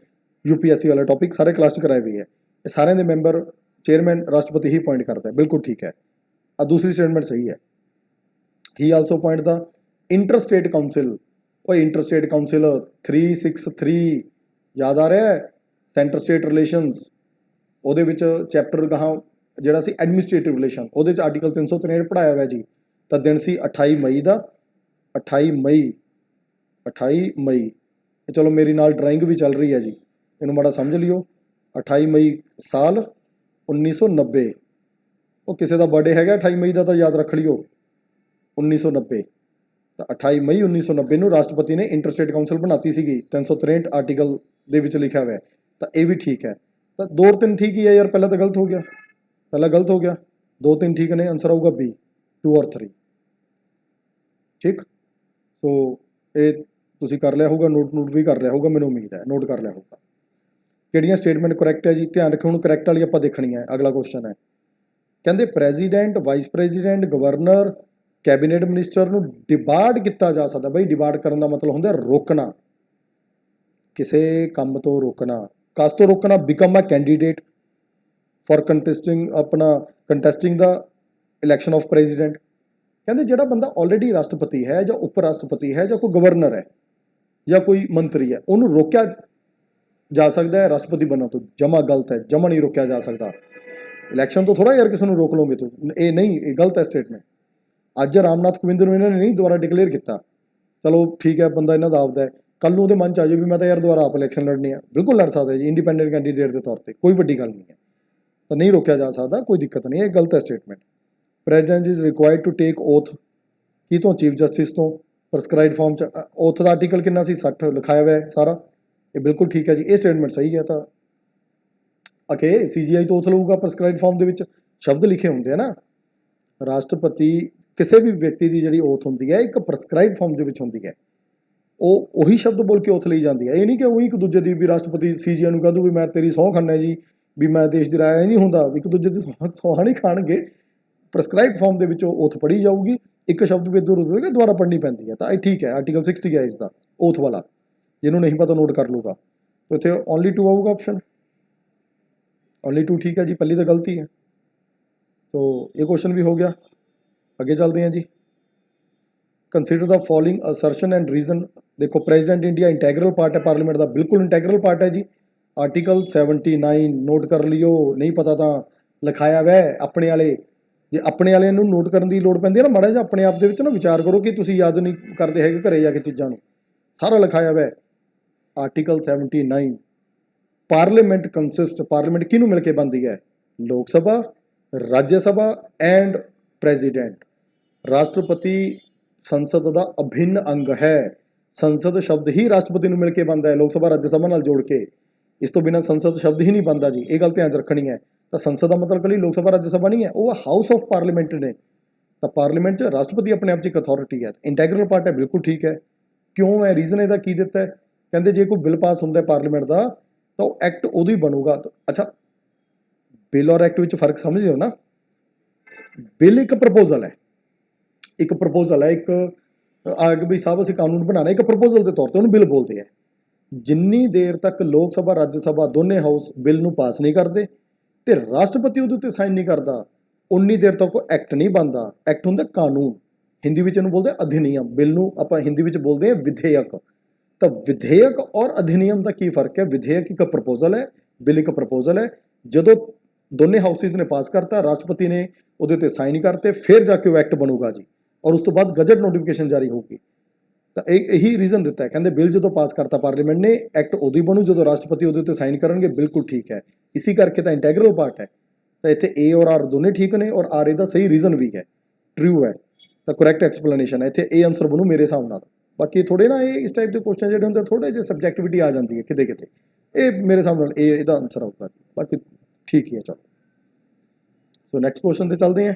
ਯੂਪੀਐਸਸੀ ਵਾਲਾ ਟੌਪਿਕ, ਸਾਰੇ ਕਲਾਸ 'ਚ ਕਰਾਏ ਹੋਏ ਹੈ। ਇਹ ਸਾਰਿਆਂ ਦੇ ਮੈਂਬਰ ਚੇਅਰਮੈਨ ਰਾਸ਼ਟਰਪਤੀ ਹੀ ਅਪਾਇੰਟ ਕਰਦਾ ਹੈ, ਬਿਲਕੁਲ ਠੀਕ ਹੈ। ਆ ਦੂਸਰੀ ਸਟੇਟਮੈਂਟ ਸਹੀ ਹੈ। ਹੀ ਆਲਸੋ ਅਪਾਇੰਟ ਦਾ ਇੰਟਰ ਸਟੇਟ ਕਾਉਂਸਿਲ। ਉਹ ਇੰਟਰ ਸਟੇਟ ਕਾਉਂਸਿਲ 363 ਯਾਦ ਆ ਰਿਹਾ ਹੈ? ਸੈਂਟਰ ਸਟੇਟ ਰਿਲੇਸ਼ਨਸ, ਉਹਦੇ ਵਿੱਚ ਚੈਪਟਰ ਗਾਹਾਂ ਜਿਹੜਾ ਸੀ ਐਡਮਿਨਿਸਟ੍ਰੇਟਿਵ ਰਿਲੇਸ਼ਨ, ਉਹਦੇ 'ਚ ਆਰਟੀਕਲ 363 ਪੜ੍ਹਾਇਆ ਹੋਇਆ ਜੀ। ਤਾਂ ਦਿਨ ਸੀ 28 ਮਈ ਦਾ, 28 ਮਈ। ਚਲੋ ਮੇਰੀ ਨਾਲ ਡਰਾਇੰਗ ਵੀ ਚੱਲ ਰਹੀ ਹੈ ਜੀ, ਇਹਨੂੰ ਮਾੜਾ ਸਮਝ ਲਿਓ। 28 ਮਈ ਸਾਲ 1990। ਉਹ ਕਿਸੇ ਦਾ ਬਰਥਡੇ ਹੈਗਾ 28 ਮਈ ਦਾ, ਤਾਂ ਯਾਦ ਰੱਖ ਲਿਓ 1990। ਤਾਂ 28 ਮਈ 1990 ਨੂੰ ਰਾਸ਼ਟਰਪਤੀ ਨੇ ਇੰਟਰ ਸਟੇਟ ਕਾਉਂਸਿਲ ਬਣਾਤੀ ਸੀਗੀ, 363 ਆਰਟੀਕਲ ਦੇ ਵਿੱਚ ਲਿਖਿਆ ਹੋਇਆ। ਤਾਂ ਇਹ ਵੀ ਠੀਕ ਹੈ। ਤਾਂ 2 ਔਰ 3 ਠੀਕ ਹੀ ਹੈ ਯਾਰ, ਪਹਿਲਾਂ ਤਾਂ ਗਲਤ ਹੋ ਗਿਆ, ਪਹਿਲਾਂ ਗਲਤ ਹੋ ਗਿਆ। 2 3 ਠੀਕ ਨੇ, ਆਨਸਰ ਆਊਗਾ ਬੀ 2 ਔਰ 3। ਠੀਕ, ਸੋ ਇਹ ਤੁਸੀਂ ਕਰ ਲਿਆ ਹੋਊਗਾ, ਨੋਟ ਵੀ ਕਰ ਲਿਆ ਹੋਊਗਾ, ਮੈਨੂੰ ਉਮੀਦ ਹੈ ਨੋਟ ਕਰ ਲਿਆ ਹੋਊਗਾ। ਕਿਹੜੀਆਂ ਸਟੇਟਮੈਂਟ ਕਰੈਕਟ ਹੈ ਜੀ? ਧਿਆਨ ਰੱਖੋ, ਹੁਣ ਕਰੈਕਟ ਵਾਲੀ ਆਪਾਂ ਦੇਖਣੀ ਹੈ। ਅਗਲਾ ਕੁਐਸਚਨ ਹੈ, ਕਹਿੰਦੇ president, vice president, governor, cabinet minister ਨੂੰ ਡਿਬਾਰਡ ਕੀਤਾ ਜਾ ਸਕਦਾ। ਬਈ ਡਿਬਾਰਡ ਕਰਨ ਦਾ ਮਤਲਬ ਹੁੰਦਾ ਰੋਕਣਾ, ਕਿਸੇ ਕੰਮ ਤੋਂ ਰੋਕਣਾ। ਕਾਸ ਤੋਂ ਰੋਕਣਾ? Become a candidate for contesting the election of president. ਕਹਿੰਦੇ ਜਿਹੜਾ ਬੰਦਾ ਆਲਰੇਡੀ ਰਾਸ਼ਟਰਪਤੀ ਹੈ ਜਾਂ ਉਪ ਰਾਸ਼ਟਰਪਤੀ ਹੈ ਜਾਂ ਕੋਈ ਗਵਰਨਰ ਹੈ ਜਾਂ ਕੋਈ ਮੰਤਰੀ ਹੈ, ਉਹਨੂੰ ਰੋਕਿਆ ਜਾ ਸਕਦਾ ਹੈ ਰਾਸ਼ਟਰਪਤੀ ਬਣਨ ਤੋਂ। ਜਮਾ ਗਲਤ ਹੈ, ਜਮਾ ਨਹੀਂ ਰੋਕਿਆ ਜਾ ਸਕਦਾ। ਇਲੈਕਸ਼ਨ ਤੋਂ ਥੋੜ੍ਹਾ ਯਾਰ ਕਿਸੇ ਨੂੰ ਰੋਕ ਲਓਗੇ ਤੂੰ, ਇਹ ਨਹੀਂ, ਇਹ ਗਲਤ ਹੈ ਸਟੇਟਮੈਂਟ। ਅੱਜ ਰਾਮਨਾਥ ਕੋਵਿੰਦ ਨੂੰ ਇਹਨਾਂ ਨੇ ਨਹੀਂ ਦੁਬਾਰਾ ਡਿਕਲੇਅਰ ਕੀਤਾ, ਚਲੋ ਠੀਕ ਹੈ, ਬੰਦਾ ਇਹਨਾਂ ਦਾ ਆਪਦਾ ਹੈ। ਕੱਲ ਨੂੰ ਉਹਦੇ ਮਨ 'ਚ ਆ ਜਾਵੇ ਵੀ ਮੈਂ ਤਾਂ ਯਾਰ ਦੁਬਾਰਾ ਆਪ ਇਲੈਕਸ਼ਨ ਲੜਨੀ ਆ, ਬਿਲਕੁਲ ਲੜ ਸਕਦਾ ਜੀ, ਇੰਡੀਪੈਂਡੈਂਟ ਕੈਂਡੀਡੇਟ ਦੇ ਤੌਰ 'ਤੇ, ਕੋਈ ਵੱਡੀ ਗੱਲ ਨਹੀਂ ਹੈ। ਤਾਂ ਨਹੀਂ ਰੋਕਿਆ ਜਾ ਸਕਦਾ, ਕੋਈ ਦਿੱਕਤ ਨਹੀਂ, ਇਹ ਗਲਤ ਹੈ statement. President is required to take oath, ਕੀ ਤੋਂ? ਚੀਫ ਜਸਟਿਸ ਤੋਂ। ਪ੍ਰਸਕ੍ਰਾਈਬ ਫਾਰਮ 'ਚ ਓਥ ਦਾ ਆਰਟੀਕਲ ਕਿੰਨਾ ਸੀ? 60 ਲਿਖਾਇਆ ਹੋਇਆ ਹੈ ਸਾਰਾ, ਇਹ ਬਿਲਕੁਲ ਠੀਕ ਹੈ ਜੀ, ਇਹ ਸਟੇਟਮੈਂਟ ਸਹੀ ਹੈ। ਤਾਂ ਅਕੇ ਸੀਜੀਆਈ ਤੋਂ ਓਥ ਲਊਗਾ, ਪ੍ਰਸਕ੍ਰਾਈਬ ਫਾਰਮ ਦੇ ਵਿੱਚ ਸ਼ਬਦ ਲਿਖੇ ਹੁੰਦੇ ਆ ਨਾ। ਰਾਸ਼ਟਰਪਤੀ ਕਿਸੇ ਵੀ ਵਿਅਕਤੀ ਦੀ ਜਿਹੜੀ ਓਥ ਹੁੰਦੀ ਹੈ ਇੱਕ ਪ੍ਰਸਕ੍ਰਾਈਬ ਫਾਰਮ ਦੇ ਵਿੱਚ ਹੁੰਦੀ ਹੈ, ਉਹ ਉਹੀ ਸ਼ਬਦ ਬੋਲ ਕੇ ਓਥ ਲਈ ਜਾਂਦੀ ਹੈ। ਇਹ ਨਹੀਂ ਕਿ ਉਹੀ ਇੱਕ ਦੂਜੇ ਦੀ ਵੀ ਰਾਸ਼ਟਰਪਤੀ ਸੀਜੀਆਈ ਨੂੰ ਕਹਿ ਦੂ ਵੀ ਮੈਂ ਤੇਰੀ ਸਹੁੰ ਖਾਨਾ ਜੀ, ਵੀ ਮੈਂ ਦੇਸ਼ ਦੀ ਰਾਇਆ। ਨਹੀਂ ਹੁੰਦਾ, ਇੱਕ ਦੂਜੇ ਦੀ ਸਹੁੰ ਨਹੀਂ ਖਾਣਗੇ। ਪ੍ਰਸਕ੍ਰਾਈਬ ਫਾਰਮ ਦੇ ਵਿੱਚ ਓਥ ਪੜ੍ਹੀ ਜਾਊਗੀ, ਇੱਕ ਸ਼ਬਦ ਵੀ ਇੱਧਰ ਉੱਧਰ ਦੁਬਾਰਾ ਪੜ੍ਹਨੀ ਪੈਂਦੀ ਹੈ। ਤਾਂ ਇਹ ਠੀਕ ਹੈ, ਆਰਟੀਕਲ 60 ਹੈ ਇਸ ਦਾ, ਓਥ ਵਾਲਾ। ਜਿਹਨੂੰ ਨਹੀਂ ਪਤਾ ਨੋਟ ਕਰ ਲੂਗਾ। ਇੱਥੇ ਓਨਲੀ 2 ਆਊਗਾ ਆਪਸ਼ਨ, ਓਨਲੀ 2 ਠੀਕ ਹੈ ਜੀ, ਪਹਿਲੀ ਤਾਂ ਗਲਤੀ ਹੈ। ਤੋ ਇਹ ਕੁਐਸਚਨ ਵੀ ਹੋ ਗਿਆ। ਅੱਗੇ ਚੱਲਦੇ हैं जी। Consider the following assertion and reason. ਦੇਖੋ ਪ੍ਰੈਜ਼ੀਡੈਂਟ ਇੰਡੀਆ ਇੰਟੈਗਰਲ ਪਾਰਟ ਹੈ ਪਾਰਲੀਮੈਂਟ ਦਾ, ਬਿਲਕੁਲ ਇੰਟੈਗਰਲ ਪਾਰਟ ਹੈ ਜੀ। ਆਰਟੀਕਲ 79 ਨੋਟ ਕਰ ਲਿਓ, ਨਹੀਂ ਪਤਾ ਤਾਂ ਲਿਖਾਇਆ ਵੈ ਆਪਣੇ ਵਾਲੇ। ਜੇ ਆਪਣੇ ਵਾਲਿਆਂ ਨੂੰ ਨੋਟ ਕਰਨ ਦੀ ਲੋੜ ਪੈਂਦੀ ਹੈ ਨਾ, ਮਾੜਾ ਜਿਹਾ ਆਪਣੇ ਆਪ ਦੇ ਵਿੱਚ ਨਾ ਵਿਚਾਰ ਕਰੋ ਕਿ ਤੁਸੀਂ ਯਾਦ ਨਹੀਂ ਕਰਦੇ ਹੈਗੇ ਘਰੇ ਜਾ ਕੇ ਚੀਜ਼ਾਂ ਨੂੰ, ਸਾਰਾ ਲਿਖਾਇਆ ਵੈ। ਆਰਟੀਕਲ 79 ਪਾਰਲੀਮੈਂਟ ਕੰਸਿਸਟ, ਪਾਰਲੀਮੈਂਟ ਕਿਹਨੂੰ ਮਿਲ ਕੇ ਬਣਦੀ ਹੈ? ਲੋਕ ਸਭਾ, ਰਾਜ ਸਭਾ ਐਂਡ ਪ੍ਰੈਜ਼ੀਡੈਂਟ। ਰਾਸ਼ਟਰਪਤੀ ਸੰਸਦ ਦਾ ਅਭਿੰਨ ਅੰਗ ਹੈ। ਸੰਸਦ ਸ਼ਬਦ ਹੀ ਰਾਸ਼ਟਰਪਤੀ ਨੂੰ ਮਿਲ ਕੇ ਬਣਦਾ ਹੈ, ਲੋਕ ਸਭਾ ਰਾਜ ਸਭਾ ਨਾਲ ਜੋੜ ਕੇ। ਇਸ ਤੋਂ ਬਿਨਾਂ ਸੰਸਦ ਸ਼ਬਦ ਹੀ ਨਹੀਂ ਬਣਦਾ ਜੀ, ਇਹ ਗੱਲ ਧਿਆਨ 'ਚ ਰੱਖਣੀ ਹੈ। ਤਾਂ ਸੰਸਦ ਦਾ ਮਤਲਬ ਕੱਲੀ ਲੋਕ ਸਭਾ ਰਾਜ ਸਭਾ ਨਹੀਂ ਹੈ, ਉਹ ਹਾਊਸ ਆਫ ਪਾਰਲੀਮੈਂਟ ਨੇ। ਤਾਂ ਪਾਰਲੀਮੈਂਟ 'ਚ ਰਾਸ਼ਟਰਪਤੀ ਆਪਣੇ ਆਪ 'ਚ ਇੱਕ ਅਥਾਰਟੀ ਹੈ, ਇੰਟੈਗਰਲ ਪਾਰਟ ਹੈ, ਬਿਲਕੁਲ ਠੀਕ ਹੈ। ਕਿਉਂ ਹੈ, ਰੀਜ਼ਨ ਇਹਦਾ ਕੀ ਦਿੱਤਾ ਹੈ? ਕਹਿੰਦੇ ਜੇ ਕੋਈ ਬਿੱਲ ਪਾਸ ਹੁੰਦਾ ਪਾਰਲੀਮੈਂਟ ਦਾ ਤਾਂ ਉਹ ਐਕਟ ਉਦੋਂ ਹੀ ਬਣੂਗਾ। ਅੱਛਾ, ਬਿੱਲ ਔਰ ਐਕਟ ਵਿੱਚ ਫਰਕ ਸਮਝਦੇ ਹੋ ਨਾ? ਬਿੱਲ ਇੱਕ ਪ੍ਰਪੋਜ਼ਲ ਹੈ, ਇੱਕ ਵੀ ਸਾਹਿਬ ਅਸੀਂ ਕਾਨੂੰਨ ਬਣਾਉਣਾ, ਇੱਕ ਪ੍ਰਪੋਜ਼ਲ ਦੇ ਤੌਰ ਤੇ ਉਹਨੂੰ ਬਿੱਲ ਬੋਲਦੇ ਆ। ਜਿੰਨੀ ਦੇਰ ਤੱਕ ਲੋਕ ਸਭਾ ਰਾਜ ਸਭਾ ਦੋਨੇ ਹਾਊਸ ਬਿੱਲ ਨੂੰ ਪਾਸ ਨਹੀਂ ਕਰਦੇ ਤੇ ਰਾਸ਼ਟਰਪਤੀ ਉਹਦੇ ਉੱਤੇ ਸਾਈਨ ਨਹੀਂ ਕਰਦਾ, ਉਨੀ ਦੇਰ ਤੱਕ ਉਹ ਐਕਟ ਨਹੀਂ ਬਣਦਾ। ਐਕਟ ਹੁੰਦਾ ਕਾਨੂੰਨ, ਹਿੰਦੀ ਵਿੱਚ ਇਹਨੂੰ ਬੋਲਦੇ ਅਧਿਨਿਯਮ, ਬਿੱਲ ਨੂੰ ਆਪਾਂ ਹਿੰਦੀ ਵਿੱਚ ਬੋਲਦੇ ਹਾਂ ਵਿਧੇਇਕ। ਤਾਂ ਵਿਧੇਇਕ ਔਰ ਅਧਿਨਿਯਮ ਦਾ ਕੀ ਫਰਕ ਹੈ? ਵਿਧੇਇਕ ਇੱਕ ਪ੍ਰਪੋਜ਼ਲ ਹੈ, ਬਿੱਲ ਇੱਕ ਪ੍ਰਪੋਜ਼ਲ ਹੈ। ਜਦੋਂ ਦੋਨੇ ਹਾਊਸਿਸ ਨੇ ਪਾਸ ਕਰਤਾ, ਰਾਸ਼ਟਰਪਤੀ ਨੇ ਉਹਦੇ ਉੱਤੇ ਸਾਈਨ ਕਰਤੇ, ਫਿਰ ਜਾ ਕੇ ਉਹ ਐਕਟ ਬਣੂਗਾ ਜੀ, ਔਰ ਉਸ ਤੋਂ ਬਾਅਦ ਗਜ਼ਟ ਨੋਟੀਫਿਕੇਸ਼ਨ ਜਾਰੀ ਹੋਊਗੀ। ਤਾਂ ਇਹੀ ਰੀਜ਼ਨ ਦਿੱਤਾ ਹੈ, ਕਹਿੰਦੇ ਬਿੱਲ ਜਦੋਂ ਪਾਸ ਕਰਤਾ ਪਾਰਲੀਮੈਂਟ ਨੇ, ਐਕਟ ਉਦੋਂ ਹੀ ਬਣੂ ਜਦੋਂ ਰਾਸ਼ਟਰਪਤੀ ਉਹਦੇ ਉੱਤੇ ਸਾਈਨ ਕਰਨਗੇ। ਬਿਲਕੁਲ ਠੀਕ ਹੈ, ਇਸੇ ਕਰਕੇ ਤਾਂ ਇੰਟੈਗਰਲ ਪਾਰਟ ਹੈ। ਤਾਂ ਇੱਥੇ ਏ ਔਰ ਆਰ ਦੋਨੇ ਠੀਕ ਨੇ, ਔਰ ਆਰ ਇਹਦਾ ਸਹੀ ਰੀਜ਼ਨ ਵੀ ਹੈ, ਟਰੂ ਹੈ, ਤਾਂ ਕਰੈਕਟ ਐਕਸਪਲੇਨੇਸ਼ਨ ਹੈ। ਇੱਥੇ ਇਹ ਆਨਸਰ ਬਣੂ ਮੇਰੇ ਹਿਸਾਬ ਨਾਲ। ਬਾਕੀ ਥੋੜੇ ਨਾ ਇਹ ਇਸ ਟਾਈਪ ਦੇ ਕੁਐਸਚਨ ਜਿਹੜੇ ਹੁੰਦੇ ਥੋੜੇ ਜਿਹੇ ਸਬਜੈਕਟਿਵਿਟੀ ਆ ਜਾਂਦੀ ਹੈ ਕਿਤੇ ਕਿਤੇ, ਇਹ ਮੇਰੇ ਹਿਸਾਬ ਨਾਲ ਇਹਦਾ ਆਨਸਰ ਆਊਗਾ। ਬਾਕੀ ਠੀਕ ਹੀ ਹੈ, ਚਲੋ। ਸੋ ਨੈਕਸਟ ਕੁਐਸਚਨ ਤੇ ਚੱਲਦੇ ਹਾਂ।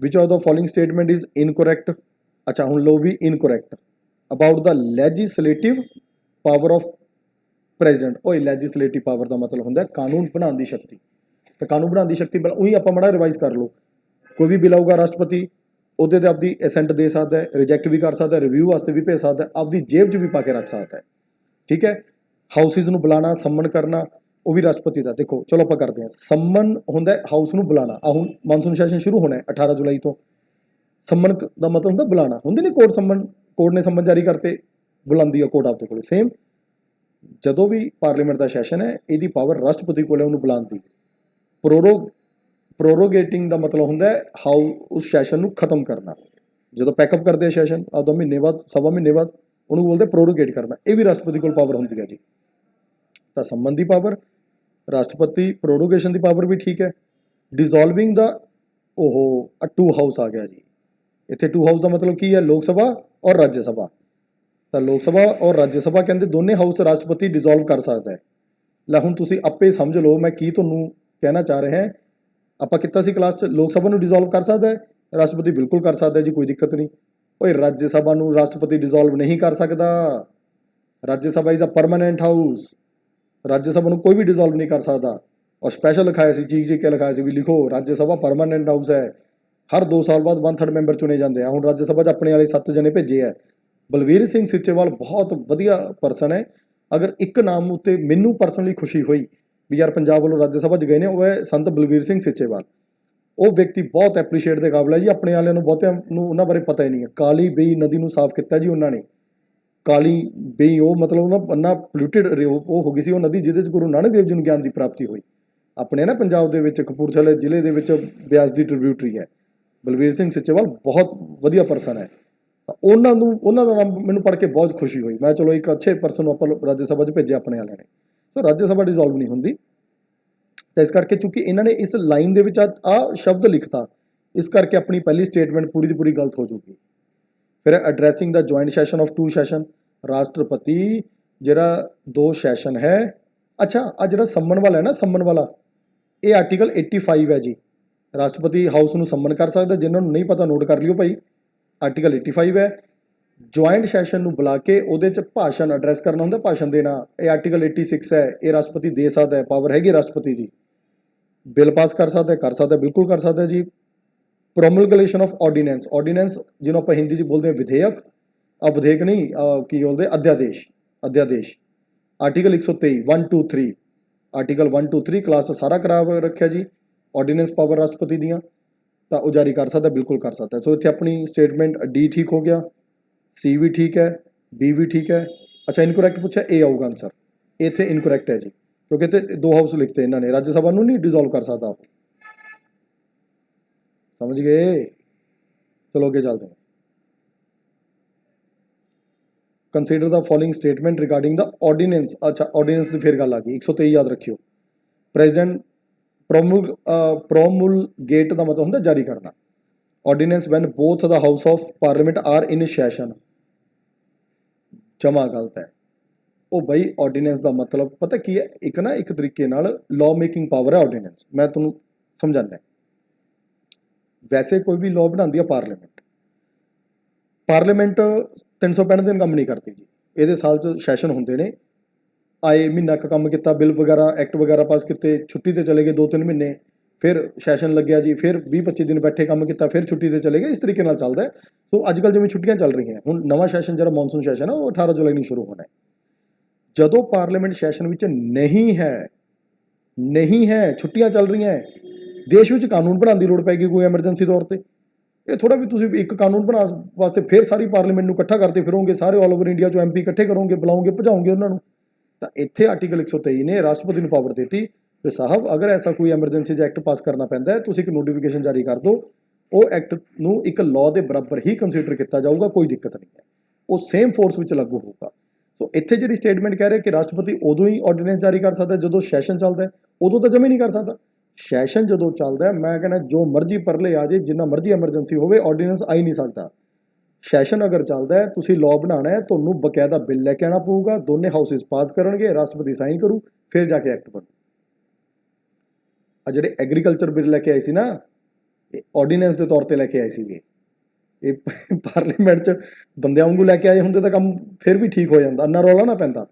Which of the following statement is incorrect? ਅੱਛਾ, ਹੁਣ ਲੋ ਵੀ incorrect about the legislative power of president. ਉਹ ਲੈਜਿਸਲੇਟਿਵ ਪਾਵਰ ਦਾ ਮਤਲਬ ਹੁੰਦਾ ਕਾਨੂੰਨ ਬਣਾਉਣ ਦੀ ਸ਼ਕਤੀ। ਤਾਂ ਕਾਨੂੰਨ ਬਣਾਉਣ ਦੀ ਸ਼ਕਤੀ ਉਹੀ ਆਪਾਂ ਮਾੜਾ ਰਿਵਾਈਜ਼ ਕਰ ਲਓ। ਕੋਈ ਵੀ ਬਿੱਲ ਆਊਗਾ, ਰਾਸ਼ਟਰਪਤੀ ਉਹਦੇ ਤੇ ਆਪਦੀ ਅਸੈਂਟ ਦੇ ਸਕਦਾ ਹੈ, ਰਿਜੈਕਟ ਵੀ ਕਰ ਸਕਦਾ ਹੈ, ਰਿਵਿਊ ਵਾਸਤੇ ਵੀ ਭੇਜ ਸਕਦਾ ਹੈ, ਆਪਦੀ ਜੇਬ 'ਚ ਵੀ ਪਾ ਕੇ ਰੱਖ ਸਕਦਾ ਹੈ। ਠੀਕ ਹੈ। ਹਾਊਸਿਸ ਨੂੰ ਬੁਲਾਉਣਾ, ਸੰਮਨ ਕਰਨਾ, ਉਹ ਵੀ ਰਾਸ਼ਟਰਪਤੀ ਦਾ। ਦੇਖੋ ਚਲੋ ਆਪਾਂ ਕਰਦੇ ਹਾਂ। ਸੰਮਨ ਹੁੰਦਾ ਹਾਊਸ ਨੂੰ ਬੁਲਾਉਣਾ। ਆ ਹੁਣ ਮਾਨਸੂਨ ਸੈਸ਼ਨ ਸ਼ੁਰੂ ਹੋਣਾ ਹੈ 18 ਜੁਲਾਈ ਤੋਂ। ਸੰਮਨ ਦਾ ਮਤਲਬ ਹੁੰਦਾ ਬੁਲਾਉਣਾ। ਹੁੰਦੇ ਨੇ ਕੋਰਟ ਸੰਮਨ, ਕੋਰਟ ਨੇ ਸੰਮਨ ਜਾਰੀ ਕਰਤੇ, ਬੁਲਾਉਂਦੀ ਆ ਕੋਰਟ ਆਪਦੇ ਕੋਲ। ਸੇਮ ਜਦੋਂ ਵੀ ਪਾਰਲੀਮੈਂਟ ਦਾ ਸੈਸ਼ਨ ਹੈ, ਇਹਦੀ ਪਾਵਰ ਰਾਸ਼ਟਰਪਤੀ ਕੋਲ ਹੈ ਉਹਨੂੰ ਬੁਲਾਉਣ ਦੀ। ਪ੍ਰੋਰੋਗੇਟਿੰਗ ਦਾ ਮਤਲਬ ਹੁੰਦਾ ਹਾਊ ਉਸ ਸੈਸ਼ਨ ਨੂੰ ਖਤਮ ਕਰਨਾ। ਜਦੋਂ ਪੈਕਅਪ ਕਰਦੇ ਆ ਸੈਸ਼ਨ ਆਪਦਾ ਮਹੀਨੇ ਬਾਅਦ, ਸਵਾ ਮਹੀਨੇ ਬਾਅਦ, ਉਹਨੂੰ ਬੋਲਦੇ ਪ੍ਰੋਰੋਗੇਟ ਕਰਨਾ। ਇਹ ਵੀ ਰਾਸ਼ਟਰਪਤੀ ਕੋਲ ਪਾਵਰ ਹੁੰਦੀ ਹੈ ਜੀ। ਤਾਂ ਸੰਮਨ ਦੀ ਪਾਵਰ ਰਾਸ਼ਟਰਪਤੀ, ਪ੍ਰੋਰੋਗੇਸ਼ਨ ਦੀ ਪਾਵਰ ਵੀ ਠੀਕ ਹੈ। ਡਿਜ਼ੋਲਵਿੰਗ ਦਾ ਟੂ ਹਾਊਸ ਆ ਗਿਆ ਜੀ। ਇੱਥੇ ਟੂ ਹਾਊਸ ਦਾ ਮਤਲਬ ਕੀ ਹੈ? ਲੋਕ ਸਭਾ ਔਰ ਰਾਜ ਸਭਾ। ਤਾਂ ਲੋਕ ਸਭਾ ਔਰ ਰਾਜ ਸਭਾ ਕਹਿੰਦੇ ਦੋਨੇ ਹਾਊਸ ਰਾਸ਼ਟਰਪਤੀ ਡਿਜ਼ੋਲਵ ਕਰ ਸਕਦਾ ਹੈ। ਲੈ ਹੁਣ ਤੁਸੀਂ ਆਪੇ ਸਮਝ ਲਓ ਮੈਂ ਕੀ ਤੁਹਾਨੂੰ ਕਹਿਣਾ ਚਾਹ ਰਿਹਾ। ਆਪਾਂ ਕੀਤਾ ਸੀ ਕਲਾਸ 'ਚ, ਲੋਕ ਸਭਾ ਨੂੰ ਡਿਜ਼ੋਲਵ ਕਰ ਸਕਦਾ ਹੈ ਰਾਸ਼ਟਰਪਤੀ, ਬਿਲਕੁਲ ਕਰ ਸਕਦਾ ਜੀ, ਕੋਈ ਦਿੱਕਤ ਨਹੀਂ। ਓਏ ਰਾਜ ਸਭਾ ਨੂੰ ਰਾਸ਼ਟਰਪਤੀ ਡਿਜ਼ੋਲਵ ਨਹੀਂ ਕਰ ਸਕਦਾ। ਰਾਜ ਸਭਾ ਇਜ਼ ਅ ਪਰਮਾਨੈਂਟ ਹਾਊਸ। ਰਾਜ ਸਭਾ ਨੂੰ ਕੋਈ ਵੀ ਡਿਜ਼ੋਲਵ ਨਹੀਂ ਕਰ ਸਕਦਾ। ਔਰ ਸਪੈਸ਼ਲ ਲਿਖਾਇਆ ਸੀ, ਚੀਕ ਕੇ ਲਿਖਾਇਆ ਸੀ ਵੀ ਲਿਖੋ ਰਾਜ ਸਭਾ ਪਰਮਾਨੈਂਟ ਹਾਊਸ ਹੈ। ਹਰ 2 ਸਾਲ ਬਾਅਦ 1/3 ਮੈਂਬਰ ਚੁਣੇ ਜਾਂਦੇ ਆ। ਹੁਣ ਰਾਜ ਸਭਾ 'ਚ ਆਪਣੇ ਵਾਲੇ 7 ਜਣੇ ਭੇਜੇ ਹੈ। ਬਲਵੀਰ ਸਿੰਘ ਸੀਚੇਵਾਲ ਬਹੁਤ ਵਧੀਆ ਪਰਸਨ ਹੈ। ਅਗਰ ਇੱਕ ਨਾਮ ਉੱਤੇ ਮੈਨੂੰ ਪਰਸਨਲੀ ਖੁਸ਼ੀ ਹੋਈ ਵੀ ਯਾਰ ਪੰਜਾਬ ਵੱਲੋਂ ਰਾਜ ਸਭਾ 'ਚ ਗਏ ਨੇ, ਉਹ ਹੈ ਸੰਤ ਬਲਵੀਰ ਸਿੰਘ ਸੀਚੇਵਾਲ। ਉਹ ਵਿਅਕਤੀ ਬਹੁਤ ਐਪਰੀਸ਼ੀਏਟ ਦੇ ਕਾਬਲ ਹੈ ਜੀ। ਆਪਣੇ ਵਾਲਿਆਂ ਨੂੰ ਬਹੁਤਿਆਂ ਨੂੰ ਉਹਨਾਂ ਬਾਰੇ ਪਤਾ ਹੀ ਨਹੀਂ ਹੈ। ਕਾਲੀ ਬੇਈ ਨਦੀ ਨੂੰ ਸਾਫ਼ ਕੀਤਾ ਜੀ ਉਹਨਾਂ ਨੇ। ਕਾਲੀ ਬੇਈ ਉਹ ਮਤਲਬ ਉਹਨਾਂ ਇੰਨਾ ਪੋਲਿਊਟਿਡ ਉਹ ਹੋ ਗਈ ਸੀ ਉਹ ਨਦੀ, ਜਿਹਦੇ 'ਚ ਗੁਰੂ ਨਾਨਕ ਦੇਵ ਜੀ ਨੂੰ ਗਿਆਨ ਦੀ ਪ੍ਰਾਪਤੀ ਹੋਈ। ਆਪਣੇ ਨਾ ਪੰਜਾਬ ਦੇ ਵਿੱਚ ਕਪੂਰਥਲੇ ਜ਼ਿਲ੍ਹੇ ਦੇ ਵਿੱਚ ਬਿਆਸ ਦੀ ਟ੍ਰਿਬਿਊਟਰੀ ਹੈ। ਬਲਵੀਰ ਸਿੰਘ ਸੀਚੇਵਾਲ ਬਹੁਤ ਵਧੀਆ ਪਰਸਨ ਹੈ। ਉਹਨਾਂ ਦਾ ਨਾਮ ਮੈਨੂੰ ਪੜ੍ਹ ਕੇ ਬਹੁਤ ਖੁਸ਼ੀ ਹੋਈ। ਮੈਂ ਚਲੋ ਇੱਕ ਅੱਛੇ ਪਰਸਨ ਨੂੰ ਆਪਾਂ ਰਾਜ ਸਭਾ 'ਚ ਭੇਜਿਆ ਆਪਣੇ ਵਾਲਿਆਂ ਨੇ। ਸੋ ਰਾਜ ਸਭਾ ਡਿਜ਼ੋਲਵ ਨਹੀਂ ਹੁੰਦੀ। ਤਾਂ ਇਸ ਕਰਕੇ ਚੂੰਕਿ ਇਹਨਾਂ ਨੇ ਇਸ ਲਾਈਨ ਦੇ ਵਿੱਚ ਆਹ ਸ਼ਬਦ ਲਿਖਤਾ, ਇਸ ਕਰਕੇ ਆਪਣੀ ਪਹਿਲੀ ਸਟੇਟਮੈਂਟ ਪੂਰੀ ਦੀ ਪੂਰੀ ਗਲਤ ਹੋ ਜੂਗੀ। ਫਿਰ addressing the joint session of 2 session. ਰਾਸ਼ਟਰਪਤੀ ਜਿਹੜਾ 2 ਸੈਸ਼ਨ ਹੈ। ਅੱਛਾ, ਆ ਜਿਹੜਾ ਸੰਮਨ ਵਾਲਾ ਹੈ ਨਾ, ਸੰਮਨ ਵਾਲਾ, ਇਹ ਆਰਟੀਕਲ 85 ਹੈ ਜੀ। ਰਾਸ਼ਟਰਪਤੀ ਹਾਊਸ ਨੂੰ ਸੰਮਨ ਕਰ ਸਕਦਾ। ਜਿਨ੍ਹਾਂ ਨੂੰ ਨਹੀਂ ਪਤਾ ਨੋਟ ਕਰ ਲਿਓ ਭਾਈ, ਆਰਟੀਕਲ 85 ਹੈ। ਜੁਆਇੰਟ ਸੈਸ਼ਨ ਨੂੰ ਬੁਲਾ ਕੇ ਉਹਦੇ 'ਚ ਭਾਸ਼ਣ ਐਡਰੈਸ ਕਰਨਾ ਹੁੰਦਾ, ਭਾਸ਼ਣ ਦੇਣਾ, ਇਹ ਆਰਟੀਕਲ 86 ਹੈ। ਇਹ ਰਾਸ਼ਟਰਪਤੀ ਦੇ ਸਕਦਾ ਹੈ, ਪਾਵਰ ਹੈਗੀ ਰਾਸ਼ਟਰਪਤੀ ਦੀ। ਬਿੱਲ ਪਾਸ ਕਰ ਸਕਦਾ, ਬਿਲਕੁਲ ਕਰ ਸਕਦਾ ਜੀ। ਪ੍ਰੋਮਲਗੇਸ਼ਨ ਆਫ ਆਰਡੀਨੈਂਸ, ਆਰਡੀਨੈਂਸ ਜਿਹਨੂੰ ਆਪਾਂ ਹਿੰਦੀ 'ਚ ਬੋਲਦੇ ਹਾਂ ਵਿਧੇਇਕ, ਵਿਧੇਇਕ ਨਹੀਂ, ਕੀ ਬੋਲਦੇ, ਅਧਿਆਦੇਸ਼। ਅਧਿਆਦੇਸ਼ ਆਰਟੀਕਲ 123 1 2 3, ਆਰਟੀਕਲ 1 2 3 ਕਲਾਸ ਸਾਰਾ ਕਰਾ ਰੱਖਿਆ ਜੀ। ਆਰਡੀਨੈਂਸ ਪਾਵਰ ਰਾਸ਼ਟਰਪਤੀ ਦੀਆਂ, ਤਾਂ ਉਹ ਜਾਰੀ ਕਰ ਸਕਦਾ, ਬਿਲਕੁਲ ਕਰ ਸਕਦਾ। ਸੋ ਇੱਥੇ ਆਪਣੀ ਸਟੇਟਮੈਂਟ ਡੀ ਠੀਕ ਹੋ ਗਿਆ, ਸੀ ਵੀ ਠੀਕ ਹੈ, ਬੀ ਵੀ ਠੀਕ ਹੈ। ਅੱਛਾ, ਇਨਕੋਰੈਕਟ ਪੁੱਛਿਆ, ਏ ਆਊਗਾ ਆਨਸਰ। ਇੱਥੇ ਇਨਕੋਰੈਕਟ ਹੈ ਜੀ, ਕਿਉਂਕਿ ਇੱਥੇ 2 ਹਾਊਸ ਲਿਖਤੇ ਇਹਨਾਂ ਨੇ। ਰਾਜ ਸਭਾ ਨੂੰ ਨਹੀਂ ਡਿਜ਼ੋਲਵ ਕਰ ਸਕਦਾ ਉਹ। ਸਮਝ ਗਏ? ਚਲੋ ਅੱਗੇ ਚੱਲਦੇ ਹਾਂ। Consider the following statement regarding the ordinance. ਅੱਛਾ, ਆਰਡੀਨੈਂਸ ਦੀ ਫਿਰ ਗੱਲ ਆ ਗਈ। 123 ਯਾਦ ਰੱਖਿਓ। ਪ੍ਰੈਜ਼ੀਡੈਂਟ ਪ੍ਰੋਮੁਲਗੇਟ ਦਾ ਮਤਲਬ ਹੁੰਦਾ ਜਾਰੀ ਕਰਨਾ। Ordinance when both the house of parliament are in session. ਜਮਾ ਗਲਤ ਹੈ ਉਹ ਬਈ। ਆਰਡੀਨੈਂਸ ਦਾ ਮਤਲਬ ਪਤਾ ਕੀ ਹੈ? ਇੱਕ ਨਾ ਇੱਕ ਤਰੀਕੇ ਨਾਲ ਲਾਅ ਮੇਕਿੰਗ ਪਾਵਰ ਹੈ ਆਰਡੀਨੈਂਸ। ਮੈਂ ਤੁਹਾਨੂੰ ਸਮਝਾਉਂਦਾ। ਵੈਸੇ ਕੋਈ ਵੀ ਲਾਅ ਬਣਾਉਂਦੀ ਆ ਪਾਰਲੀਮੈਂਟ 365 ਦਿਨ ਕੰਮ ਨਹੀਂ ਕਰਦੀ ਜੀ। ਇਹਦੇ ਸਾਲ 'ਚ ਸੈਸ਼ਨ ਹੁੰਦੇ ਨੇ, ਆਏ ਮਹੀਨਾ ਕੁ ਕੰਮ ਕੀਤਾ, ਬਿੱਲ ਵਗੈਰਾ ਐਕਟ ਵਗੈਰਾ ਪਾਸ ਕੀਤੇ, ਛੁੱਟੀ ਤੇ ਚਲੇ ਗਏ 2-3 ਮਹੀਨੇ, ਫਿਰ ਸੈਸ਼ਨ ਲੱਗਿਆ ਜੀ, ਫਿਰ 20-25 ਦਿਨ ਬੈਠੇ ਕੰਮ ਕੀਤਾ, ਫਿਰ ਛੁੱਟੀ ਤੇ ਚਲੇ ਗਏ, ਇਸ ਤਰੀਕੇ ਨਾਲ ਚੱਲਦਾ ਹੈ। ਸੋ ਅੱਜ ਕੱਲ੍ਹ ਜਿਵੇਂ ਛੁੱਟੀਆਂ ਚੱਲ ਰਹੀਆਂ, ਹੁਣ ਨਵਾਂ ਸੈਸ਼ਨ ਜਿਹੜਾ ਮੌਨਸੂਨ ਸੈਸ਼ਨ ਹੈ ਉਹ 18 ਜੁਲਾਈ ਨੂੰ ਸ਼ੁਰੂ ਹੋਣਾ ਹੈ। ਜਦੋਂ ਪਾਰਲੀਮੈਂਟ ਸੈਸ਼ਨ ਵਿੱਚ ਨਹੀਂ ਹੈ ਛੁੱਟੀਆਂ ਚੱਲ ਰਹੀਆਂ ਹੈ, ਦੇਸ਼ ਵਿੱਚ ਕਾਨੂੰਨ ਬਣਾਉਣ ਦੀ ਲੋੜ ਪੈਗੀ ਕੋਈ ਐਮਰਜੈਂਸੀ ਤੌਰ ਤੇ। ਇਹ ਥੋੜਾ ਵੀ ਤੁਸੀਂ ਇੱਕ ਕਾਨੂੰਨ ਬਣਾ ਵਾਸਤੇ ਫਿਰ ਸਾਰੀ ਪਾਰਲੀਮੈਂਟ ਨੂੰ ਇਕੱਠਾ ਕਰਦੇ ਫਿਰੋਗੇ, ਸਾਰੇ ਆਲ ਓਵਰ ਇੰਡੀਆ 'ਚੋਂ MP ਇਕੱਠੇ ਕਰੋਗੇ, ਬੁਲਾਓਗੇ, ਭਜਾਓਗੇ ਉਹਨਾਂ ਨੂੰ। ਤਾਂ ਇੱਥੇ ਆਰਟੀਕਲ 123 ਨੇ ਰਾਸ਼ਟਰਪਤੀ ਨੂੰ ਪਾਵਰ ਦਿੱਤੀ ਤੇ ਸਾਹਿਬ ਅਗਰ ਐਸਾ ਕੋਈ ਐਮਰਜੈਂਸੀ ਐਕਟ ਪਾਸ ਕਰਨਾ ਪੈਂਦਾ ਹੈ, ਤੁਸੀਂ ਇੱਕ ਨੋਟੀਫਿਕੇਸ਼ਨ ਜਾਰੀ ਕਰ ਦਿਓ, ਉਹ ਐਕਟ ਨੂੰ ਇੱਕ ਲਾਅ ਦੇ ਬਰਾਬਰ ਹੀ ਕੰਸੀਡਰ ਕੀਤਾ ਜਾਊਗਾ, ਕੋਈ ਦਿੱਕਤ ਨਹੀਂ ਹੈ, ਉਹ ਸੇਮ ਫੋਰਸ ਵਿੱਚ ਲਾਗੂ ਹੋਊਗਾ। ਸੋ ਇੱਥੇ ਜਿਹੜੀ ਸਟੇਟਮੈਂਟ ਕਹਿ ਰਹੇ ਕਿ ਰਾਸ਼ਟਰਪਤੀ ਉਦੋਂ ਹੀ ਆਰਡੀਨੈਂਸ ਜਾਰੀ ਕਰ ਸਕਦਾ ਜਦੋਂ ਸੈਸ਼ਨ ਚੱਲਦਾ ਹੈ, ਉਦੋਂ ਤਾਂ ਜਮੇ ਨਹੀਂ ਕਰ ਸਕਦਾ। ਸੈਸ਼ਨ ਜਦੋਂ ਚੱਲਦਾ ਹੈ, ਮੈਂ ਕਹਿੰਦਾ ਜੋ ਮਰਜ਼ੀ ਪਰਲੇ ਆ ਜੇ, ਜਿੰਨਾ ਮਰਜ਼ੀ ਐਮਰਜੈਂਸੀ ਹੋਵੇ, ਆਰਡੀਨੈਂਸ ਆ ਹੀ ਨਹੀਂ ਸਕਦਾ। ਸੈਸ਼ਨ ਅਗਰ ਚੱਲਦਾ ਹੈ, ਤੁਸੀਂ ਲਾਅ ਬਣਾਉਣਾ ਹੈ, ਤੁਹਾਨੂੰ ਬਕਾਇਦਾ ਬਿੱਲ ਲੈ ਕੇ ਆਉਣਾ ਪਊਗਾ, ਦੋਨੇ ਹਾਊਸਿਸ ਪਾਸ ਕਰਨਗੇ, ਰਾਸ਼ਟਰਪਤੀ ਸਾਈਨ ਕਰੂ, ਫਿਰ ਜਾ ਕੇ ਐਕਟ ਬਣੂ। ਆ ਜਿਹੜੇ ਐਗਰੀਕਲਚਰ ਬਿੱਲ ਲੈ ਕੇ ਆਏ ਸੀ ਨਾ, ਇਹ ਆਰਡੀਨੈਂਸ ਦੇ ਤੌਰ ਤੇ ਲੈ ਕੇ ਆਏ ਸੀਗੇ। ਇਹ ਪਾਰਲੀਮੈਂਟ 'ਚ ਬੰਦਿਆਂ ਵਾਂਗੂ ਲੈ ਕੇ ਆਏ ਹੁੰਦੇ ਤਾਂ ਕੰਮ ਫਿਰ ਵੀ ਠੀਕ ਹੋ ਜਾਂਦਾ, ਇੰਨਾ ਰੌਲਾ ਨਾ ਪੈਂਦਾ।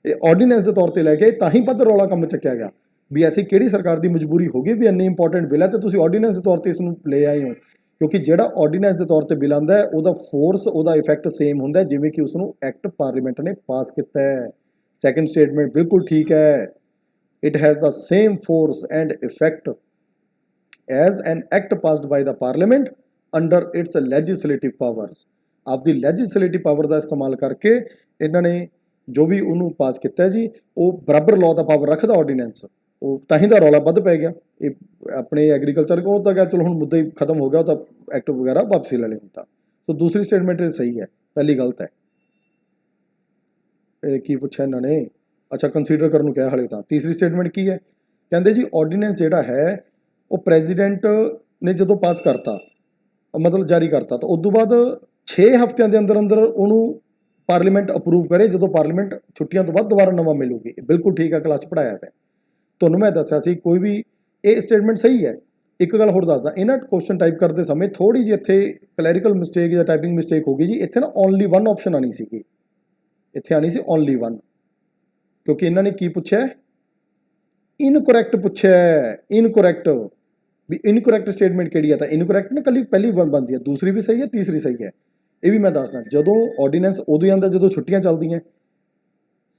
ਇਹ ਆਰਡੀਨੈਂਸ ਦੇ ਤੌਰ ਤੇ ਲੈ ਕੇ ਤਾਂ ਹੀ ਵੱਧ ਰੌਲਾ ਕੰਮ ਚੱਕਿਆ ਗਿਆ ਵੀ ਐਸੀ ਕਿਹੜੀ ਸਰਕਾਰ ਦੀ ਮਜਬੂਰੀ ਹੋ ਗਈ ਵੀ ਇੰਨੀ ਇੰਪੋਰਟੈਂਟ ਬਿੱਲ ਹੈ ਤੇ ਤੁਸੀਂ ਆਰਡੀਨੈਂਸ ਦੇ ਤੌਰ ਤੇ ਇਸ ਨੂੰ ਲੈ ਆਏ ਹੋ। ਕਿਉਂਕਿ ਜਿਹੜਾ ਆਰਡੀਨੈਂਸ ਦੇ ਤੌਰ ਤੇ ਬਿੱਲ ਆਉਂਦਾ ਹੈ, ਉਹਦਾ ਫੋਰਸ, ਉਹਦਾ ਇਫੈਕਟ ਸੇਮ ਹੁੰਦਾ ਜਿਵੇਂ ਕਿ ਉਸ ਨੂੰ ਐਕਟ ਪਾਰਲੀਮੈਂਟ ਨੇ ਪਾਸ ਕੀਤਾ ਹੈ। ਸੈਕੰਡ ਸਟੇਟਮੈਂਟ ਬਿਲਕੁਲ ਠੀਕ ਹੈ। It has the same force and effect as an act passed by the parliament under its legislative powers. ਆਪਦੀ ਲੈਜਿਸਲੇਟਿਵ ਪਾਵਰ ਦਾ ਇਸਤੇਮਾਲ ਕਰਕੇ ਇਹਨਾਂ ਨੇ ਜੋ ਵੀ ਉਹਨੂੰ ਪਾਸ ਕੀਤਾ ਜੀ, ਉਹ ਬਰਾਬਰ ਲਾਅ ਦਾ ਪਾਵਰ ਰੱਖਦਾ ਆਰਡੀਨੈਂਸ। ਉਹ ਤਾਂ ਹੀ ਦਾ ਰੌਲਾ ਵੱਧ ਪੈ ਗਿਆ। ਇਹ ਆਪਣੇ ਐਗਰੀਕਲਚਰ ਕੋ ਤਾਂ ਗਿਆ, ਚਲੋ ਹੁਣ ਮੁੱਦਾ ਹੀ ਖਤਮ ਹੋ ਗਿਆ, ਉਹ ਤਾਂ ਐਕਟ ਵਗੈਰਾ ਵਾਪਸੀ ਲੈ ਲੈ ਹੁੰਦਾ। ਸੋ ਦੂਸਰੀ ਸਟੇਟਮੈਂਟ ਸਹੀ ਹੈ, ਪਹਿਲੀ ਗਲਤ ਹੈ। ਇਹ ਕੀ ਪੁੱਛਿਆ ਇਹਨਾਂ ਨੇ? ਅੱਛਾ, ਕੰਸੀਡਰ ਕਰਨ ਨੂੰ ਕਿਹਾ ਹਾਲੇ ਤਾਂ। ਤੀਸਰੀ ਸਟੇਟਮੈਂਟ ਕੀ ਹੈ? ਕਹਿੰਦੇ ਜੀ ਆਰਡੀਨੈਂਸ ਜਿਹੜਾ ਹੈ ਉਹ ਪ੍ਰੈਜ਼ੀਡੈਂਟ ਨੇ ਜਦੋਂ ਪਾਸ ਕਰਤਾ, ਮਤਲਬ ਜਾਰੀ ਕਰਤਾ, ਤਾਂ ਉਸ ਤੋਂ ਬਾਅਦ 6 ਹਫ਼ਤਿਆਂ ਦੇ ਅੰਦਰ ਅੰਦਰ ਉਹਨੂੰ ਪਾਰਲੀਮੈਂਟ ਅਪਰੂਵ ਕਰੇ, ਜਦੋਂ ਪਾਰਲੀਮੈਂਟ ਛੁੱਟੀਆਂ ਤੋਂ ਬਾਅਦ ਦੁਬਾਰਾ ਨਵਾਂ ਮਿਲੂਗੀ। ਬਿਲਕੁਲ ਠੀਕ ਹੈ, ਕਲਾਸ 'ਚ ਪੜ੍ਹਾਇਆ ਪਿਆ ਤੁਹਾਨੂੰ। ਮੈਂ ਦੱਸਿਆ ਸੀ ਕੋਈ ਵੀ ਇਹ ਸਟੇਟਮੈਂਟ ਸਹੀ ਹੈ। ਇੱਕ ਗੱਲ ਹੋਰ ਦੱਸਦਾ, ਇਹਨਾਂ ਕੁਐਸਚਨ ਟਾਈਪ ਕਰਦੇ ਸਮੇਂ ਥੋੜ੍ਹੀ ਜਿਹੀ ਇੱਥੇ ਕਲੈਰੀਕਲ ਮਿਸਟੇਕ ਜਾਂ ਟਾਈਪਿੰਗ ਮਿਸਟੇਕ ਹੋ ਗਈ ਜੀ। ਇੱਥੇ ਨਾ ਓਨਲੀ 1 ਆਪਸ਼ਨ ਆਣੀ ਸੀਗੀ, ਇੱਥੇ ਆਣੀ ਸੀ ਓਨਲੀ 1, ਕਿਉਂਕਿ ਇਹਨਾਂ ਨੇ ਕੀ ਪੁੱਛਿਆ? ਇਨਕਰੈਕਟ ਪੁੱਛਿਆ। ਇਨਕਰੈਕਟ ਵੀ ਇਨਕਰੈਕਟ ਸਟੇਟਮੈਂਟ ਕਿਹੜੀ ਹੈ? ਤਾਂ ਇਨਕਰੈਕਟ ਨਾ ਕੱਲੀ ਪਹਿਲੀ ਬਣਦੀ ਹੈ, ਦੂਸਰੀ ਵੀ ਸਹੀ ਹੈ, ਤੀਸਰੀ ਸਹੀ ਹੈ। ਇਹ ਵੀ ਮੈਂ ਦੱਸਦਾ, ਜਦੋਂ ਆਰਡੀਨੈਂਸ ਉਦੋਂ ਹੀ ਆਉਂਦਾ ਜਦੋਂ ਛੁੱਟੀਆਂ ਚੱਲਦੀਆਂ।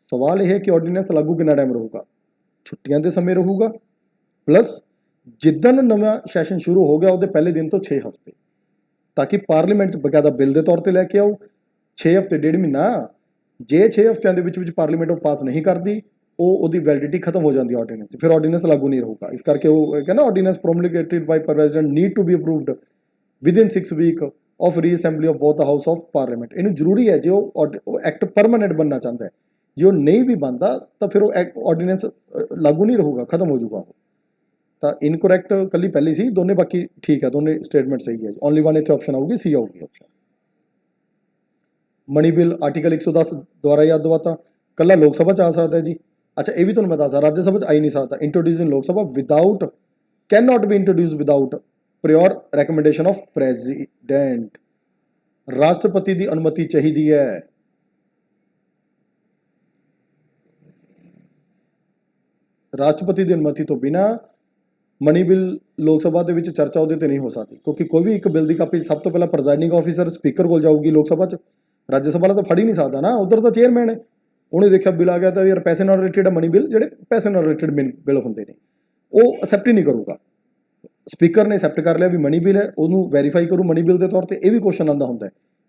ਸਵਾਲ ਇਹ ਹੈ ਕਿ ਆਰਡੀਨੈਂਸ ਲਾਗੂ ਕਿੰਨਾ ਟਾਈਮ ਰਹੂਗਾ? ਛੁੱਟੀਆਂ ਦੇ ਸਮੇਂ ਰਹੂਗਾ, ਪਲੱਸ ਜਿੱਦਣ ਨਵਾਂ ਸੈਸ਼ਨ ਸ਼ੁਰੂ ਹੋ ਗਿਆ ਉਹਦੇ ਪਹਿਲੇ ਦਿਨ ਤੋਂ 6 ਹਫ਼ਤੇ, ਤਾਂ ਕਿ ਪਾਰਲੀਮੈਂਟ 'ਚ ਬਕਾਇਦਾ ਬਿੱਲ ਦੇ ਤੌਰ ਤੇ ਲੈ ਕੇ ਆਓ। 6 ਹਫ਼ਤੇ, ਡੇਢ ਮਹੀਨਾ। ਜੇ 6 ਹਫ਼ਤਿਆਂ ਦੇ ਵਿੱਚ ਪਾਰਲੀਮੈਂਟ ਉਹ ਪਾਸ ਨਹੀਂ ਕਰਦੀ, ਉਹਦੀ ਵੈਲਿਡਿਟੀ ਖਤਮ ਹੋ ਜਾਂਦੀ ਆਰਡੀਨੈਂਸ, ਫਿਰ ਆਰਡੀਨੈਂਸ ਲਾਗੂ ਨਹੀਂ ਰਹੂਗਾ। ਇਸ ਕਰਕੇ ਉਹ ਕਹਿੰਦਾ ordinance promulgated by president need to be approved within 6 week of reassembly of both the house of parliament. ਇਹਨੂੰ ਜ਼ਰੂਰੀ ਹੈ, ਜੇ ਉਹ ਐਕਟ ਪਰਮਾਨੈਂਟ ਬਣਨਾ ਚਾਹੁੰਦਾ ਹੈ। ਜੇ ਉਹ ਨਹੀਂ ਵੀ ਬਣਦਾ ਤਾਂ ਫਿਰ ਉਹ ਆਰਡੀਨੈਂਸ ਲਾਗੂ ਨਹੀਂ ਰਹੂਗਾ, ਖਤਮ ਹੋ ਜਾਊਗਾ ਉਹ। ਤਾਂ ਇਨਕਰੈਕਟ ਕੱਲੀ ਪਹਿਲੀ ਸੀ, ਦੋਨੇ ਬਾਕੀ ਠੀਕ ਹੈ, ਦੋਨੇ ਸਟੇਟਮੈਂਟ ਸਹੀ ਹੈ। ਓਨਲੀ 1 ਇੱਥੇ ਆਪਸ਼ਨ ਆਊਗੀ, ਸੀ ਆਊਗੀ ਆਪਸ਼ਨ। ਮਨੀ ਬਿੱਲ ਆਰਟੀਕਲ 110 ਦੁਆਰਾ ਯਾਦ ਦਵਾਤਾ, ਕੱਲਾ ਲੋਕ ਸਭਾ 'ਚ ਆ ਸਕਦਾ ਜੀ। ਅੱਛਾ, ਇਹ ਵੀ ਤੁਹਾਨੂੰ ਮੈਂ ਦੱਸਦਾ, ਰਾਜ ਸਭਾ 'ਚ ਆ ਹੀ ਨਹੀਂ ਸਕਦਾ। Introduce in Lok Sabha without, can not be introduce without prior recommendation of president. ਰਾਸ਼ਟਰਪਤੀ ਦੀ ਅਨੁਮਤੀ ਚਾਹੀਦੀ ਹੈ। ਰਾਸ਼ਟਰਪਤੀ ਦੀ ਅਨੁਮਤੀ ਤੋਂ ਬਿਨਾਂ ਮਨੀ ਬਿੱਲ ਲੋਕ ਸਭਾ ਦੇ ਵਿੱਚ ਚਰਚਾ ਉਹਦੇ ਤੇ ਨਹੀਂ ਹੋ ਸਕਦੀ, ਕਿਉਂਕਿ ਕੋਈ ਵੀ ਇੱਕ ਬਿੱਲ ਦੀ ਕਾਪੀ ਸਭ ਤੋਂ ਪਹਿਲਾਂ ਪ੍ਰੈਜ਼ਾਈਡਿੰਗ ਆਫੀਸਰ ਸਪੀਕਰ ਕੋਲ ਜਾਊਗੀ ਲੋਕ ਸਭਾ 'ਚ। ਰਾਜ ਸਭਾ ਵਾਲਾ ਤਾਂ ਫੜ ਹੀ ਨਹੀਂ ਸਕਦਾ ਨਾ, ਉਧਰ ਤਾਂ ਚੇਅਰਮੈਨ ਹੈ। ਉਹਨੇ ਦੇਖਿਆ ਬਿੱਲ ਆ ਗਿਆ ਤਾਂ ਯਾਰ ਪੈਸੇ ਨਾਲ ਰਿਲੇਟਡ ਮਨੀ ਬਿੱਲ, ਜਿਹੜੇ ਪੈਸੇ ਨਾਲ ਰਿਲੇਟਡ ਬਿੱਲ ਹੁੰਦੇ ਨੇ ਉਹ ਅਸੈਪਟ ਹੀ ਨਹੀਂ ਕਰੂਗਾ। ਸਪੀਕਰ ਨੇ ਅਸੈਪਟ ਕਰ ਲਿਆ ਵੀ ਮਨੀ ਬਿੱਲ ਹੈ, ਉਹਨੂੰ ਵੈਰੀਫਾਈ ਕਰੂ ਮਨੀ ਬਿੱਲ ਦੇ ਤੌਰ ਤੇ। ਇਹ ਵੀ ਕੁਐਸਚਨ ਆਉਂਦਾ ਹੁੰਦਾ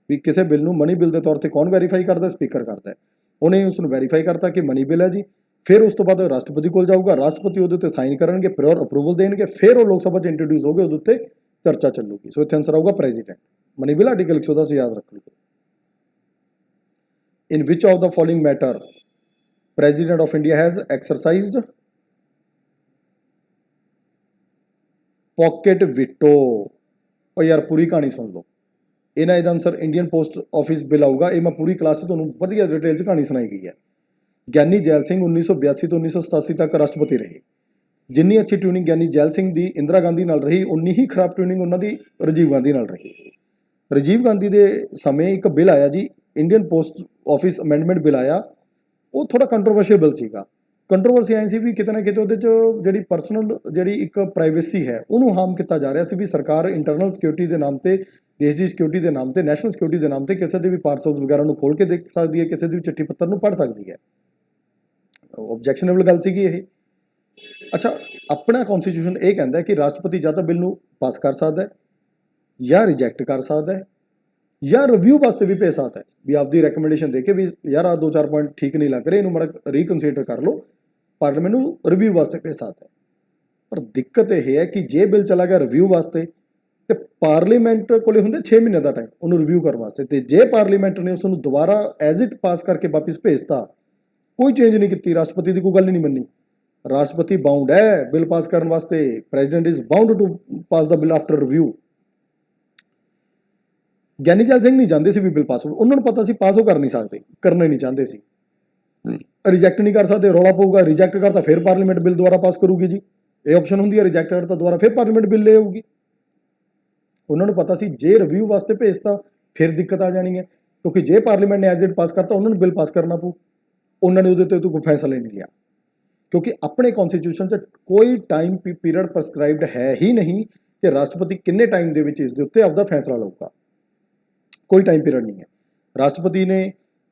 ਵੀ ਕਿਸੇ ਬਿੱਲ ਨੂੰ ਮਨੀ ਬਿੱਲ ਦੇ ਤੌਰ ਤੇ ਕੌਣ ਵੈਰੀਫਾਈ ਕਰਦਾ? ਸਪੀਕਰ ਕਰਦਾ ਹੈ। ਉਹਨੇ ਉਸ ਨੂੰ ਵੈਰੀਫਾਈ ਕਰਤਾ ਕਿ ਮਨੀ ਬਿੱਲ ਹੈ ਜੀ। ਫਿਰ ਉਸ ਤੋਂ ਬਾਅਦ ਰਾਸ਼ਟਰਪਤੀ ਕੋਲ ਜਾਊਗਾ, ਰਾਸ਼ਟਰਪਤੀ ਉਹਦੇ ਉੱਤੇ ਸਾਈਨ ਕਰਨਗੇ, ਪ੍ਰਿਓਰ ਅਪਰੂਵਲ ਦੇਣਗੇ, ਫਿਰ ਉਹ ਲੋਕ ਸਭਾ 'ਚ ਇੰਟਰੋਡਿਊਸ ਹੋ ਗਏ, ਉਹਦੇ ਉੱਤੇ ਚਰਚਾ ਚੱਲੂਗੀ। ਸੋ ਇੱਥੇ ਆਨਸਰ ਆਊਗਾ ਪ੍ਰੈਜ਼ੀਡੈਂਟ। ਮਨੀ ਬਿੱਲ ਆਰਟੀਕਲ 110 ਯਾਦ ਰੱਖ ਲਓ। In which of the following matter president of India has exercised pocket veto. ਉਹ ਯਾਰ ਪੂਰੀ ਕਹਾਣੀ ਸੁਣ ਲਓ। ਇਹਦਾ answer Indian post office bill ਆਊਗਾ। ਇਹ ਮੈਂ ਪੂਰੀ ਕਲਾਸ 'ਚ ਤੁਹਾਨੂੰ ਵਧੀਆ ਡਿਟੇਲ 'ਚ ਕਹਾਣੀ ਸੁਣਾਈ ਗਈ ਹੈ। ਗਿਆਨੀ ਜੈਲ ਸਿੰਘ 1982 ਤੋਂ 1987 ਤੱਕ ਰਾਸ਼ਟਰਪਤੀ ਰਹੇ। ਜਿੰਨੀ ਅੱਛੀ ਟਿਊਨਿੰਗ ਗਿਆਨੀ ਜੈਲ ਸਿੰਘ ਦੀ ਇੰਦਰਾ ਗਾਂਧੀ ਨਾਲ ਰਹੀ, ਉਨੀ ਹੀ ਖਰਾਬ ਟਿਊਨਿੰਗ ਉਹਨਾਂ ਦੀ ਰਾਜੀਵ ਗਾਂਧੀ ਨਾਲ ਰਹੀ। ਰਾਜੀਵ ਗਾਂਧੀ ਦੇ ਸਮੇਂ ਇੱਕ ਬਿੱਲ ਆਇਆ ਜੀ, Indian post office amendment bill ਆਇਆ। ਉਹ ਥੋੜਾ ਕੰਟਰੋਵਰਸ਼ੀਅਲ ਬਿੱਲ ਸੀਗਾ। ਕੰਟਰੋਵਰਸੀ ਐਂ ਸੀ ਵੀ ਕਿਤੇ ਨਾ ਕਿਤੇ ਉਹਦੇ 'ਚ ਜਿਹੜੀ ਪਰਸਨਲ ਜਿਹੜੀ ਇੱਕ ਪ੍ਰਾਈਵੇਸੀ ਹੈ ਉਹਨੂੰ ਹਾਰਮ ਕੀਤਾ ਜਾ ਰਿਹਾ ਸੀ, ਵੀ ਸਰਕਾਰ ਇੰਟਰਨਲ ਸਿਕਿਉਰਿਟੀ ਦੇ ਨਾਮ ਤੇ, ਦੇਸ਼ ਦੀ ਸਿਕਿਉਰਿਟੀ ਦੇ ਨਾਮ ਤੇ, ਨੈਸ਼ਨਲ ਸਿਕਿਉਰਿਟੀ ਦੇ ਨਾਮ ਤੇ ਕਿਸੇ ਦੇ ਵੀ ਪਾਰਸਲਸ ਵਗੈਰਾ ਨੂੰ ਖੋਲ੍ਹ ਕੇ ਦੇਖ ਸਕਦੀ ਹੈ, ਕਿਸੇ ਦੀ ਵੀ ਚਿੱਠੀ ਪੱਤਰ ਨੂੰ ਪੜ੍ਹ ਸਕਦੀ ਹੈ। ਆਬਜੈਕਸ਼ਨੇਬਲ ਗੱਲ ਸੀਗੀ ਇਹ। ਅੱਛਾ, ਆਪਣਾ ਕਨਸਟੀਟਿਊਸ਼ਨ ਇਹ ਕਹਿੰਦਾ ਕਿ ਰਾਸ਼ਟਰਪਤੀ ਜਾਂ ਤਾਂ ਬਿੱਲ ਨੂੰ ਪਾਸ ਕਰ ਸਕਦਾ ਹੈ, ਜਾਂ ਰਿਜੈਕਟ ਕਰ ਸਕਦਾ ਹੈ, ਜਾਂ ਰਿਵਿਊ ਵਾਸਤੇ ਵੀ ਭੇਜ ਸਕਦਾ ਹੈ, ਵੀ ਆਪਦੀ ਰეკਮੈਂਡੇਸ਼ਨ ਦੇ ਕੇ ਵੀ ਯਾਰ ਆਹ 2-4 ਪੁਆਇੰਟ ਠੀਕ ਨਹੀਂ ਲੱਗ ਰਹੇ, ਇਹਨੂੰ ਮਾੜਾ ਰੀਕਨਸੀਡਰ ਕਰ ਲਓ, ਪਾਰਲੀਮੈਂਟ ਨੂੰ ਰਿਵਿਊ ਵਾਸਤੇ ਭੇਜ ਸਕਦਾ ਹੈ। ਪਰ ਦਿੱਕਤ ਇਹ ਹੈ ਕਿ ਜੇ ਬਿੱਲ ਚਲਾ ਗਿਆ ਰਿਵਿਊ ਵਾਸਤੇ ਤੇ ਪਾਰਲੀਮੈਂਟ ਕੋਲੇ ਹੁੰਦੇ 6 ਮਹੀਨੇ ਦਾ ਟਾਈਮ ਉਹਨੂੰ ਰਿਵਿਊ ਕਰਨ ਵਾਸਤੇ, ਤੇ ਜੇ ਪਾਰਲੀਮੈਂਟ ਨੇ ਉਸ ਨੂੰ ਦੁਬਾਰਾ ਐਜ਼ ਇਟ ਪਾਸ ਕਰਕੇ ਵਾਪਿਸ ਭੇਜਤਾ, ਕੋਈ ਚੇਂਜ ਨਹੀਂ ਕੀਤੀ, ਰਾਸ਼ਟਰਪਤੀ ਦੀ ਕੋਈ ਗੱਲ ਨਹੀਂ ਮੰਨੀ, ਰਾਸ਼ਟਰਪਤੀ ਬਾਉਂਡ ਹੈ ਬਿੱਲ ਪਾਸ ਕਰਨ ਵਾਸਤੇ, president is bound to pass the bill after review. Giani Zail Singh ਨਹੀਂ ਚਾਹੁੰਦੇ ਸੀ ਵੀ ਬਿੱਲ ਪਾਸ ਹੋਵੇ, ਉਹਨਾਂ ਨੂੰ ਪਤਾ ਸੀ ਪਾਸ ਉਹ ਕਰ ਨਹੀਂ ਸਕਦੇ, ਕਰਨਾ ਹੀ ਨਹੀਂ ਚਾਹੁੰਦੇ ਸੀ। ਰਿਜੈਕਟ ਨਹੀਂ ਕਰ ਸਕਦੇ, ਰੌਲਾ ਪਊਗਾ, ਰਿਜੈਕਟ ਕਰਤਾ ਫਿਰ ਪਾਰਲੀਮੈਂਟ ਬਿੱਲ ਦੁਬਾਰਾ ਪਾਸ ਕਰੂਗੀ ਜੀ, ਇਹ ਆਪਸ਼ਨ ਹੁੰਦੀ ਹੈ। ਰਿਜੈਕਟ ਕਰਤਾ ਦੁਬਾਰਾ ਫਿਰ ਪਾਰਲੀਮੈਂਟ ਬਿੱਲ ਲੈ ਆਊਗੀ। ਉਹਨਾਂ ਨੂੰ ਪਤਾ ਸੀ ਜੇ ਰਿਵਿਊ ਵਾਸਤੇ ਭੇਜਤਾ ਫਿਰ ਦਿੱਕਤ ਆ ਜਾਣੀ ਹੈ, ਕਿਉਂਕਿ ਜੇ ਪਾਰਲੀਮੈਂਟ ਨੇ ਐਜ਼ ਇਟ ਪਾਸ ਕਰਤਾ ਉਹਨਾਂ ਨੂੰ ਬਿੱਲ ਪਾਸ ਕਰਨਾ ਪਊ। ਉਹਨਾਂ ਨੇ ਉਹਦੇ 'ਤੇ ਕੋਈ ਫੈਸਲਾ ਨਹੀਂ ਲਿਆ, ਕਿਉਂਕਿ ਆਪਣੇ ਕਨਸਟੀਟਿਊਸ਼ਨ 'ਚ ਕੋਈ ਟਾਈਮ ਪੀਰੀਅਡ ਪ੍ਰਸਕ੍ਰਾਈਬਡ ਹੈ ਹੀ ਨਹੀਂ ਕਿ ਰਾਸ਼ਟਰਪਤੀ ਕਿੰਨੇ ਟਾਈਮ ਦੇ ਵਿੱਚ ਇਸ ਦੇ ਉੱਤੇ ਆਪਦਾ ਫੈਸਲਾ ਲਊਗਾ। ਕੋਈ ਟਾਈਮ ਪੀਰੀਅਡ ਨਹੀਂ ਹੈ। ਰਾਸ਼ਟਰਪਤੀ ਨੇ,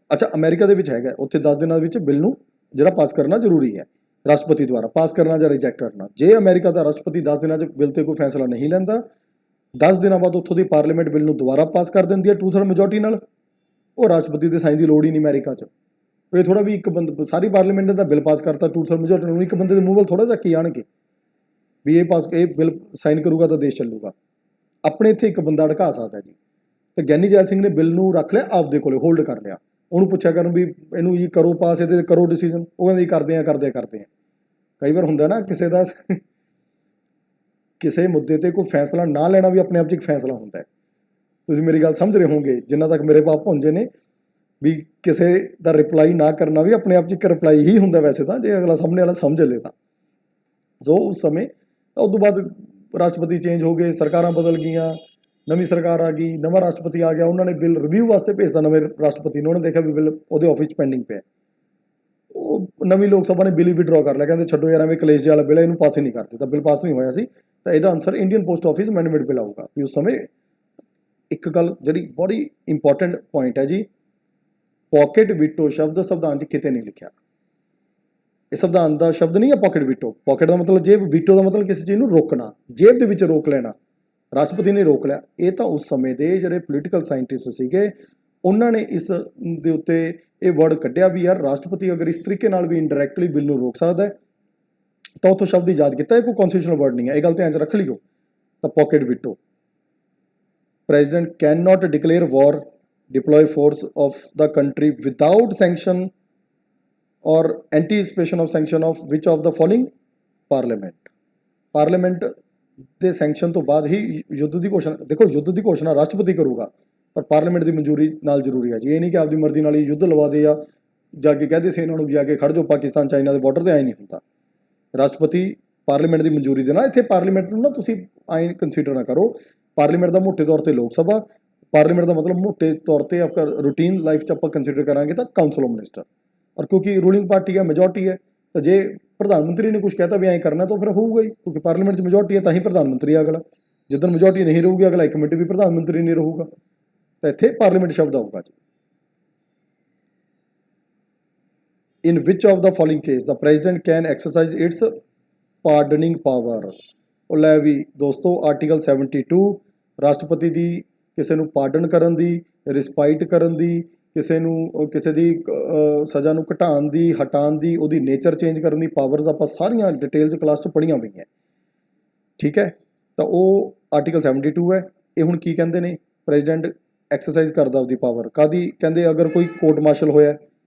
ਅੱਛਾ ਅਮਰੀਕਾ ਦੇ ਵਿੱਚ ਹੈਗਾ, ਉੱਥੇ 10 ਦਿਨਾਂ ਵਿੱਚ ਬਿੱਲ ਨੂੰ ਜਿਹੜਾ ਪਾਸ ਕਰਨਾ ਜ਼ਰੂਰੀ ਹੈ, ਰਾਸ਼ਟਰਪਤੀ ਦੁਆਰਾ ਪਾਸ ਕਰਨਾ ਜਾਂ ਰਿਜੈਕਟ ਕਰਨਾ। ਜੇ ਅਮਰੀਕਾ ਦਾ ਰਾਸ਼ਟਰਪਤੀ 10 ਦਿਨਾਂ 'ਚ ਬਿੱਲ 'ਤੇ ਕੋਈ ਫੈਸਲਾ ਨਹੀਂ ਲੈਂਦਾ, 10 ਦਿਨਾਂ ਬਾਅਦ ਉੱਥੋਂ ਦੀ ਪਾਰਲੀਮੈਂਟ ਬਿੱਲ ਨੂੰ ਦੁਬਾਰਾ ਪਾਸ ਕਰ ਦਿੰਦੀ ਹੈ 2/3 ਮੈਜੋਰਟੀ ਨਾਲ। ਉਹ ਰਾਸ਼ਟਰਪਤੀ ਦੇ ਸਾਈਨ ਦੀ ਲੋੜ ਹੀ ਨਹੀਂ ਅਮਰੀਕਾ 'ਚ। ਇਹ ਥੋੜਾ ਵੀ ਇੱਕ ਬੰਦਾ ਸਾਰੀ ਪਾਰਲੀਮੈਂਟ ਦਾ ਬਿੱਲ ਪਾਸ ਕਰਤਾ 2/3 ਮੈਜੋਰਟੀ ਨੂੰ, ਇੱਕ ਬੰਦੇ ਦੇ ਮੂੰਹ ਵੱਲ ਥੋੜਾ ਜਿਹਾ ਕੀ ਆਣਗੇ ਵੀ ਇਹ ਬਿੱਲ ਸਾਈਨ ਕਰੂਗਾ ਤਾਂ ਦੇਸ਼ ਚੱਲੂਗਾ। ਆਪਣੇ ਇੱਥੇ ਇੱਕ ਬੰਦਾ ਅੜਕਾ ਸਕਦਾ ਜੀ। ਤੇ ਗਿਆਨੀ ਜੈਲ ਸਿੰਘ ਨੇ ਬਿੱਲ ਨੂੰ ਰੱਖ ਲਿਆ ਆਪਦੇ ਕੋਲੇ, ਹੋਲਡ ਕਰ ਲਿਆ। ਉਹਨੂੰ ਪੁੱਛਿਆ ਕਰਨ ਵੀ ਇਹਨੂੰ ਜੀ ਕਰੋ ਪਾਸ, ਇਹਦੇ ਕਰੋ ਡਿਸੀਜਨ, ਉਹ ਕਹਿੰਦੇ ਕਰਦੇ ਆ। ਕਈ ਵਾਰ ਹੁੰਦਾ ਨਾ ਕਿਸੇ ਦਾ ਕਿਸੇ ਮੁੱਦੇ ਤੇ ਕੋਈ ਫੈਸਲਾ ਨਾ ਲੈਣਾ ਵੀ ਆਪਣੇ ਆਪ 'ਚ ਇੱਕ ਫੈਸਲਾ ਹੁੰਦਾ ਹੈ। ਤੁਸੀਂ ਮੇਰੀ ਗੱਲ ਸਮਝ ਰਹੇ ਹੋਵੋਗੇ, ਜਿੰਨਾ ਤੱਕ ਮੇਰੇ ਪਾਪ ਪਹੁੰਚੇ ਨੇ, ਵੀ ਕਿਸੇ ਦਾ ਰਿਪਲਾਈ ਨਾ ਕਰਨਾ ਵੀ ਆਪਣੇ ਆਪ 'ਚ ਇੱਕ ਰਿਪਲਾਈ ਹੀ ਹੁੰਦਾ ਵੈਸੇ ਤਾਂ, ਜੇ ਅਗਲਾ ਸਾਹਮਣੇ ਵਾਲਾ ਸਮਝ ਲੇ ਤਾਂ। ਸੋ ਉਸ ਸਮੇਂ ਉਸ ਤੋਂ ਬਾਅਦ ਰਾਸ਼ਟਰਪਤੀ ਚੇਂਜ ਹੋ ਗਏ, ਸਰਕਾਰਾਂ ਬਦਲ ਗਈਆਂ, ਨਵੀਂ ਸਰਕਾਰ ਆ ਗਈ, ਨਵਾਂ ਰਾਸ਼ਟਰਪਤੀ ਆ ਗਿਆ। ਉਹਨਾਂ ਨੇ ਬਿੱਲ ਰਿਵਿਊ ਵਾਸਤੇ ਭੇਜਤਾ ਨਵੇਂ ਰਾਸ਼ਟਰਪਤੀ ਨੂੰ। ਉਹਨੇ ਦੇਖਿਆ ਵੀ ਬਿੱਲ ਉਹਦੇ ਆਫਿਸ 'ਚ ਪੈਂਡਿੰਗ ਪਿਆ। ਉਹ ਨਵੀਂ ਲੋਕ ਸਭਾ ਨੇ ਬਿੱਲ ਹੀ ਵਿਡਰਾਅ ਕਰ ਲਿਆ, ਕਹਿੰਦੇ ਛੱਡੋ ਯਾਰ ਐਵੇਂ ਕਲੇਸ਼ ਵਾਲਾ ਬਿੱਲ, ਇਹਨੂੰ ਪਾਸ ਹੀ ਨਹੀਂ ਕਰਦੇ। ਤਾਂ ਬਿੱਲ ਪਾਸ ਨਹੀਂ ਹੋਇਆ ਸੀ, ਤਾਂ ਇਹਦਾ answer Indian post office amendment bill ਆਊਗਾ। ਵੀ ਉਸ ਸਮੇਂ ਇੱਕ ਗੱਲ ਜਿਹੜੀ ਬੜੀ ਇੰਪੋਰਟੈਂਟ ਪੁਆਇੰਟ ਹੈ ਜੀ, ਪੋਕੇਟ ਵੀਟੋ ਸ਼ਬਦ ਸੰਵਿਧਾਨ 'ਚ ਕਿਤੇ ਨਹੀਂ ਲਿਖਿਆ। ਇਹ ਸੰਵਿਧਾਨ ਦਾ ਸ਼ਬਦ ਨਹੀਂ ਹੈ ਪੋਕੇਟ ਵੀਟੋ। ਪੋਕੇਟ ਦਾ ਮਤਲਬ ਜੇਬ, ਵੀਟੋ ਦਾ ਮਤਲਬ ਕਿਸੇ ਚੀਜ਼ ਨੂੰ ਰੋਕਣਾ, ਜੇਬ ਦੇ ਵਿੱਚ ਰੋਕ ਲੈਣਾ। ਰਾਸ਼ਟਰਪਤੀ ਨੇ ਰੋਕ ਲਿਆ। ਇਹ ਤਾਂ ਉਸ ਸਮੇਂ ਦੇ ਜਿਹੜੇ ਪੋਲੀਟੀਕਲ ਸਾਇੰਟਿਸਟ ਸੀਗੇ, ਉਹਨਾਂ ਨੇ ਇਸ ਦੇ ਉੱਤੇ ਇਹ ਵਰਡ ਕੱਢਿਆ ਵੀ ਯਾਰ ਰਾਸ਼ਟਰਪਤੀ ਅਗਰ ਇਸ ਤਰੀਕੇ ਨਾਲ ਵੀ ਇੰਡਾਇਰੈਕਟਲੀ ਬਿੱਲ ਨੂੰ ਰੋਕ ਸਕਦਾ ਹੈ, ਤਾਂ ਉੱਥੋਂ ਸ਼ਬਦ ਇਜਾਦ ਕੀਤਾ। ਇਹ ਕੋਈ ਕਨਸਟੀਟਿਊਸ਼ਨਲ ਵਰਡ ਨਹੀਂ ਹੈ, ਇਹ ਗੱਲ ਧਿਆਨ 'ਚ ਰੱਖ ਲਿਓ। ਤਾਂ pocket veto, president can not declare war, deploy force of the country without sanction or anticipation of sanction of which of the following? Parliament ਦੇ ਸੈਂਕਸ਼ਨ ਤੋਂ ਬਾਅਦ ਹੀ ਯੁੱਧ ਦੀ ਘੋਸ਼ਣਾ। ਦੇਖੋ ਯੁੱਧ ਦੀ ਘੋਸ਼ਣਾ ਰਾਸ਼ਟਰਪਤੀ ਕਰੂਗਾ, ਪਰ ਪਾਰਲੀਮੈਂਟ ਦੀ ਮਨਜ਼ੂਰੀ ਨਾਲ ਜ਼ਰੂਰੀ ਹੈ ਜੀ। ਇਹ ਨਹੀਂ ਕਿ ਆਪਦੀ ਮਰਜ਼ੀ ਨਾਲ ਹੀ ਯੁੱਧ ਲਵਾ ਦੇ ਜਾਂ ਜਾ ਕੇ ਕਹਦੇ ਸੈਨਾ ਨੂੰ ਜਾ ਕੇ ਖੜ੍ਹ ਜਾਓ ਪਾਕਿਸਤਾਨ ਚਾਈਨਾ ਦੇ ਬਾਰਡਰ 'ਤੇ। ਆਏ ਨਹੀਂ ਹੁੰਦਾ। ਰਾਸ਼ਟਰਪਤੀ ਪਾਰਲੀਮੈਂਟ ਦੀ ਮਨਜ਼ੂਰੀ ਦੇ ਨਾਲ, ਇੱਥੇ ਪਾਰਲੀਮੈਂਟ ਨੂੰ ਨਾ ਤੁਸੀਂ ਆਏ ਕੰਸੀਡਰ ਨਾ ਕਰੋ। ਪਾਰਲੀਮੈਂਟ ਦਾ ਮੋਟੇ ਤੌਰ 'ਤੇ ਲੋਕ ਸਭਾ, ਪਾਰਲੀਮੈਂਟ ਦਾ ਮਤਲਬ ਮੋਟੇ ਤੌਰ 'ਤੇ ਆਪਾਂ ਰੂਟੀਨ ਲਾਈਫ 'ਚ ਆਪਾਂ ਕੰਸੀਡਰ ਕਰਾਂਗੇ ਤਾਂ ਕਾਊਂਸਲ ਆਫ ਮਿਨਿਸਟਰ। ਔਰ ਕਿਉਂਕਿ ਰੂਲਿੰਗ ਪਾਰਟੀ ਹੈ, ਮੈਜੋਰਟੀ ਹੈ, ਤਾਂ ਜੇ ਪ੍ਰਧਾਨ ਮੰਤਰੀ ਨੇ ਕੁਝ ਕਹਿਤਾ ਵੀ ਐਂ ਕਰਨਾ ਤਾਂ ਫਿਰ ਹੋਊਗਾ ਹੀ, ਕਿਉਂਕਿ ਪਾਰਲੀਮੈਂਟ 'ਚ ਮੈਜੋਰਟੀ ਹੈ ਤਾਂ ਹੀ ਪ੍ਰਧਾਨ ਮੰਤਰੀ ਅਗਲਾ। ਜਿੱਦਣ ਮੈਜੋਰਟੀ ਨਹੀਂ ਰਹੂਗੀ, ਅਗਲਾ 1 ਮਿੰਟ ਵੀ ਪ੍ਰਧਾਨ ਮੰਤਰੀ ਨਹੀਂ ਰਹੂਗਾ। ਤਾਂ ਇੱਥੇ ਪਾਰਲੀਮੈਂਟ ਸ਼ਬਦ ਆਊਗਾ ਜੀ। In which of the following case the president can exercise its pardoning power. ਉਹ ਲੈ ਵੀ ਦੋਸਤੋ, ਆਰਟੀਕਲ 72 ਰਾਸ਼ਟਰਪਤੀ ਦੀ ਕਿਸੇ ਨੂੰ ਪਾਰਡਨ ਕਰਨ ਦੀ, ਰਿਸਪਾਈਟ ਕਰਨ ਦੀ, ਕਿਸੇ ਨੂੰ ਕਿਸੇ ਦੀ ਸਜ਼ਾ ਨੂੰ ਘਟਾਉਣ ਦੀ, ਹਟਾਉਣ ਦੀ, ਉਹਦੀ ਨੇਚਰ ਚੇਂਜ ਕਰਨ ਦੀ ਪਾਵਰਸ ਆਪਾਂ ਸਾਰੀਆਂ ਡਿਟੇਲ 'ਚ ਕਲਾਸ 'ਚ ਪੜ੍ਹੀਆਂ ਪਈਆਂ। ਠੀਕ ਹੈ, ਤਾਂ ਉਹ ਆਰਟੀਕਲ 72 ਹੈ। ਇਹ ਹੁਣ ਕੀ ਕਹਿੰਦੇ ਨੇ, ਪ੍ਰੈਜ਼ੀਡੈਂਟ ਐਕਸਰਸਾਈਜ਼ ਕਰਦਾ ਉਹਦੀ ਪਾਵਰ ਕਾਹਦੀ। ਕਹਿੰਦੇ ਅਗਰ ਕੋਈ ਕੋਰਟ ਮਾਰਸ਼ਲ ਹੋਇਆ,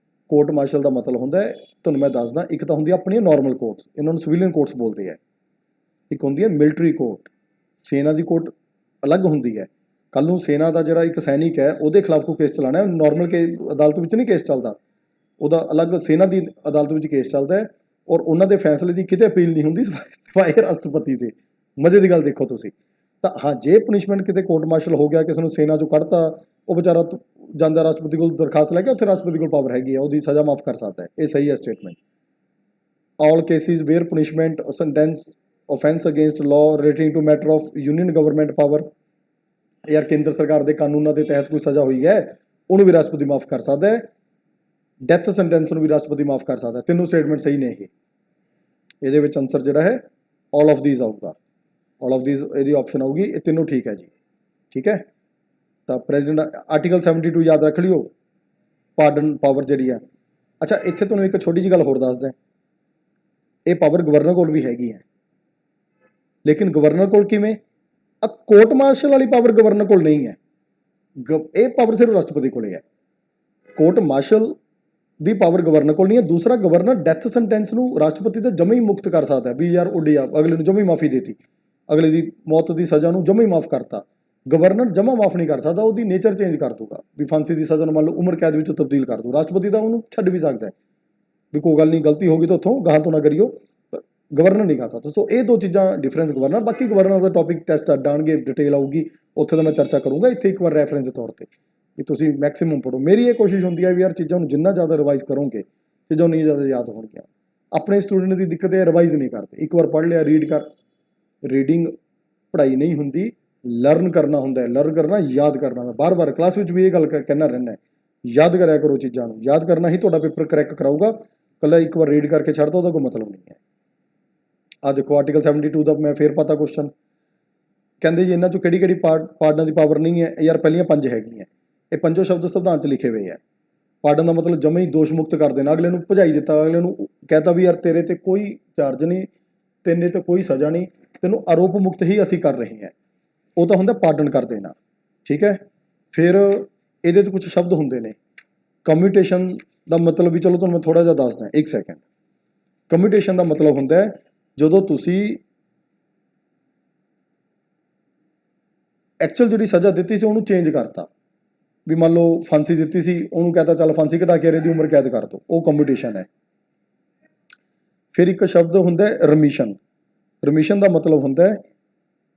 ਕੋਰਟ ਮਾਰਸ਼ਲ ਦਾ ਮਤਲਬ ਹੁੰਦਾ ਹੈ, ਤੁਹਾਨੂੰ ਮੈਂ ਦੱਸਦਾ, ਇੱਕ ਤਾਂ ਹੁੰਦੀ ਆਪਣੀਆਂ ਨਾਰਮਲ ਕੋਰਟਸ, ਇਹਨਾਂ ਨੂੰ ਸਿਵੀਲੀਅਨ ਕੋਰਟਸ ਬੋਲਦੇ ਆ। ਇੱਕ ਹੁੰਦੀ ਹੈ ਮਿਲਟਰੀ ਕੋਰਟ, ਸੈਨਾ ਦੀ ਕੋਰਟ ਅਲੱਗ ਹੁੰਦੀ ਹੈ। ਕੱਲ੍ਹ ਨੂੰ ਸੈਨਾ ਦਾ ਜਿਹੜਾ ਇੱਕ ਸੈਨਿਕ ਹੈ, ਉਹਦੇ ਖਿਲਾਫ ਕੋਈ ਕੇਸ ਚਲਾਉਣਾ, ਨਾਰਮਲ ਅਦਾਲਤ ਵਿੱਚ ਨਹੀਂ ਕੇਸ ਚੱਲਦਾ, ਉਹਦਾ ਅਲੱਗ ਸੈਨਾ ਦੀ ਅਦਾਲਤ ਵਿੱਚ ਕੇਸ ਚੱਲਦਾ ਹੈ। ਔਰ ਉਹਨਾਂ ਦੇ ਫੈਸਲੇ ਦੀ ਕਿਤੇ ਅਪੀਲ ਨਹੀਂ ਹੁੰਦੀ ਸਿਵਾਏ ਰਾਸ਼ਟਰਪਤੀ ਦੇ। ਮਜ਼ੇ ਦੀ ਗੱਲ ਦੇਖੋ ਤੁਸੀਂ। ਤਾਂ ਹਾਂ, ਜੇ ਪਨਿਸ਼ਮੈਂਟ ਕਿਤੇ ਕੋਰਟ ਮਾਰਸ਼ਲ ਹੋ ਗਿਆ, ਕਿਸੇ ਨੂੰ ਸੈਨਾ 'ਚੋਂ ਕੱਢਤਾ, ਉਹ ਵਿਚਾਰਾ ਜਾਂਦਾ ਰਾਸ਼ਟਰਪਤੀ ਕੋਲ ਦਰਖਾਸਤ ਲੈ ਕੇ, ਉੱਥੇ ਰਾਸ਼ਟਰਪਤੀ ਕੋਲ ਪਾਵਰ ਹੈਗੀ ਹੈ, ਉਹਦੀ ਸਜ਼ਾ ਮਾਫ ਕਰ ਸਕਦਾ ਹੈ। ਇਹ ਸਹੀ ਹੈ statement. All cases where punishment sentence offense against law relating to matter of union government power, ਯਾਰ ਕੇਂਦਰ ਸਰਕਾਰ ਦੇ ਕਾਨੂੰਨਾਂ ਦੇ ਤਹਿਤ ਕੋਈ ਸਜ਼ਾ ਹੋਈ ਹੈ, ਉਹਨੂੰ ਵੀ ਰਾਸ਼ਟਰਪਤੀ ਮਾਫ ਕਰ ਸਕਦਾ ਹੈ। ਡੈਥ ਸੈਂਟੈਂਸ ਨੂੰ ਵੀ ਰਾਸ਼ਟਰਪਤੀ ਮਾਫ ਕਰ ਸਕਦਾ ਹੈ। ਤਿੰਨੋਂ ਸਟੇਟਮੈਂਟ ਸਹੀ ਨੇ। ਇਹਦੇ ਵਿੱਚ ਆਨਸਰ ਜਿਹੜਾ ਹੈ ਆਲ ਆਫ ਥੀਸ ਆਊਗਾ। ਆਲ ਆਫ ਥੀਸ ਇਹਦੀ ਆਪਸ਼ਨ ਆਊਗੀ। ਇਹ ਤਿੰਨੋਂ ਠੀਕ ਹੈ ਜੀ। ਠੀਕ ਹੈ, ਤਾਂ ਪ੍ਰੈਜ਼ੀਡੈਂਟ ਆਰਟੀਕਲ 72 ਯਾਦ ਰੱਖ ਲਿਓ, ਪਾਰਡਨ ਪਾਵਰ ਜਿਹੜੀ ਹੈ। ਅੱਛਾ, ਇੱਥੇ ਤੁਹਾਨੂੰ ਇੱਕ ਛੋਟੀ ਜਿਹੀ ਗੱਲ ਹੋਰ ਦੱਸਦਾ। ਇਹ ਪਾਵਰ ਗਵਰਨਰ ਕੋਲ ਵੀ ਹੈਗੀ ਹੈ, ਲੇਕਿਨ ਗਵਰਨਰ ਕੋਲ ਕਿਵੇਂ? ਕੋਰਟ ਮਾਰਸ਼ਲ ਵਾਲੀ ਪਾਵਰ ਗਵਰਨਰ ਕੋਲ ਨਹੀਂ ਹੈ। ਇਹ ਪਾਵਰ ਸਿਰਫ ਰਾਸ਼ਟਰਪਤੀ ਕੋਲ ਹੈ। ਕੋਰਟ ਮਾਰਸ਼ਲ ਦੀ ਪਾਵਰ ਗਵਰਨਰ ਕੋਲ ਨਹੀਂ ਹੈ। ਦੂਸਰਾ, ਗਵਰਨਰ ਡੈਥ ਸੈਂਟੈਂਸ ਨੂੰ ਰਾਸ਼ਟਰਪਤੀ ਤੋਂ ਜਮਾ ਹੀ ਮੁਕਤ ਕਰ ਸਕਦਾ ਹੈ ਵੀ ਯਾਰ ਉੱਡਿਆ, ਅਗਲੇ ਨੂੰ ਜਮਾ ਹੀ ਮਾਫੀ ਦੇਤੀ, ਅਗਲੇ ਦੀ ਮੌਤ ਦੀ ਸਜ਼ਾ ਨੂੰ ਜਮਾ ਹੀ ਮਾਫ ਕਰਤਾ। ਗਵਰਨਰ ਜਮਾ ਮਾਫ ਨਹੀਂ ਕਰ ਸਕਦਾ, ਉਹਦੀ ਨੇਚਰ ਚੇਂਜ ਕਰ ਦੂਗਾ ਵੀ ਫਾਂਸੀ ਦੀ ਸਜ਼ਾ ਨੂੰ ਮੰਨ ਲਓ ਉਮਰ ਕੈਦ ਵਿੱਚ ਤਬਦੀਲ ਕਰ ਦੂ। ਰਾਸ਼ਟਰਪਤੀ ਦਾ ਉਹਨੂੰ ਛੱਡ ਵੀ ਸਕਦਾ ਹੈ ਵੀ ਕੋਈ ਗੱਲ ਨਹੀਂ, ਗਲਤੀ ਹੋ ਗਈ ਤਾਂ ਉੱਥੋਂ ਗਾਹਾਂ ਤੋਂ ਨਾ ਕਰਿਓ, ਗਵਰਨਰ ਨਹੀਂ ਕਰ ਸਕਦਾ। ਸੋ ਇਹ ਦੋ ਚੀਜ਼ਾਂ ਡਿਫਰੈਂਸ ਗਵਰਨਰ। ਬਾਕੀ ਗਵਰਨਰ ਦਾ ਟੌਪਿਕ ਟੈਸਟ ਅੱਡ ਆਉਣਗੇ, ਡਿਟੇਲ ਆਊਗੀ, ਉੱਥੇ ਤਾਂ ਮੈਂ ਚਰਚਾ ਕਰੂੰਗਾ। ਇੱਥੇ ਇੱਕ ਵਾਰ ਰੈਫਰੈਂਸ ਦੇ ਤੌਰ 'ਤੇ ਵੀ ਤੁਸੀਂ ਮੈਕਸਿਮਮ ਪੜ੍ਹੋ। ਮੇਰੀ ਇਹ ਕੋਸ਼ਿਸ਼ ਹੁੰਦੀ ਹੈ ਵੀ ਯਾਰ ਚੀਜ਼ਾਂ ਨੂੰ ਜਿੰਨਾ ਜ਼ਿਆਦਾ ਰਿਵਾਈਜ਼ ਕਰੋਗੇ, ਚੀਜ਼ਾਂ ਉਨੀਆਂ ਜ਼ਿਆਦਾ ਯਾਦ ਹੋਣਗੀਆਂ। ਆਪਣੇ ਸਟੂਡੈਂਟ ਦੀ ਦਿੱਕਤ ਇਹ ਰਿਵਾਈਜ਼ ਨਹੀਂ ਕਰਦੇ। ਇੱਕ ਵਾਰ ਪੜ੍ਹ ਲਿਆ, ਰੀਡ ਕਰ। ਰੀਡਿੰਗ ਪੜ੍ਹਾਈ ਨਹੀਂ ਹੁੰਦੀ, ਲਰਨ ਕਰਨਾ ਹੁੰਦਾ ਹੈ। ਲਰਨ ਕਰਨਾ, ਯਾਦ ਕਰਨਾ। ਮੈਂ ਬਾਰ-ਬਾਰ ਕਲਾਸ ਵਿੱਚ ਵੀ ਇਹ ਗੱਲ ਕਹਿਣਾ ਰਹਿੰਦਾ, ਯਾਦ ਕਰਿਆ ਕਰੋ ਚੀਜ਼ਾਂ ਨੂੰ। ਯਾਦ ਕਰਨਾ ਹੀ ਤੁਹਾਡਾ ਪੇਪਰ ਕਰੈਕ ਕਰਾਊਗਾ। ਇਕੱਲਾ ਇੱਕ ਵਾਰ ਰੀਡ ਕਰਕੇ ਛੱਡ ਦੋ, ਉਹਦਾ ਕੋਈ ਮਤਲਬ ਨਹੀਂ ਹੈ। ਆਹ ਦੇਖੋ, ਆਰਟੀਕਲ 72 ਦਾ ਮੈਂ ਫੇਰ ਪਤਾ ਕੁਐਸਚਨ ਕਹਿੰਦੇ ਜੀ ਇਹਨਾਂ 'ਚੋਂ ਕਿਹੜੀ ਪਾਰਡਨ ਦੀ ਪਾਵਰ ਨਹੀਂ ਹੈ? ਯਾਰ ਪਹਿਲੀਆਂ 5 ਹੈਗੀਆਂ। ਇਹ ਪੰਜੋ ਸ਼ਬਦ ਸੰਵਿਧਾਨ 'ਚ ਲਿਖੇ ਹੋਏ ਆ। ਪਾਰਡਨ ਦਾ ਮਤਲਬ ਜਮੇ ਹੀ ਦੋਸ਼ ਮੁਕਤ ਕਰ ਦੇਣਾ, ਅਗਲੇ ਨੂੰ ਭਜਾਈ ਦਿੱਤਾ, ਅਗਲੇ ਨੂੰ ਕਹਿਤਾ ਵੀ ਯਾਰ ਤੇਰੇ ਤੇ ਕੋਈ ਚਾਰਜ ਨਹੀਂ, ਤੇਰੇ ਤੇ ਕੋਈ ਸਜ਼ਾ ਨਹੀਂ, ਤੈਨੂੰ ਆਰੋਪ ਮੁਕਤ ਹੀ ਅਸੀਂ ਕਰ ਰਹੇ ਹਾਂ। ਉਹ ਤਾਂ ਹੁੰਦਾ ਪਾਰਡਨ ਕਰ ਦੇਣਾ। ਠੀਕ ਹੈ, ਫਿਰ ਇਹਦੇ 'ਚ ਕੁਝ ਸ਼ਬਦ ਹੁੰਦੇ ਨੇ। ਕਮਿਊਟੇਸ਼ਨ ਦਾ ਮਤਲਬ ਵੀ ਚਲੋ ਤੁਹਾਨੂੰ ਮੈਂ ਥੋੜ੍ਹਾ ਜਿਹਾ ਦੱਸਦਾ, ਇੱਕ ਸੈਕਿੰਡ। ਕਮਿਊਟੇਸ਼ਨ ਦਾ ਮਤਲਬ ਹੁੰਦਾ ਹੈ ਜਦੋਂ ਤੁਸੀਂ ਐਕਚੁਅਲ ਜਿਹੜੀ ਸਜ਼ਾ ਦਿੱਤੀ ਸੀ ਉਹਨੂੰ ਚੇਂਜ ਕਰਤਾ। ਵੀ ਮੰਨ ਲਓ ਫਾਂਸੀ ਦਿੱਤੀ ਸੀ, ਉਹਨੂੰ ਕਹਤਾ ਚੱਲ ਫਾਂਸੀ ਘਟਾ ਕੇ ਇਹਦੀ ਉਮਰ ਕੈਦ ਕਰ ਦਿਓ, ਉਹ ਕਮਿਊਟੇਸ਼ਨ ਹੈ। ਫਿਰ ਇੱਕ ਸ਼ਬਦ ਹੁੰਦਾ ਰਮਿਸ਼ਨ। ਰਮਿਸ਼ਨ ਦਾ ਮਤਲਬ ਹੁੰਦਾ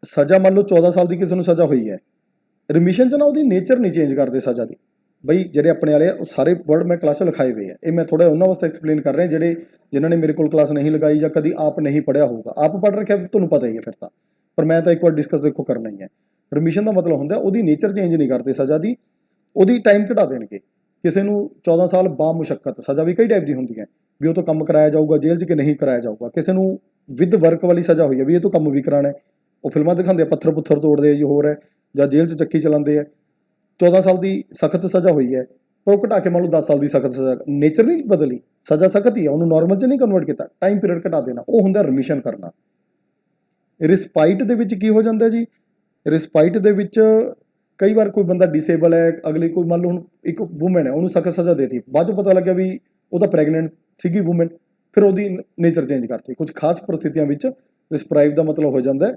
ਸਜ਼ਾ ਮੰਨ ਲਓ 14 ਸਾਲ ਦੀ ਕਿਸੇ ਨੂੰ ਸਜ਼ਾ ਹੋਈ ਹੈ, ਰਮਿਸ਼ਨ 'ਚ ਨਾ ਉਹਦੀ ਨੇਚਰ ਨਹੀਂ ਚੇਂਜ ਕਰਦੇ ਸਜ਼ਾ ਦੀ। ਬਈ ਜਿਹੜੇ ਆਪਣੇ ਵਾਲੇ ਆ ਉਹ ਸਾਰੇ ਵਰਡ ਮੈਂ ਕਲਾਸ 'ਚ ਲਿਖਾਏ ਹੋਏ ਆ। ਇਹ ਮੈਂ ਥੋੜ੍ਹਾ ਉਹਨਾਂ ਵਾਸਤੇ ਐਕਸਪਲੇਨ ਕਰ ਰਿਹਾ ਜਿਨ੍ਹਾਂ ਨੇ ਮੇਰੇ ਕੋਲ ਕਲਾਸ ਨਹੀਂ ਲਗਾਈ ਜਾਂ ਕਦੀ ਆਪ ਨਹੀਂ ਪੜ੍ਹਿਆ ਹੋਊਗਾ। ਆਪ ਪੜ੍ਹ ਰੱਖਿਆ ਤੁਹਾਨੂੰ ਪਤਾ ਹੀ ਹੈ ਫਿਰ ਤਾਂ, ਪਰ ਮੈਂ ਤਾਂ ਇੱਕ ਵਾਰ ਡਿਸਕਸ ਦੇਖੋ ਕਰਨਾ ਹੀ ਹੈ। ਰਮਿਸ਼ਨ ਦਾ ਮਤਲਬ ਹੁੰਦਾ ਉਹਦੀ ਨੇਚਰ ਚੇਂਜ ਨਹੀਂ ਕਰਦੇ ਸਜ਼ਾ ਦੀ, ਉਹਦੀ ਟਾਈਮ ਘਟਾ ਦੇਣਗੇ। ਕਿਸੇ ਨੂੰ 14 ਸਾਲ ਬਾਮੁਸ਼ੱਕਤ ਸਜ਼ਾ ਵੀ ਕਈ ਟਾਈਪ ਦੀ ਹੁੰਦੀ ਹੈ ਵੀ ਉਹ ਤੋਂ ਕੰਮ ਕਰਾਇਆ ਜਾਊਗਾ ਜੇਲ੍ਹ 'ਚ ਕਿ ਨਹੀਂ ਕਰਾਇਆ ਜਾਊਗਾ। ਕਿਸੇ ਨੂੰ ਵਿਦ ਵਰਕ ਵਾਲੀ ਸਜ਼ਾ ਹੋਈ ਹੈ ਵੀ ਇਹ ਤੋਂ ਕੰਮ ਵੀ ਕਰਾਉਣਾ, ਉਹ ਫਿਲਮਾਂ ਦਿਖਾਉਂਦੇ ਆ ਪੱਥਰ ਪੁੱਥਰ ਤੋੜਦੇ ਆ ਜੀ, ਹੋਰ ਹੈ, ਜਾਂ ਜੇਲ੍ਹ 'ਚ ਚੱਕੀ ਚਲਾਉਂਦੇ ਆ। 14 ਸਾਲ ਦੀ ਸਖਤ ਸਜ਼ਾ ਹੋਈ ਹੈ, ਪਰ ਉਹ ਘਟਾ ਕੇ ਮੰਨ ਲਓ 10 ਸਾਲ ਦੀ ਸਖਤ ਸਜ਼ਾ, ਨੇਚਰ ਨਹੀਂ ਬਦਲੀ, ਸਜ਼ਾ ਸਖਤ ਹੀ ਹੈ, ਉਹਨੂੰ ਨਾਰਮਲ 'ਚ ਨਹੀਂ ਕਨਵਰਟ ਕੀਤਾ, ਟਾਈਮ ਪੀਰੀਅਡ ਘਟਾ ਦੇਣਾ, ਉਹ ਹੁੰਦਾ ਰਮਿਸ਼ਨ ਕਰਨਾ। ਰਿਸਪਾਈਟ ਦੇ ਵਿੱਚ ਕੀ ਹੋ ਜਾਂਦਾ ਜੀ? ਰਿਸਪਾਈਟ ਦੇ ਵਿੱਚ ਕਈ ਵਾਰ ਕੋਈ ਬੰਦਾ ਡਿਸੇਬਲ ਹੈ, ਅਗਲੀ ਕੋਈ ਮੰਨ ਲਓ ਹੁਣ ਇੱਕ ਵੂਮੈਨ ਹੈ, ਉਹਨੂੰ ਸਖਤ ਸਜ਼ਾ ਦੇ ਦਿੱਤੀ, ਬਾਅਦ 'ਚੋਂ ਪਤਾ ਲੱਗਿਆ ਵੀ ਉਹ ਤਾਂ ਪ੍ਰੈਗਨੈਂਟ ਸੀਗੀ ਵੂਮੈਨ, ਫਿਰ ਉਹਦੀ ਨੇਚਰ ਚੇਂਜ ਕਰਤੀ। ਕੁਝ ਖਾਸ ਪਰਿਸਥਿਤੀਆਂ ਵਿੱਚ ਰਿਸਪਾਈਟ ਦਾ ਮਤਲਬ ਹੋ ਜਾਂਦਾ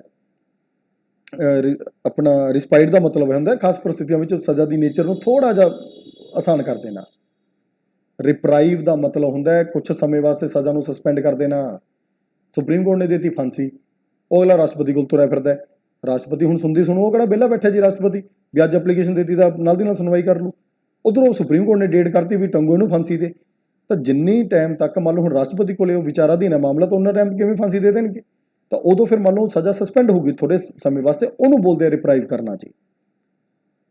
ਆਪਣਾ ਰਿਸਪਾਈਟ ਦਾ ਮਤਲਬ ਹੁੰਦਾ ਖਾਸ ਪਰਿਸਥਿਤੀਆਂ ਵਿੱਚ ਸਜ਼ਾ ਦੀ ਨੇਚਰ ਨੂੰ ਥੋੜ੍ਹਾ ਜਿਹਾ ਆਸਾਨ ਕਰ ਦੇਣਾ। ਰਿਪਰਾਈਵ ਦਾ ਮਤਲਬ ਹੁੰਦਾ ਕੁਝ ਸਮੇਂ ਵਾਸਤੇ ਸਜ਼ਾ ਨੂੰ ਸਸਪੈਂਡ ਕਰ ਦੇਣਾ। ਸੁਪਰੀਮ ਕੋਰਟ ਨੇ ਦਿੱਤੀ ਫਾਂਸੀ, ਉਹ ਅਗਲਾ ਰਾਸ਼ਟਰਪਤੀ ਕੋਲ ਤੁਰਿਆ ਫਿਰਦਾ। ਰਾਸ਼ਟਰਪਤੀ ਹੁਣ ਸੁਣਦੀ ਸੁਣੋ, ਉਹ ਕਿਹੜਾ ਵਿਹਲਾ ਬੈਠਾ ਜੀ ਰਾਸ਼ਟਰਪਤੀ, ਵੀ ਅੱਜ ਐਪਲੀਕੇਸ਼ਨ ਦਿੱਤੀ ਤਾਂ ਨਾਲ ਦੀ ਨਾਲ ਸੁਣਵਾਈ ਕਰ ਲੂ। ਉੱਧਰੋਂ ਸੁਪਰੀਮ ਕੋਰਟ ਨੇ ਡੇਟ ਕਰਤੀ ਵੀ ਟੰਗੋ ਇਹਨੂੰ ਫਾਂਸੀ ਤੇ। ਤਾਂ ਜਿੰਨੀ ਟਾਈਮ ਤੱਕ ਮੰਨ ਲਓ ਹੁਣ ਰਾਸ਼ਟਰਪਤੀ ਕੋਲੇ ਉਹ ਵਿਚਾਰਾਧੀਨ ਹੈ ਮਾਮਲਾ, ਤਾਂ ਉਹਨਾਂ ਟਾਈਮ ਕਿਵੇਂ ਫਾਂਸੀ ਦੇ ਦੇਣਗੇ? ਤਾਂ ਉਦੋਂ ਫਿਰ ਮੰਨ ਲਓ ਸਜ਼ਾ ਸਸਪੈਂਡ ਹੋਊਗੀ ਥੋੜ੍ਹੇ ਸਮੇਂ ਵਾਸਤੇ, ਉਹਨੂੰ ਬੋਲਦੇ ਆ ਰਿਪਰਾਈਵ ਕਰਨਾ ਜੀ।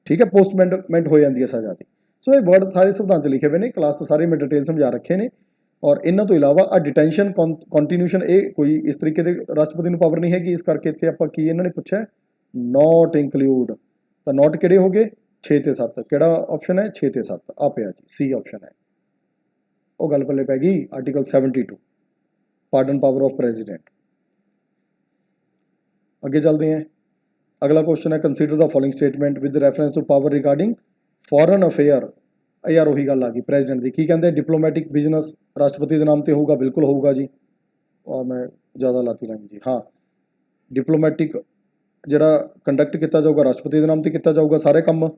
ਠੀਕ ਹੈ, ਪੋਸਟਮੈਂਟ ਹੋ ਜਾਂਦੀ ਹੈ ਸਜ਼ਾ ਦੀ। ਸੋ ਇਹ ਵਰਡ ਸਾਰੇ ਸੰਵਿਧਾਨ 'ਚ ਲਿਖੇ ਹੋਏ ਨੇ, ਕਲਾਸ 'ਚ ਸਾਰੇ ਮੈਂ ਡਿਟੇਲ ਸਮਝਾ ਰੱਖੇ ਨੇ। ਔਰ ਇਹਨਾਂ ਤੋਂ ਇਲਾਵਾ ਆ ਡਿਟੈਂਸ਼ਨ ਕੰਟੀਨਿਊਸ਼ਨ, ਇਹ ਕੋਈ ਇਸ ਤਰੀਕੇ ਦੇ ਰਾਸ਼ਟਰਪਤੀ ਨੂੰ ਪਾਵਰ ਨਹੀਂ ਹੈਗੀ। ਇਸ ਕਰਕੇ ਇੱਥੇ ਆਪਾਂ ਕੀ ਇਹਨਾਂ ਨੇ ਪੁੱਛਿਆ, ਨੋਟ ਇੰਕਲੂਡ। ਤਾਂ ਨੋਟ ਕਿਹੜੇ ਹੋ ਗਏ? 6 ਤੇ 7। ਕਿਹੜਾ ਆਪਸ਼ਨ ਹੈ? 6 ਤੇ 7 ਆ ਪਿਆ ਜੀ, ਸੀ ਆਪਸ਼ਨ ਹੈ। ਉਹ ਗੱਲ ਪੱਲੇ ਪੈ ਗਈ। Article 72 pardon power of president. ਅੱਗੇ ਚੱਲਦੇ ਹਾਂ। ਅਗਲਾ ਕੁਐਸਚਨ ਹੈ consider the following statement with reference to power regarding foreign affair. ਯਾਰ ਉਹੀ ਗੱਲ ਆ ਗਈ ਪ੍ਰੈਜ਼ੀਡੈਂਟ ਦੀ। ਕੀ ਕਹਿੰਦੇ? ਡਿਪਲੋਮੈਟਿਕ ਬਿਜ਼ਨਸ ਰਾਸ਼ਟਰਪਤੀ ਦੇ ਨਾਮ ਤੇ ਹੋਊਗਾ, ਬਿਲਕੁਲ ਹੋਊਗਾ ਜੀ। ਮੈਂ ਜ਼ਿਆਦਾ ਲਾਤੀ ਲਾਈਨ ਜੀ। ਹਾਂ, ਡਿਪਲੋਮੈਟਿਕ ਜਿਹੜਾ ਕੰਡਕਟ ਕੀਤਾ ਜਾਊਗਾ ਰਾਸ਼ਟਰਪਤੀ ਦੇ ਨਾਮ ਤੇ ਕੀਤਾ ਜਾਊਗਾ। ਸਾਰੇ ਕੰਮ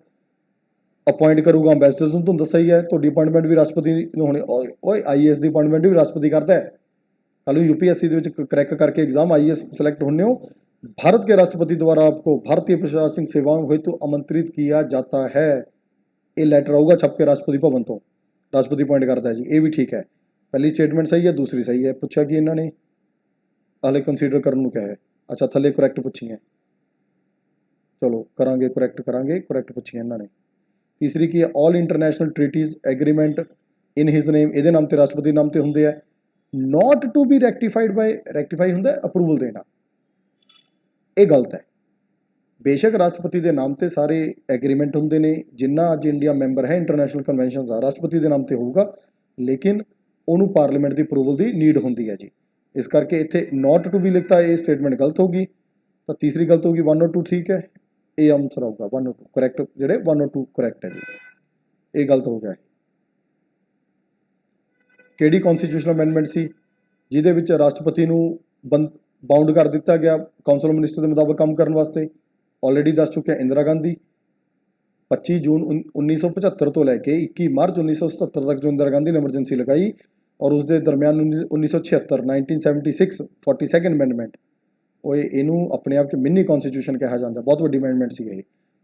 ਅਪਾਇੰਟ ਕਰੂਗਾ ਅੰਬੈਸਡਰਸ ਨੂੰ, ਤੁਹਾਨੂੰ ਦੱਸਿਆ ਹੀ ਹੈ। ਤੁਹਾਡੀ ਅਪਾਇੰਟਮੈਂਟ ਵੀ ਰਾਸ਼ਟਰਪਤੀ ਨੂੰ ਹੋਣੀ। ਓਏ IAS ਦੀ ਅਪਾਇੰਟਮੈਂਟ ਵੀ ਰਾਸ਼ਟਰਪਤੀ ਕਰਦਾ ਹੈ। कल यूपीएससी ਦੇ ਵਿੱਚ क्रैक करके एग्जाम आईएएस सेलेक्ट होने हो, भारत के राष्ट्रपति द्वारा आपको भारतीय प्रशासनिक सेवाओं हेतु आमंत्रित किया जाता है। ये लैटर आऊगा छप के राष्ट्रपति भवन तो, राष्ट्रपति अपॉइंट करता है जी, ये भी ठीक है। पहली स्टेटमेंट सही है, दूसरी सही है। पूछा कि इन्होंने हाले कंसीडर करने क्या है, अच्छा थले करैक्ट पूछी है, चलो करांगे करैक्ट पूछी है इन्होंने। तीसरी की है all international treaties agreement in his name, ये नाम ते राष्ट्रपति नाम ते होंगे है। Not to be rectified by, rectify होंगे अप्रूवल देना, ये गलत है। बेशक राष्ट्रपति के नाम से सारे एग्रीमेंट होंगे ने, जिन्ना अज इंडिया मैंबर है इंटरनेशनल कन्वेंशन का राष्ट्रपति के नाम से होगा, लेकिन उन्होंने पार्लीमेंट की अप्रूवल की नीड होंगी है जी। इस करके इतने नॉट टू बी लिखता है, ये स्टेटमेंट गलत होगी। तो तीसरी गलत होगी 1 और 2 ठीक है, ये आंसर आऊगा 1 और 2 करैक्ट, जोड़े 1 और 2 करैक्ट है जी, ये गलत हो गया है। ਕਿਹੜੀ ਕੌਨਸਟੀਟਿਊਸ਼ਨਲ ਅਮੈਂਡਮੈਂਟ ਸੀ ਜਿਹਦੇ ਵਿੱਚ ਰਾਸ਼ਟਰਪਤੀ ਨੂੰ ਬਾਉਂਡ ਕਰ ਦਿੱਤਾ ਗਿਆ ਕਾਉਂਸਲ ਆਫ ਮਿਨਿਸਟਰ ਦੇ ਮੁਤਾਬਕ ਕੰਮ ਕਰਨ ਵਾਸਤੇ? ਆਲਰੇਡੀ ਦੱਸ ਚੁੱਕਿਆ, ਇੰਦਰਾ ਗਾਂਧੀ। 25 ਜੂਨ 1975 ਤੋਂ ਲੈ ਕੇ 21 ਮਾਰਚ 1977 ਤੱਕ ਜੋ ਇੰਦਰਾ ਗਾਂਧੀ ਨੇ ਐਮਰਜੈਂਸੀ ਲਗਾਈ, ਔਰ ਉਸ ਦੇ ਦਰਮਿਆਨ 1976 1976 42 ਅਮੈਂਡਮੈਂਟ, ਉਹ ਇਹਨੂੰ ਆਪਣੇ ਆਪ 'ਚ ਮਿੰਨੀ ਕੌਨਸਟੀਟਿਊਸ਼ਨ ਕਿਹਾ ਜਾਂਦਾ, ਬਹੁਤ ਵੱਡੀ ਅਮੈਂਡਮੈਂਟ ਸੀ ਇਹ।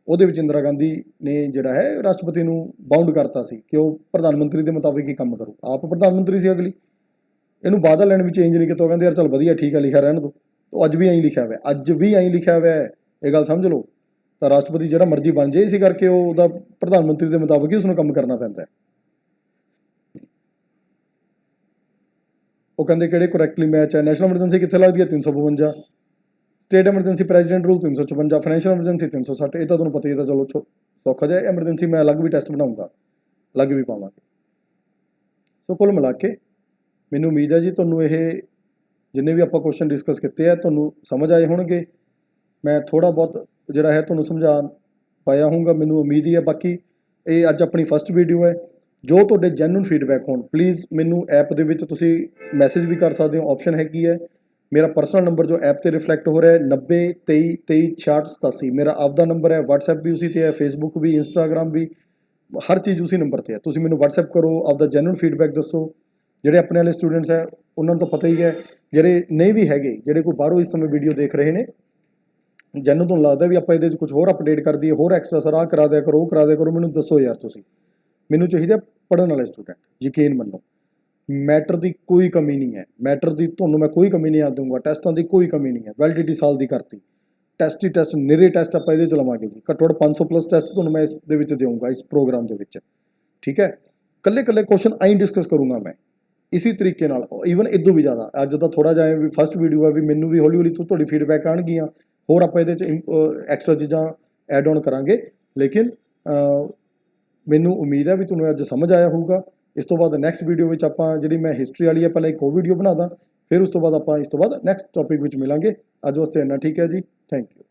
ਉਹਦੇ ਵਿੱਚ ਇੰਦਰਾ ਗਾਂਧੀ ਨੇ ਜਿਹੜਾ ਹੈ ਰਾਸ਼ਟਰਪਤੀ ਨੂੰ ਬਾਉਂਡ ਕਰਤਾ ਸੀ ਕਿ ਉਹ ਪ੍ਰਧਾਨ ਮੰਤਰੀ ਦੇ ਮੁਤਾਬਿਕ ਹੀ ਕੰਮ ਕਰੂ। ਆਪ ਪ੍ਰਧਾਨ ਮੰਤਰੀ ਸੀ ਅਗਲੀ, ਇਹਨੂੰ ਬਾਦਲ ਲੈਣ ਵੀ ਚੇਂਜ ਨਹੀਂ ਕੀਤਾ। ਉਹ ਕਹਿੰਦੇ ਯਾਰ ਚੱਲ ਵਧੀਆ ਠੀਕ ਹੈ, ਲਿਖਿਆ ਰਹਿਣ ਦਿਓ। ਉਹ ਅੱਜ ਵੀ ਐਂ ਲਿਖਿਆ ਹੋਇਆ, ਅੱਜ ਵੀ ਐਂ ਲਿਖਿਆ ਹੋਇਆ ਹੈ, ਇਹ ਗੱਲ ਸਮਝ ਲਓ। ਤਾਂ ਰਾਸ਼ਟਰਪਤੀ ਜਿਹੜਾ ਮਰਜ਼ੀ ਬਣ ਜਾਏ, ਇਸੇ ਕਰਕੇ ਉਹਦਾ ਪ੍ਰਧਾਨ ਮੰਤਰੀ ਦੇ ਮੁਤਾਬਿਕ ਹੀ ਉਸਨੂੰ ਕੰਮ ਕਰਨਾ ਪੈਂਦਾ ਹੈ। ਉਹ ਕਹਿੰਦੇ ਕਿਹੜੇ ਕਰੈਕਟਲੀ ਮੈਚ ਹੈ। ਨੈਸ਼ਨਲ ਐਮਰਜੈਂਸੀ ਕਿੱਥੇ ਲੱਗਦੀ ਹੈ? 352। State emergency president rule 356, financial emergency 360। ये तो तुहानूं पता ही है, चलो सौखा जाए। एमरजेंसी मैं अलग भी टेस्ट बनाऊँगा, अलग भी पावांगे। सो कुल मिला के मैनूं उम्मीद है जी तुहानूं ये जिन्ने भी आपां क्वेश्चन डिस्कस किए हैं तुहानूं समझ आए होणगे। मैं थोड़ा बहुत जिहड़ा है तुहानूं समझा पाया होऊगा, मैनूं उम्मीद ही है। बाकी ये अज अपनी फस्ट वीडियो है, जो तुहाडे जैन्युइन फीडबैक होण प्लीज़ मैनूं ऐप दे विच तुसीं मैसेज भी कर सकते हो, ऑप्शन हैगी है। मेरा पर्सनल नंबर जो ऐप पे रिफ्लैक्ट हो रहा है 90 23 23 66 87 मेरा आपका नंबर है। व्हाट्सएप भी उसी पे है, फेसबुक भी, इंस्टाग्राम भी, हर चीज़ उसी नंबर पर है। तुसीं मैनूं व्हाट्सएप करो, आपका जैन्युइन फीडबैक दसो। ਜਿਹੜੇ अपने वाले स्टूडेंट्स है उन्होंने तो पता ही है, ਜਿਹੜੇ नहीं भी हैगे, ਜਿਹੜੇ कोई बाहरों इस समय वीडियो देख रहे हैं, जैनूं तो लगता भी आप ये कुछ होर अपडेट कर दिए, होर एक्स्ट्रा सर करा दिया करो, करा दिया करो। मैनूं दसो यार, तुसीं मैनूं चाहिए पढ़न वाले स्टूडेंट, यकीन मनो। मैटर की कोई कमी नहीं है, मैटर की तुहानूं मैं कोई कमी नहीं आ दूंगा। टेस्टां की कोई कमी नहीं है, वैलिडिटी साल की करती, टेस्ट ही टेस्ट, निरे टेस्ट आप ये लवांगे जी। घट्टो घट्ट 500+ टेस्ट तुहानूं मैं इस दे विच देऊंगा, इस प्रोग्राम के विच, ठीक है। कल्ले कल्ले क्वेश्चन आई डिस्कस करूँगा मैं इसी तरीके नाल, ईवन इदों भी ज़्यादा। अज तो थोड़ा जिहा भी फस्ट वीडियो है, भी मैनूं भी हौली हौली तुहाडी फीडबैक आउणगियां, होर आपां इहदे च एक्स्ट्रा चीज़ां ऐड ऑन करांगे। लेकिन मैनूं उम्मीद है भी तुहानूं अज समझ आया होऊगा। इस तो बाद नैक्सट वीडियो में आप जी मैं हिस्टरी वाली है, पहले एक और वीडियो बना दा, फिर उस तो बाद आप इस तो बाद नैक्सट टॉपिक में मिलांगे। अज वास्ते इन्ना ठीक है जी, थैंक यू।